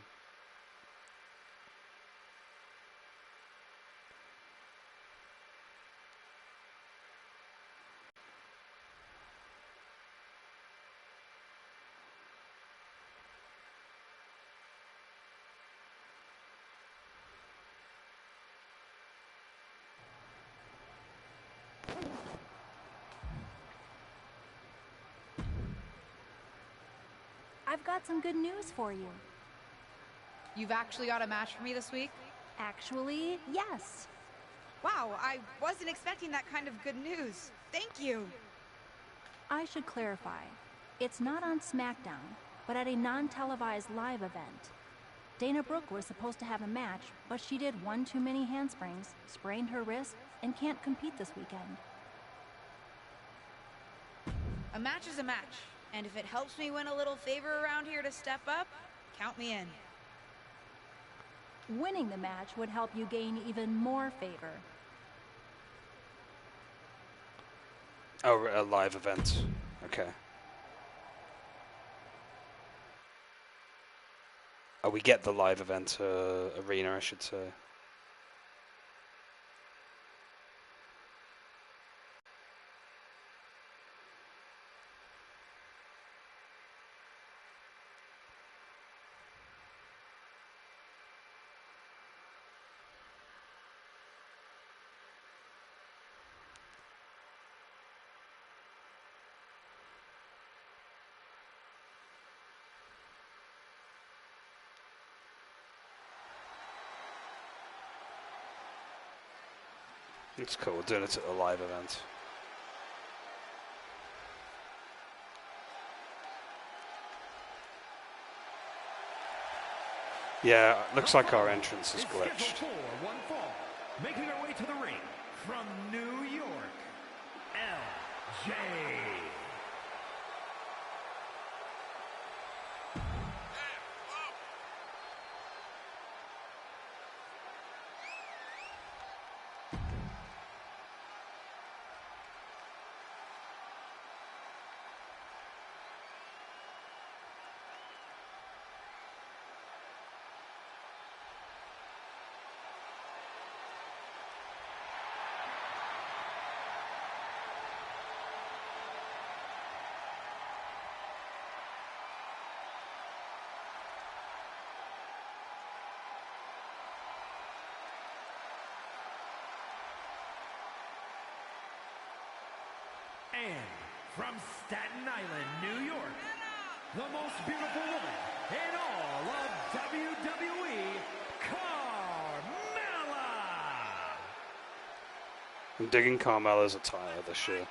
I've got some good news for you. You've actually got a match for me this week? Actually, yes. Wow, I wasn't expecting that kind of good news. Thank you. I should clarify. It's not on SmackDown, but at a non-televised live event. Dana Brooke was supposed to have a match, but she did one too many handsprings, sprained her wrist, and can't compete this weekend. A match is a match, and if it helps me win a little favor around here to step up, count me in. Winning the match would help you gain even more favor. Oh, a live event. Okay. Oh, we get the live event arena, I should say. It's cool, doing it at a live event. Yeah, looks like our entrance is glitched. For one fall, making her way to the ring from New York, LJ. And from Staten Island, New York, the most beautiful woman in all of WWE, Carmella! I'm digging Carmella's attire this year.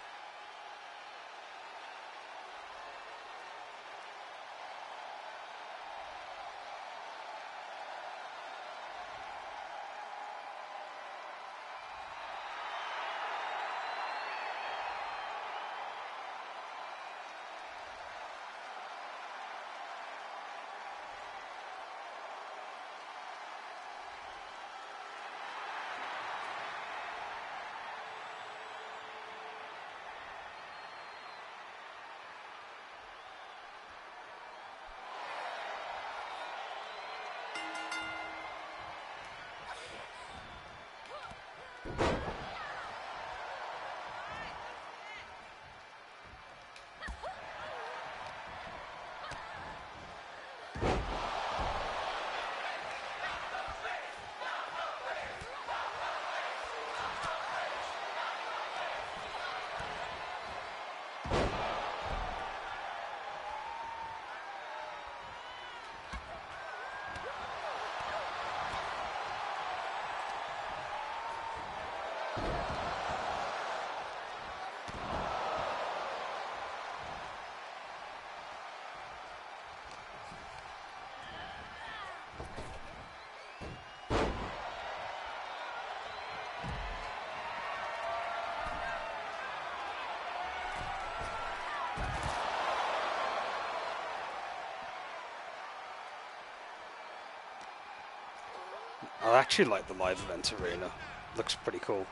I actually like the live event arena. Looks pretty cool.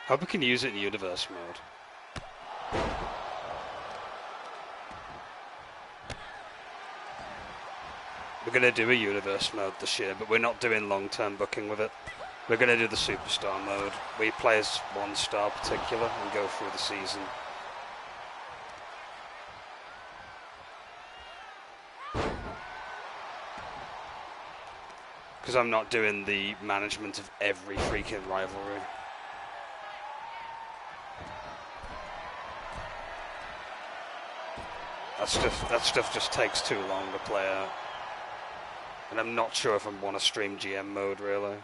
Hope we can use it in universe mode. We're going to do a universe mode this year, but we're not doing long-term booking with it. We're going to do the superstar mode. We play as one star particular and go through the season. Because I'm not doing the management of every freaking rivalry. That stuff just takes too long to play out. And I'm not sure if I want to stream GM mode, really.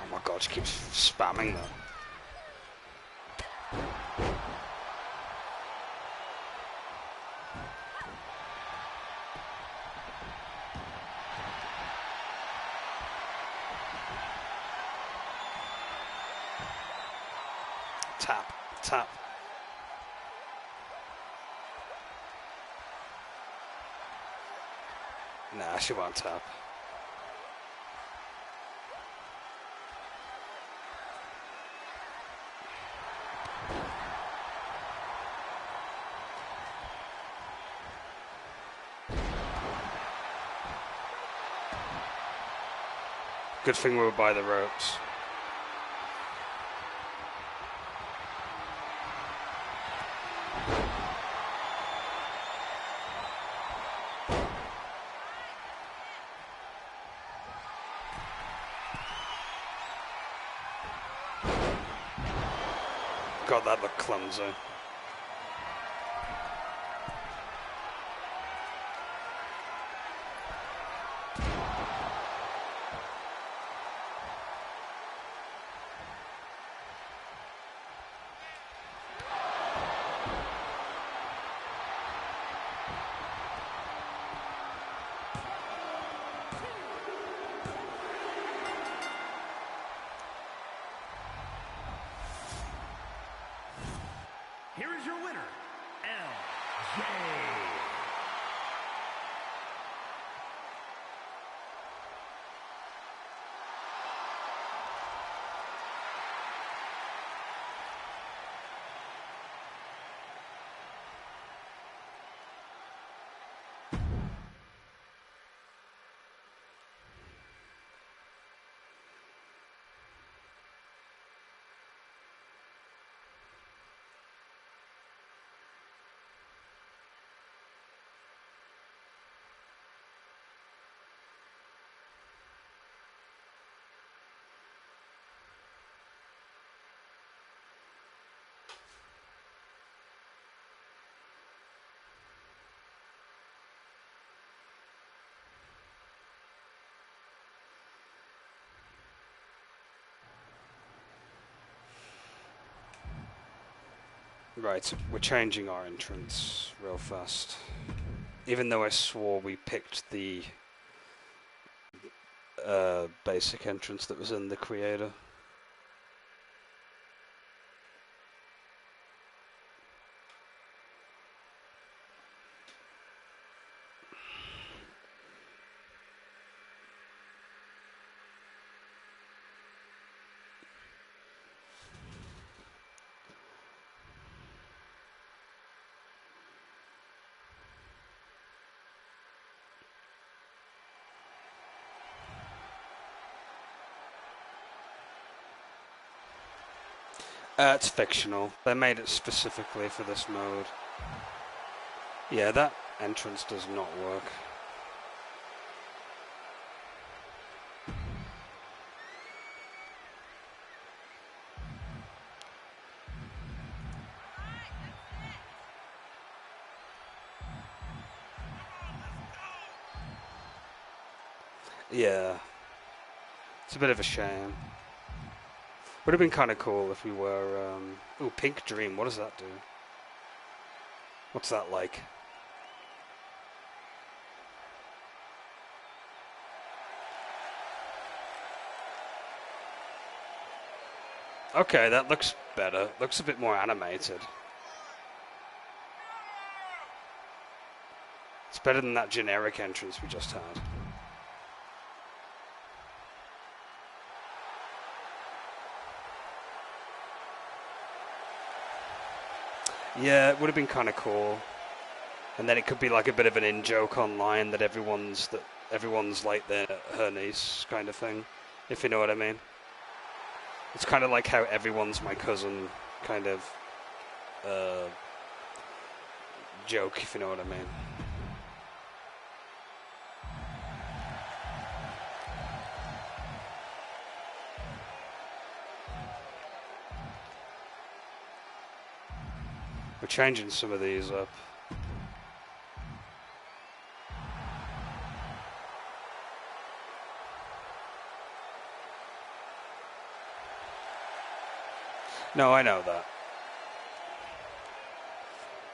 Oh my god, she keeps spamming though. Tap, tap. Nah, she won't tap. Good thing we were by the ropes. God, that looked clumsy. Here is your winner, LJ. Right, we're changing our entrance real fast. Even though I swore we picked the basic entrance that was in the creator. It's fictional. They made it specifically for this mode. Yeah, that entrance does not work. Yeah. It's a bit of a shame. Would have been kind of cool if we were... Ooh, Pink Dream, what does that do? What's that like? Okay, that looks better. Looks a bit more animated. It's better than that generic entrance we just had. Yeah, it would have been kind of cool. And then it could be like a bit of an in-joke online that everyone's like her niece kind of thing, if you know what I mean. It's kind of like how everyone's my cousin kind of joke, if you know what I mean. We're changing some of these up. No, I know that.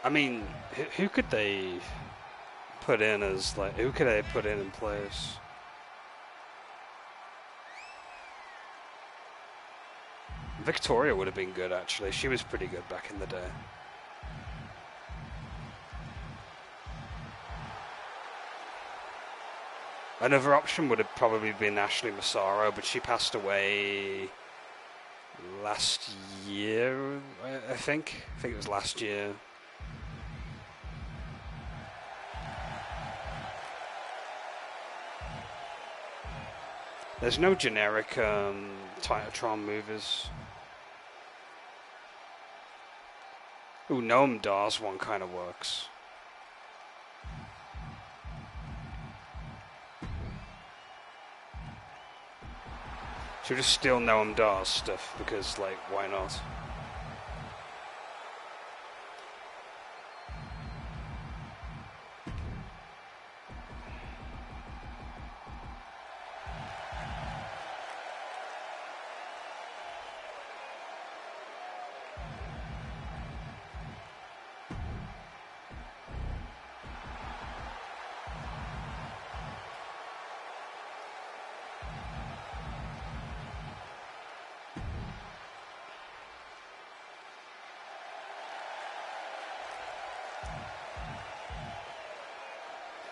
I mean, who could they put in as, like, who could they put in place? Victoria would have been good, actually. She was pretty good back in the day. Another option would have probably been Ashley Massaro, but she passed away last year, I think. I think it was last year. There's no generic Titantron movies. Ooh, Noam Dar's one kind of works. Should we just steal Noam Dar's stuff because, like, why not?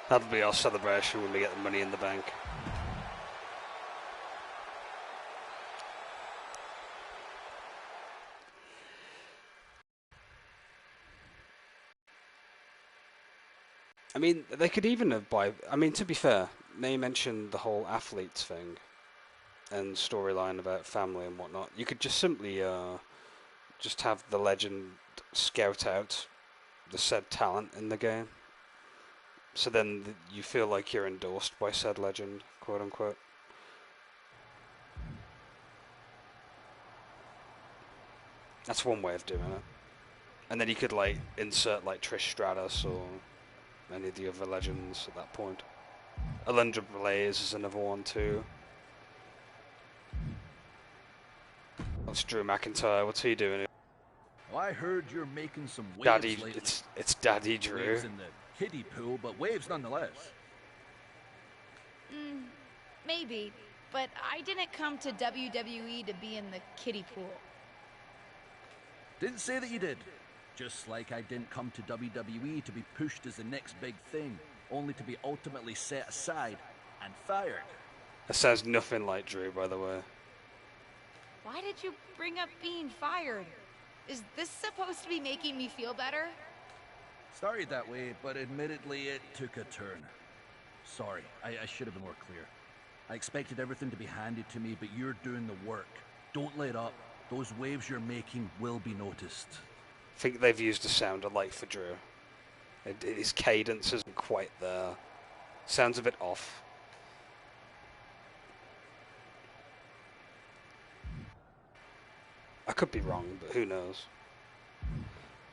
That'll be our celebration when we get the money in the bank. I mean, they could even have I mean, to be fair, they mentioned the whole athletes thing and storyline about family and whatnot. You could just simply just have the legend scout out the said talent in the game. So then you feel like you're endorsed by said legend, quote unquote. That's one way of doing it. And then you could like insert like Trish Stratus or any of the other legends at that point. Alundra Blaze is another one too. That's Drew McIntyre. What's he doing? Well, I heard you're making some waves Daddy, lately. it's Daddy Drew. Waves in the kiddie pool, but waves nonetheless. Maybe, but I didn't come to WWE to be in the kiddie pool. Didn't say that you did. Just like I didn't come to WWE to be pushed as the next big thing, only to be ultimately set aside and fired. That sounds nothing like Drew, by the way. Why did you bring up being fired? Is this supposed to be making me feel better? Started that way, but admittedly it took a turn. Sorry, I should have been more clear. I expected everything to be handed to me, but you're doing the work. Don't let up. Those waves you're making will be noticed. I think they've used a sound alike for Drew. His cadence isn't quite there. Sounds a bit off. I could be wrong, but who knows?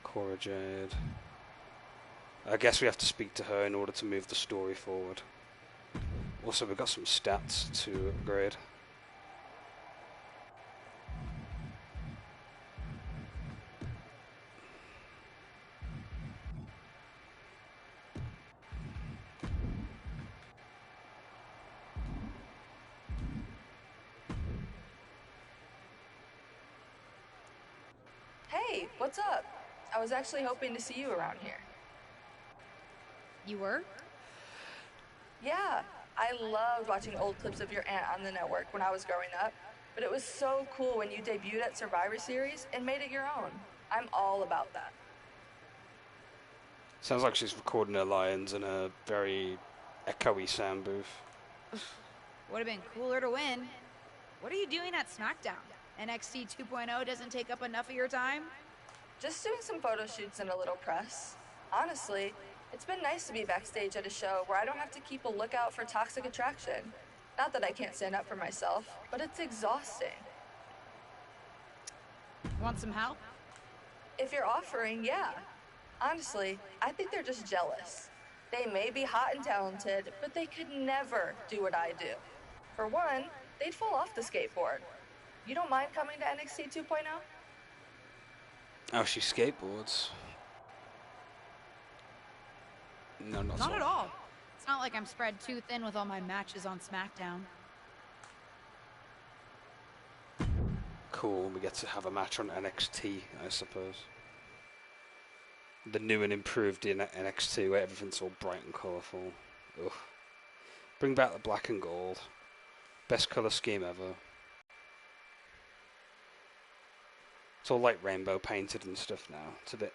Cora Jade. I guess we have to speak to her in order to move the story forward. Also, we've got some stats to upgrade. Hey, what's up? I was actually hoping to see you around here. You were? Yeah, I loved watching old clips of your aunt on the network when I was growing up, but it was so cool when you debuted at Survivor Series and made it your own. I'm all about that. Sounds like she's recording her lines in a very echoey sound booth. Would have been cooler to win. What are you doing at SmackDown? NXT 2.0 doesn't take up enough of your time? Just doing some photo shoots and a little press. Honestly, it's been nice to be backstage at a show where I don't have to keep a lookout for toxic attraction. Not that I can't stand up for myself, but it's exhausting. Want some help? If you're offering, yeah. Honestly, I think they're just jealous. They may be hot and talented, but they could never do what I do. For one, they'd fall off the skateboard. You don't mind coming to NXT 2.0? Oh, she skateboards. No, Not at all. It's not like I'm spread too thin with all my matches on SmackDown. Cool, we get to have a match on NXT, I suppose. The new and improved NXT, where everything's all bright and colourful. Ugh. Bring back the black and gold. Best colour scheme ever. It's all like rainbow painted and stuff now. It's a bit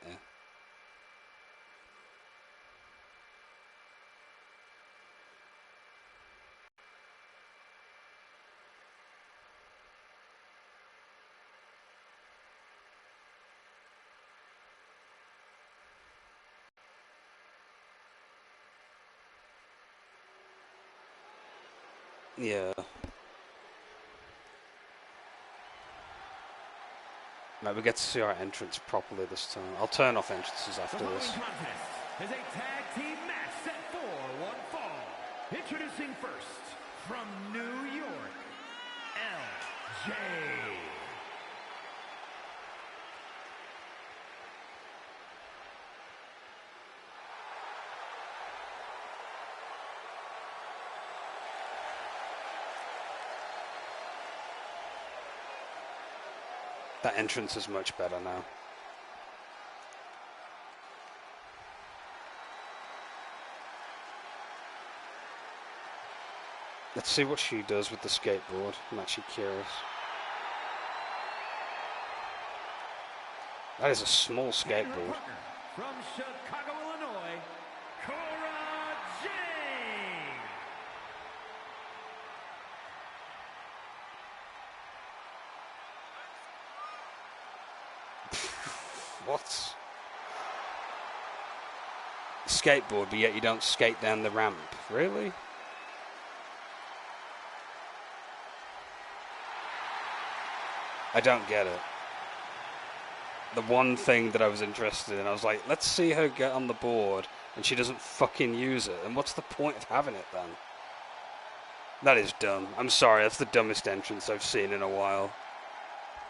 yeah. Right, we get to see our entrance properly this time. I'll turn off entrances after this. The following contest is a tag team match set for one fall. Introducing first, from New York, LJ. That entrance is much better now. Let's see what she does with the skateboard. I'm actually curious. That is a small skateboard. From Chicago, Illinois, Cora Jade. What? Skateboard, but yet you don't skate down the ramp. Really? I don't get it. The one thing that I was interested in, I was like, let's see her get on the board, and she doesn't fucking use it. And what's the point of having it then? That is dumb. I'm sorry, that's the dumbest entrance I've seen in a while.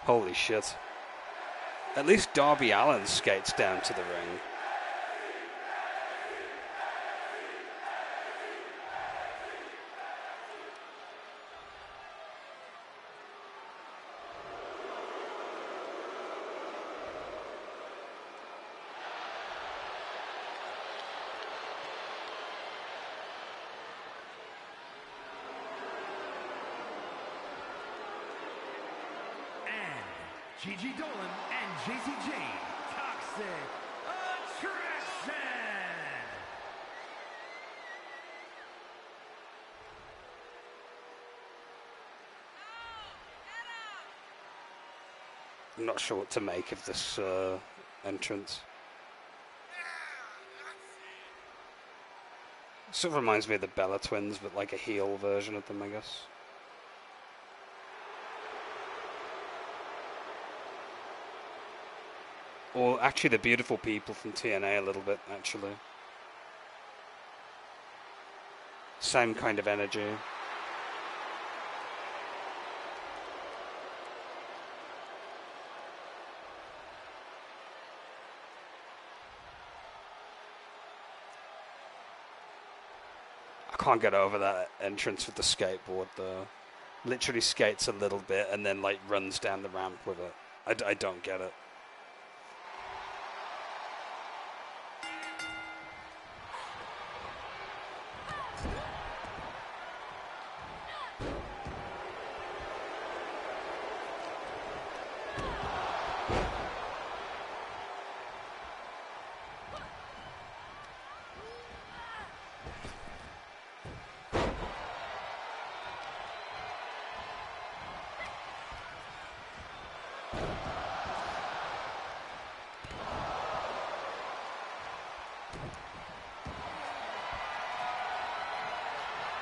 Holy shit. At least Darby Allin skates down to the ring. Gigi Dolan and JCJ, Toxic Attraction! I'm not sure what to make of this entrance. Sort of reminds me of the Bella Twins, but like a heel version of them, I guess. Or actually the Beautiful People from TNA a little bit, actually. Same kind of energy. I can't get over that entrance with the skateboard though. Literally skates a little bit and then like runs down the ramp with it. I don't get it.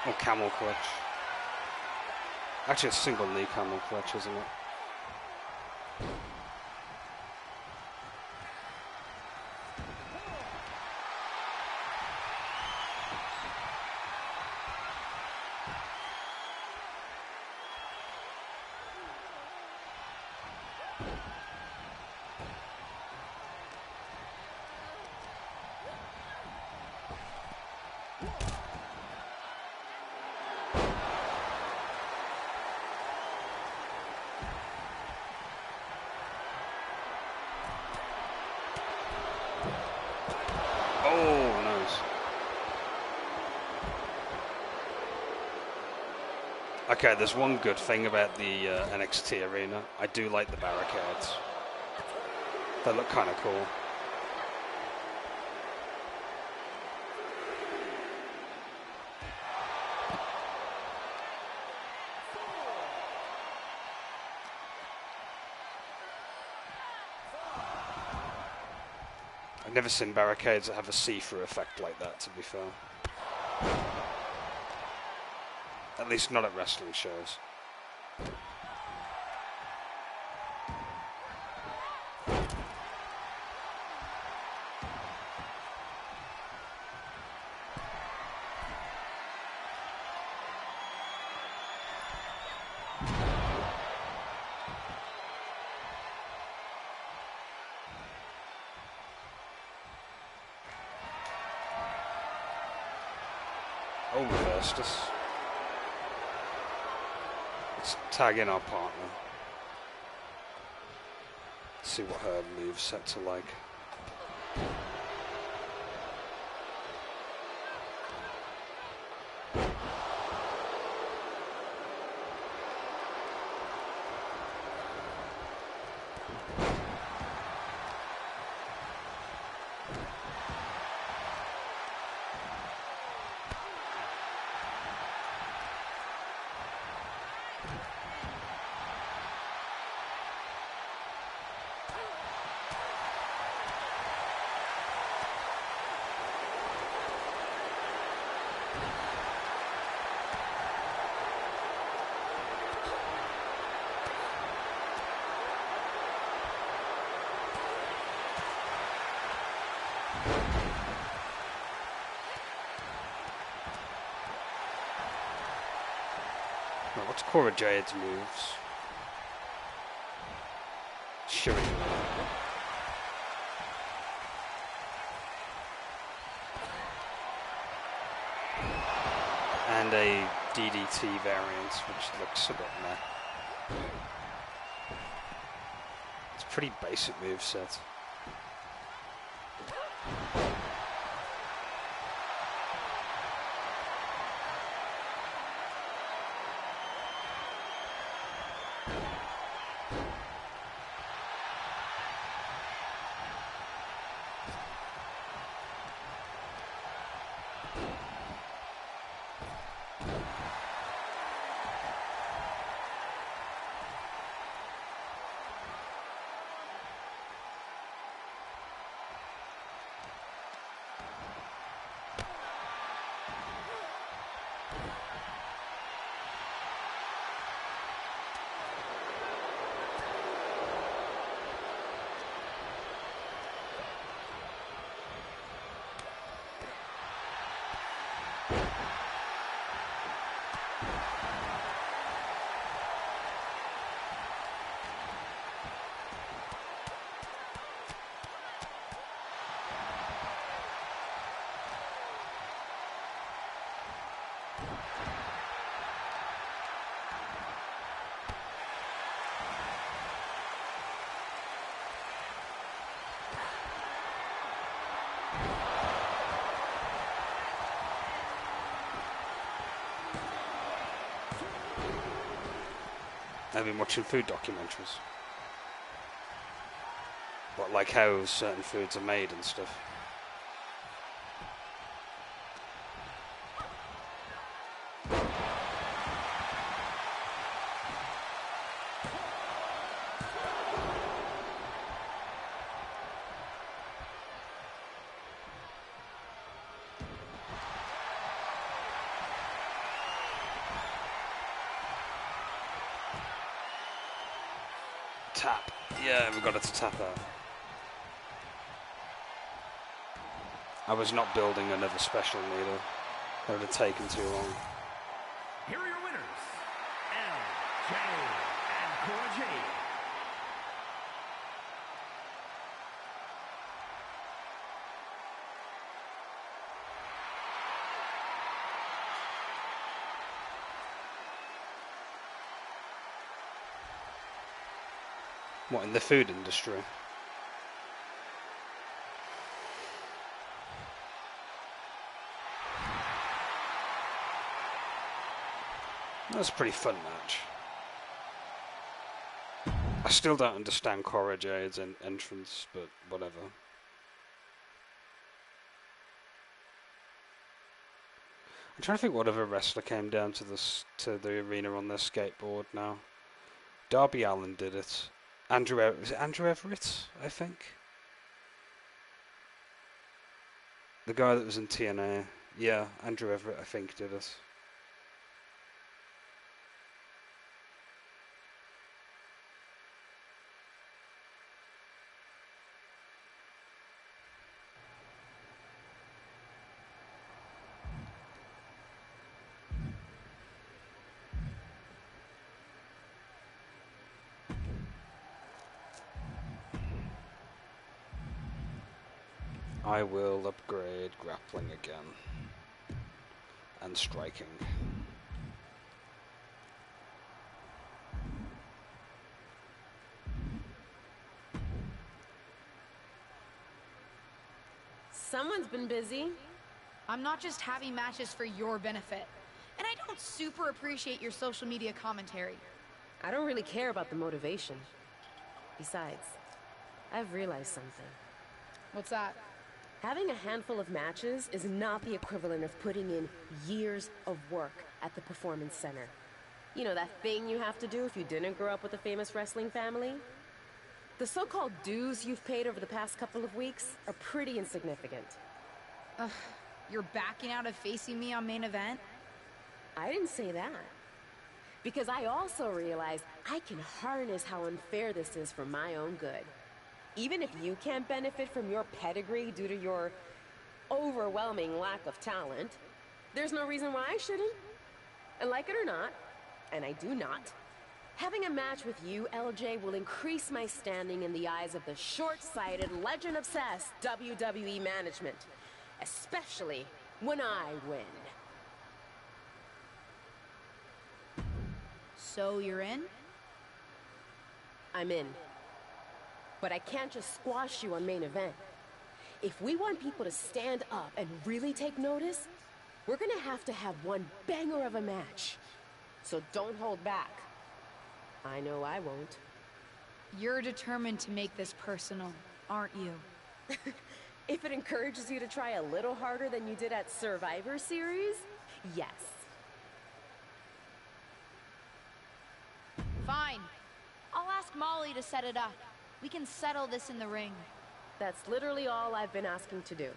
Or camel clutch. Actually, a single knee camel clutch, isn't it? Okay, there's one good thing about the NXT arena. I do like the barricades. They look kind of cool. I've never seen barricades that have a see-through effect like that, to be fair. At least not at wrestling shows. Oh, reversed us. Let's tag in our partner. See what her movesets are like. Right, what's Cora Jade's moves? Shuri. And a DDT variant, which looks a bit meh. It's a pretty basic moveset. I've been watching food documentaries. What, like how certain foods are made and stuff. Tap. Yeah, we got it to tap out. I was not building another special needle. That would have taken too long. Here are your winners, LJ and Cora Jade. What, in the food industry? That was a pretty fun match. I still don't understand Cora Jade's entrance, but whatever. I'm trying to think what other wrestler came down to the arena on their skateboard now. Darby Allin did it. Was it Andrew Everett, I think? The guy that was in TNA. Yeah, Andrew Everett, I think, did it. I will upgrade grappling again. And striking. Someone's been busy. I'm not just having matches for your benefit. And I don't super appreciate your social media commentary. I don't really care about the motivation. Besides, I've realized something. What's that? Having a handful of matches is not the equivalent of putting in years of work at the Performance Center. You know, that thing you have to do if you didn't grow up with a famous wrestling family? The so-called dues you've paid over the past couple of weeks are pretty insignificant. You're backing out of facing me on main event? I didn't say that. Because I also realize I can harness how unfair this is for my own good. Even if you can't benefit from your pedigree due to your overwhelming lack of talent, there's no reason why I shouldn't. And like it or not, and I do not, having a match with you, LJ, will increase my standing in the eyes of the short-sighted, legend-obsessed WWE management. Especially when I win. So you're in? I'm in. But I can't just squash you on main event. If we want people to stand up and really take notice, we're gonna have to have one banger of a match. So don't hold back. I know I won't. You're determined to make this personal, aren't you? If it encourages you to try a little harder than you did at Survivor Series, yes. Fine. I'll ask Molly to set it up. We can settle this in the ring. That's literally all I've been asking to do.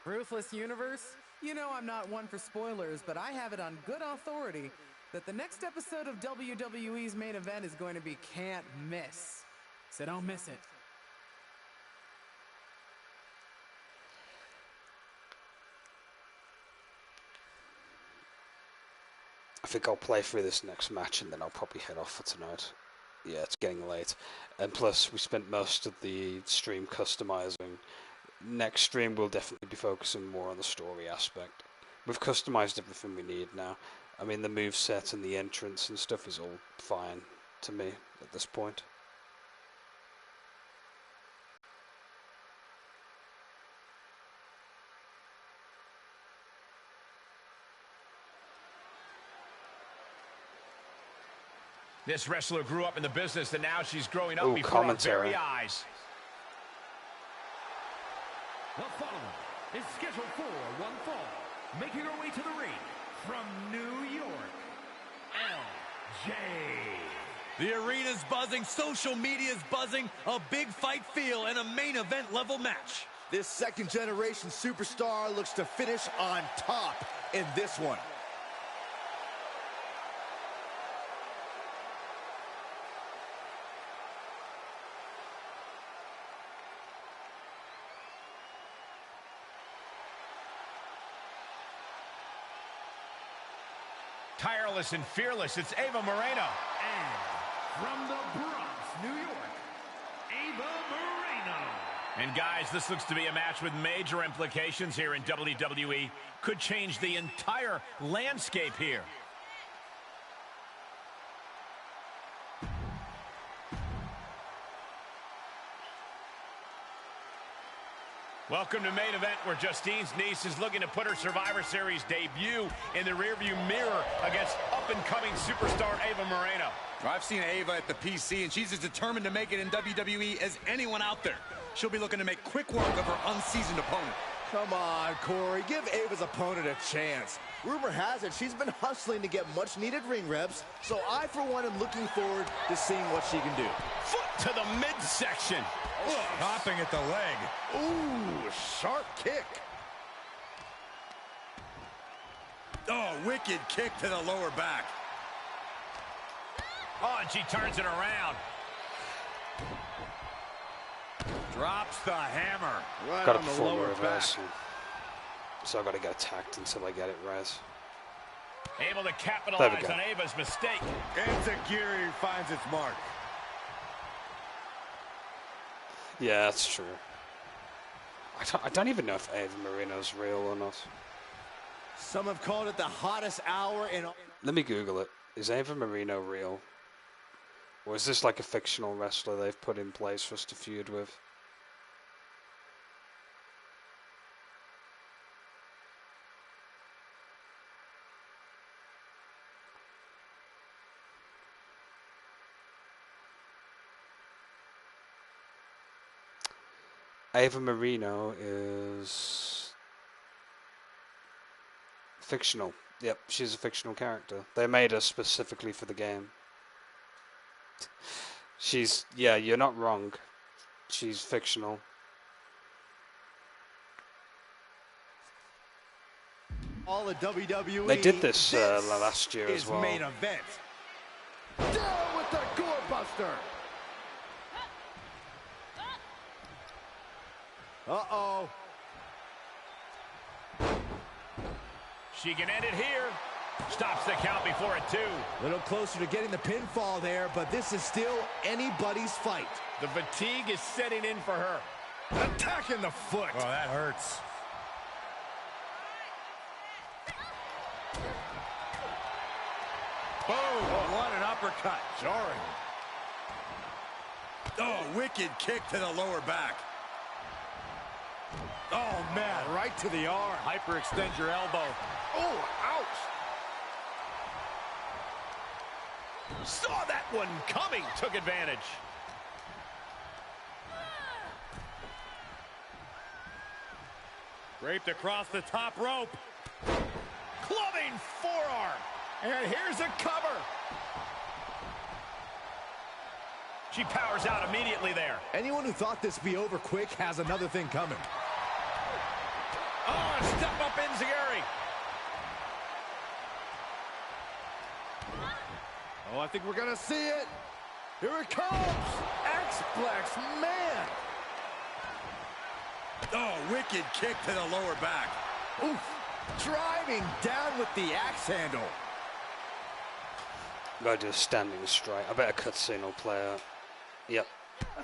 Ruthless Universe? You know I'm not one for spoilers, but I have it on good authority that the next episode of WWE's main event is going to be can't miss. So don't miss it. I think I'll play through this next match and then I'll probably head off for tonight. Yeah, it's getting late. And plus, we spent most of the stream customizing. Next stream we'll definitely be focusing more on the story aspect. We've customized everything we need now. I mean, the moveset and the entrance and stuff is all fine to me at this point. This wrestler grew up in the business, and now she's growing up Ooh, before commentary. our very eyes. The following is scheduled for one fall. Making her way to the ring from New York, LJ. The arena's buzzing, social media's buzzing, a big fight feel, and a main event level match. This second-generation superstar looks to finish on top in this one. Tireless and fearless, it's Ava Moreno. And from the Bronx, New York, Ava Moreno. And guys, this looks to be a match with major implications here in WWE. Could change the entire landscape here. Welcome to Main Event, where Justine's niece is looking to put her Survivor Series debut in the rearview mirror against up-and-coming superstar Ava Moreno. I've seen Ava at the PC, and she's as determined to make it in WWE as anyone out there. She'll be looking to make quick work of her unseasoned opponent. Come on, Corey. Give Ava's opponent a chance. Rumor has it she's been hustling to get much-needed ring reps, so I, for one, am looking forward to seeing what she can do. Foot to the midsection. Stopping at the leg. Ooh, sharp kick. Oh, wicked kick to the lower back. Oh, and she turns it around. Drops the hammer. Right Got to on the perform a lower reverse. back. So I've got to get attacked until I get it right. Able to capitalize on Ava's mistake. Enziguri finds its mark. Yeah, that's true. I don't even know if Ava Moreno's real or not. Some have called it the hottest hour in... Let me Google it. Is Ava Moreno real? Or is this like a fictional wrestler they've put in place for us to feud with? Ava Moreno is fictional. Yep, she's a fictional character. They made her specifically for the game. She's, yeah, you're not wrong. She's fictional. All of WWE. They did this last year as well. Main event. Down with the gore buster. Uh-oh. She can end it here. Stops the count before a 2. A little closer to getting the pinfall there, but this is still anybody's fight. The fatigue is setting in for her. Attacking the foot. Oh, that hurts. Boom! Oh, what an uppercut. Jarring. Oh, wicked kick to the lower back. Oh, man, right to the arm. Hyperextend your elbow. Oh, ouch. Saw that one coming. Took advantage. Draped across the top rope. Clubbing forearm. And here's a cover. She powers out immediately there. Anyone who thought this be over quick has another thing coming. Oh, step up Enziguri. Oh, I think we're going to see it. Here it comes. X-Plex, man. Oh, wicked kick to the lower back. Oof. Driving down with the axe handle. Gotta do a standing strike. I bet a cutscene will play out. Yep.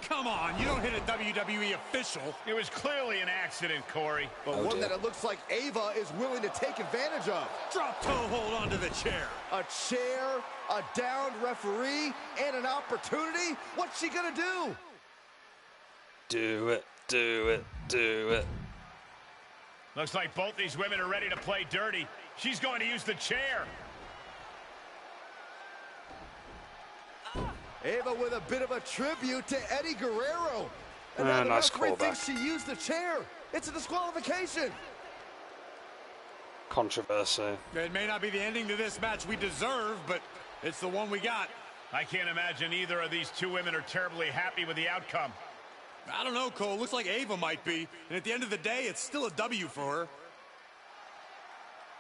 Come on, you don't hit a WWE official. It was clearly an accident, Corey. But one that it looks like Ava is willing to take advantage of. Drop toe hold onto the chair. A chair, a downed referee, and an opportunity? What's she gonna do? Do it, do it, do it. Looks like both these women are ready to play dirty. She's going to use the chair. Ava with a bit of a tribute to Eddie Guerrero. And now the nice referee callback. thinks she used the chair. It's a disqualification. Controversy. It may not be the ending to this match we deserve, but it's the one we got. I can't imagine either of these two women are terribly happy with the outcome. I don't know, Cole. Looks like Ava might be. And at the end of the day, it's still a W for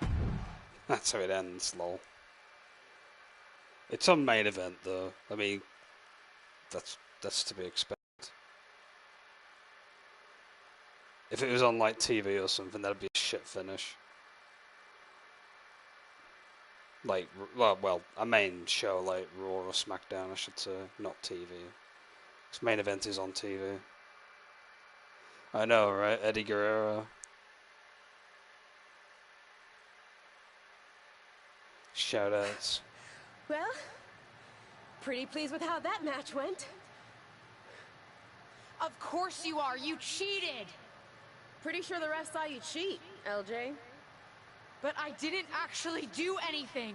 her. That's how it ends, lol. It's on main event, though. I mean, that's to be expected. If it was on, like, TV or something, that'd be a shit finish. Like, well, a main show, like Raw or SmackDown, I should say, not TV. This main event is on TV. I know, right? Eddie Guerrero. Shoutouts. Well, pretty pleased with how that match went. Of course you are. You cheated. Pretty sure the ref saw you cheat, LJ. But I didn't actually do anything.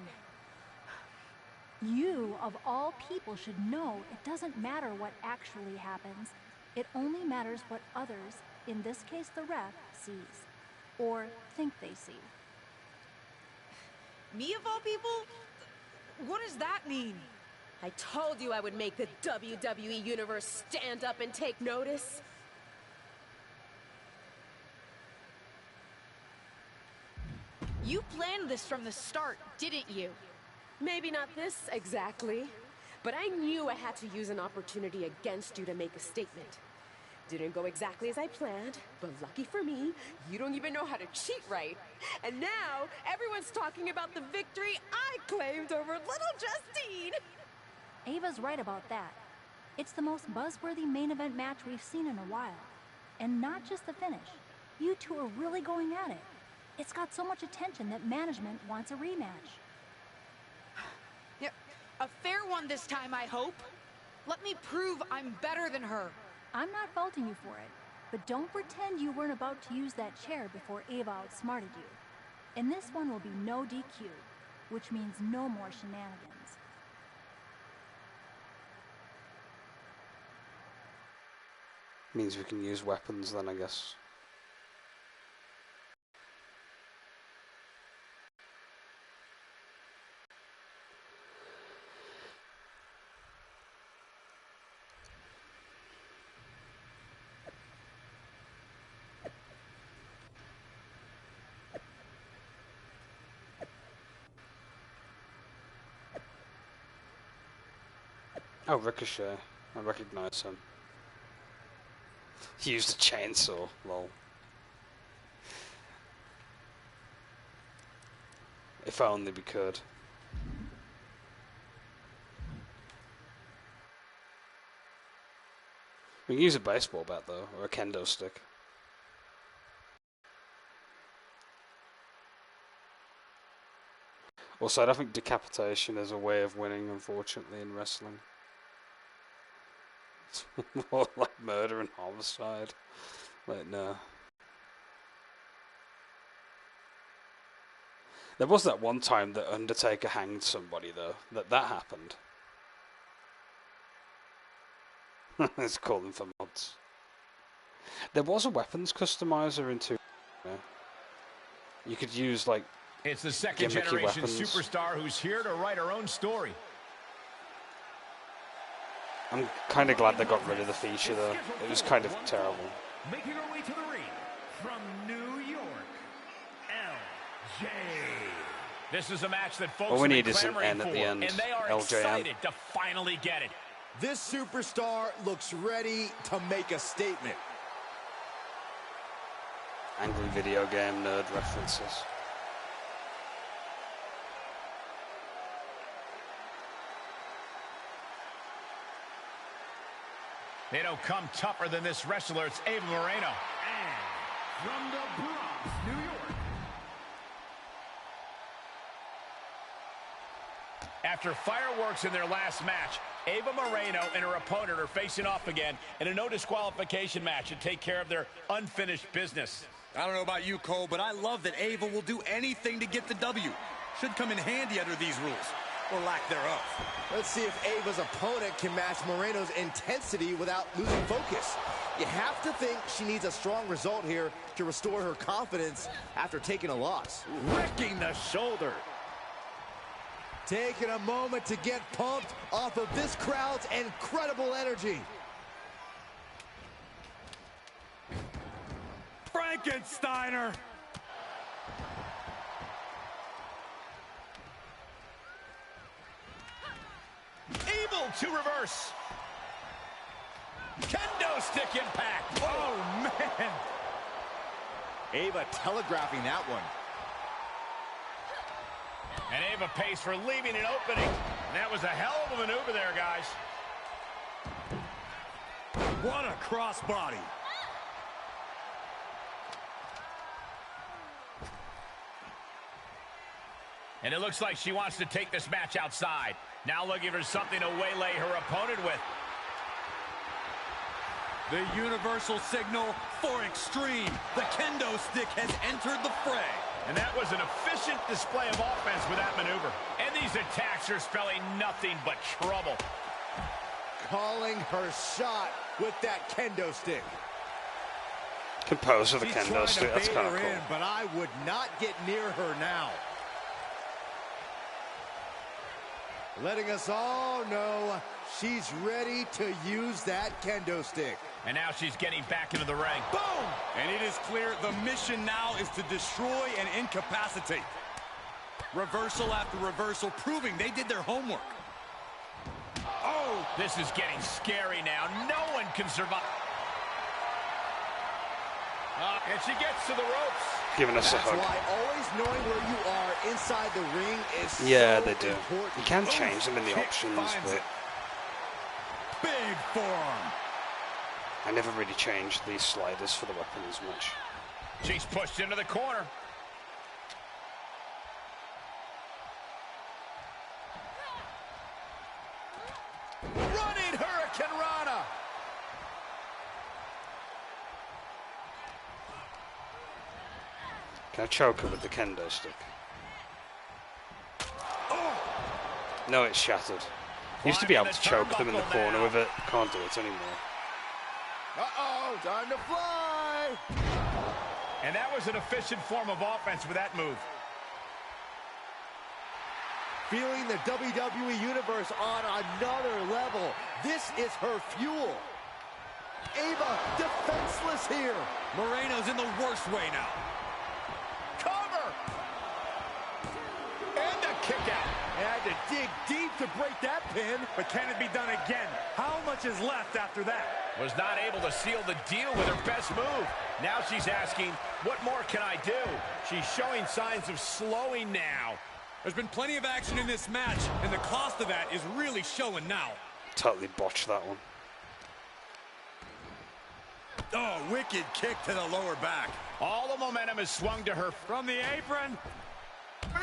You, of all people, should know it doesn't matter what actually happens. It only matters what others, in this case the ref, sees. Or think they see. Me of all people? What does that mean? I told you I would make the WWE Universe stand up and take notice. You planned this from the start, didn't you? Maybe not this exactly, but I knew I had to use an opportunity against you to make a statement. Didn't go exactly as I planned, but lucky for me, you don't even know how to cheat right. And now, everyone's talking about the victory I claimed over little Justine. Ava's right about that. It's the most buzzworthy main event match we've seen in a while. And not just the finish. You two are really going at it. It's got so much attention that management wants a rematch. Yep, a fair one this time, I hope. Let me prove I'm better than her. I'm not faulting you for it, but don't pretend you weren't about to use that chair before Ava outsmarted you. And this one will be no DQ, which means no more shenanigans. Means we can use weapons then, I guess. Oh, Ricochet. I recognize him. He used a chainsaw, lol. If only we could. We can use a baseball bat though, or a kendo stick. Also, I don't think decapitation is a way of winning, unfortunately, in wrestling. It's more like murder and homicide. Like, no. There was that one time that Undertaker hanged somebody, though. That happened. Let's call them for mods. There was a weapons customizer in 2K. You could use, like, it's the second generation superstar who's here to write her own story. I'm kind of glad they got rid of the feature, though. It was kind of terrible. Making her way to the ring from New York, LJ. This is a match that folks All we have need been is an clamoring N at for, the end. and they are LJN. excited to finally get it. This superstar looks ready to make a statement. Angry video game nerd references. They don't come tougher than this wrestler. It's Ava Moreno. And from the Bronx, New York. After fireworks in their last match, Ava Moreno and her opponent are facing off again in a no disqualification match to take care of their unfinished business. I don't know about you, Cole, but I love that Ava will do anything to get the W. Should come in handy under these rules, or lack thereof. Let's see if Ava's opponent can match Moreno's intensity without losing focus. You have to think she needs a strong result here to restore her confidence after taking a loss. Wrecking the shoulder. Taking a moment to get pumped off of this crowd's incredible energy. Frankensteiner. Able to reverse. Kendo stick impact. Oh, man. Ava telegraphing that one. And Ava pays for leaving an opening. And that was a hell of a maneuver there, guys. What a crossbody. And it looks like she wants to take this match outside. Now looking for something to waylay her opponent with. The universal signal for extreme. The kendo stick has entered the fray. And that was an efficient display of offense with that maneuver. And these attacks are spelling nothing but trouble. Calling her shot with that kendo stick. Compose with a kendo stick, that's kind of cool. But I would not get near her now. Letting us all know she's ready to use that kendo stick. And now she's getting back into the ring. Boom! And it is clear the mission now is to destroy and incapacitate. Reversal after reversal, proving they did their homework. Oh! This is getting scary now. No one can survive. And she gets to the ropes. Giving us a hug. That's why always knowing where you are inside the ring is Yeah, so they do. important. You can change them in the options, but Big forearm. I never really changed these sliders for the weapons much. She's pushed into the corner. Running Hurricane Rana. Can I choke her with the kendo stick? No, it's shattered. Used to be able to choke them in the corner with it. Can't do it anymore. Uh-oh, time to fly! And that was an efficient form of offense with that move. Feeling the WWE Universe on another level. This is her fuel. Ava defenseless here. Moreno's in the worst way now. Cover! And a kick out. Had to dig deep to break that pin. But can it be done again? How much is left after that? Was not able to seal the deal with her best move. Now she's asking, what more can I do? She's showing signs of slowing now. There's been plenty of action in this match, and the cost of that is really showing now. Totally botched that one. Oh, wicked kick to the lower back. All the momentum is swung to her. From the apron.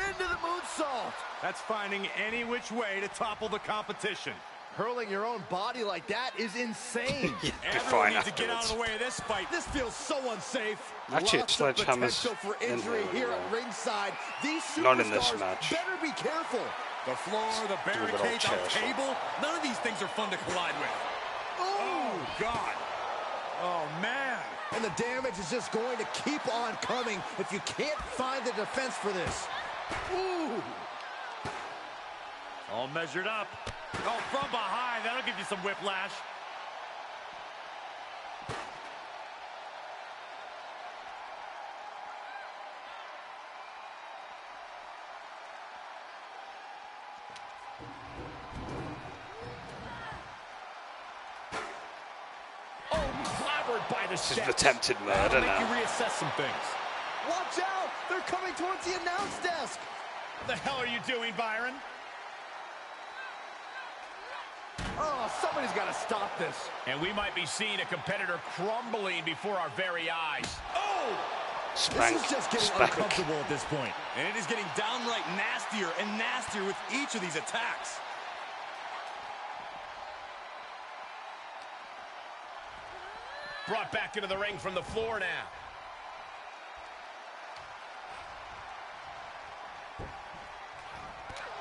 Into the moonsault. That's finding any which way to topple the competition. Hurling your own body like that is insane. Everyone needs to get out of the way of this fight. This feels so unsafe. Actually, Lots it's of Sledgehammer's potential for injury here at ringside. These not in this superstars match. better be careful. The floor, the barricades, the table. None of these things are fun to collide with. Oh, God. Oh, man. And the damage is just going to keep on coming if you can't find the defense for this. Ooh. All measured up. Oh, from behind. That'll give you some whiplash. By the This is attempted murder now. Make you reassess some things. Watch out! They're coming towards the announce desk. What the hell are you doing, Byron? Oh, somebody's got to stop this. And we might be seeing a competitor crumbling before our very eyes. Oh! Spank. This is just getting Spank. uncomfortable at this point. And it is getting downright nastier and nastier with each of these attacks. Brought back into the ring from the floor now.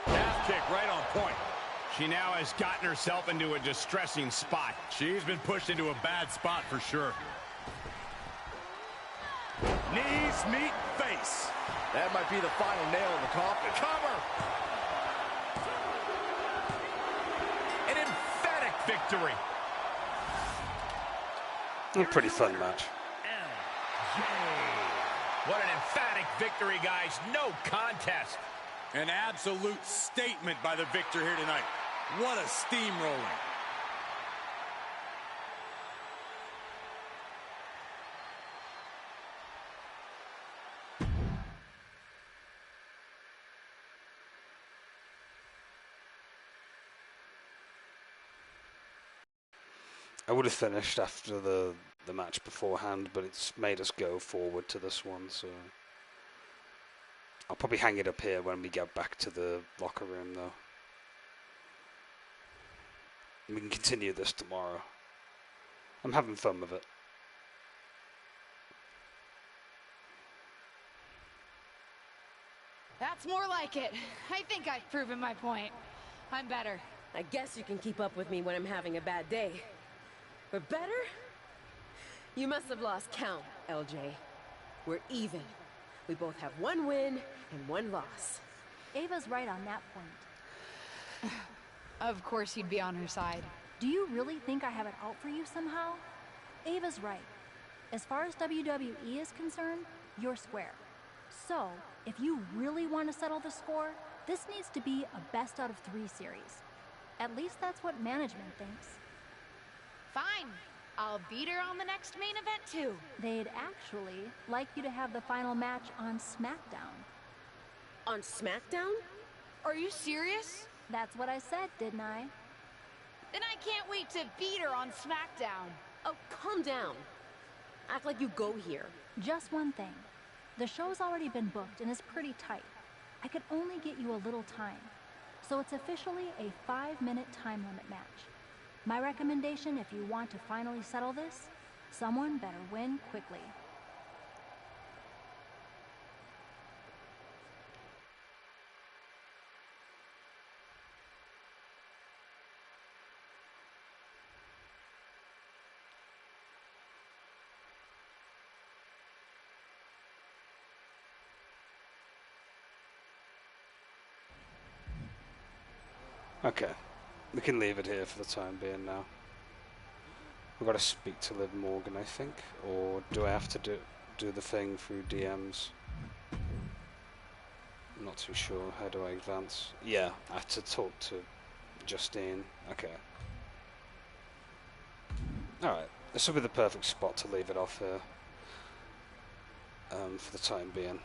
Half kick right on point. She now has gotten herself into a distressing spot. She's been pushed into a bad spot for sure. Knees meet face. That might be the final nail in the coffin. Cover. An emphatic victory. A pretty fun match. What an emphatic victory, guys. No contest. An absolute statement by the victor here tonight. What a steamroller. I would have finished after the match beforehand, but it's made us go forward to this one, so I'll probably hang it up here when we get back to the locker room, though. We can continue this tomorrow. I'm having fun with it. That's more like it. I think I've proven my point. I'm better. I guess you can keep up with me when I'm having a bad day. But better? You must have lost count, LJ. We're even. We both have one win and one loss. Ava's right on that point. Of course you'd be on her side. Do you really think I have it out for you somehow? Ava's right. As far as WWE is concerned, you're square. So, if you really want to settle the score, this needs to be a best out of 3 series. At least that's what management thinks. Fine. I'll beat her on the next main event, too. They'd actually like you to have the final match on SmackDown. On SmackDown? Are you serious? That's what I said, didn't I? Then I can't wait to beat her on SmackDown. Oh, calm down. Act like you go here. Just one thing. The show's already been booked and is pretty tight. I could only get you a little time. So it's officially a 5-minute time limit match. My recommendation, if you want to finally settle this, someone better win quickly. Okay, we can leave it here for the time being now. We've got to speak to Liv Morgan, I think, or do I have to do the thing through DMs? I'm not too sure. How do I advance? Yeah, I have to talk to Justine. Okay. Alright, this will be the perfect spot to leave it off here. For the time being.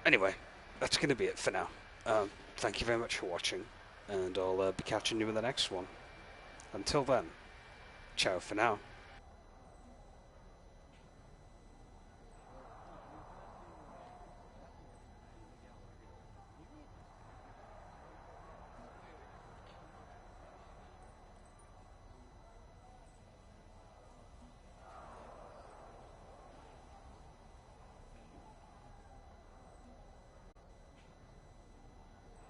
Anyway, that's going to be it for now. Thank you very much for watching, and I'll be catching you in the next one. Until then, ciao for now.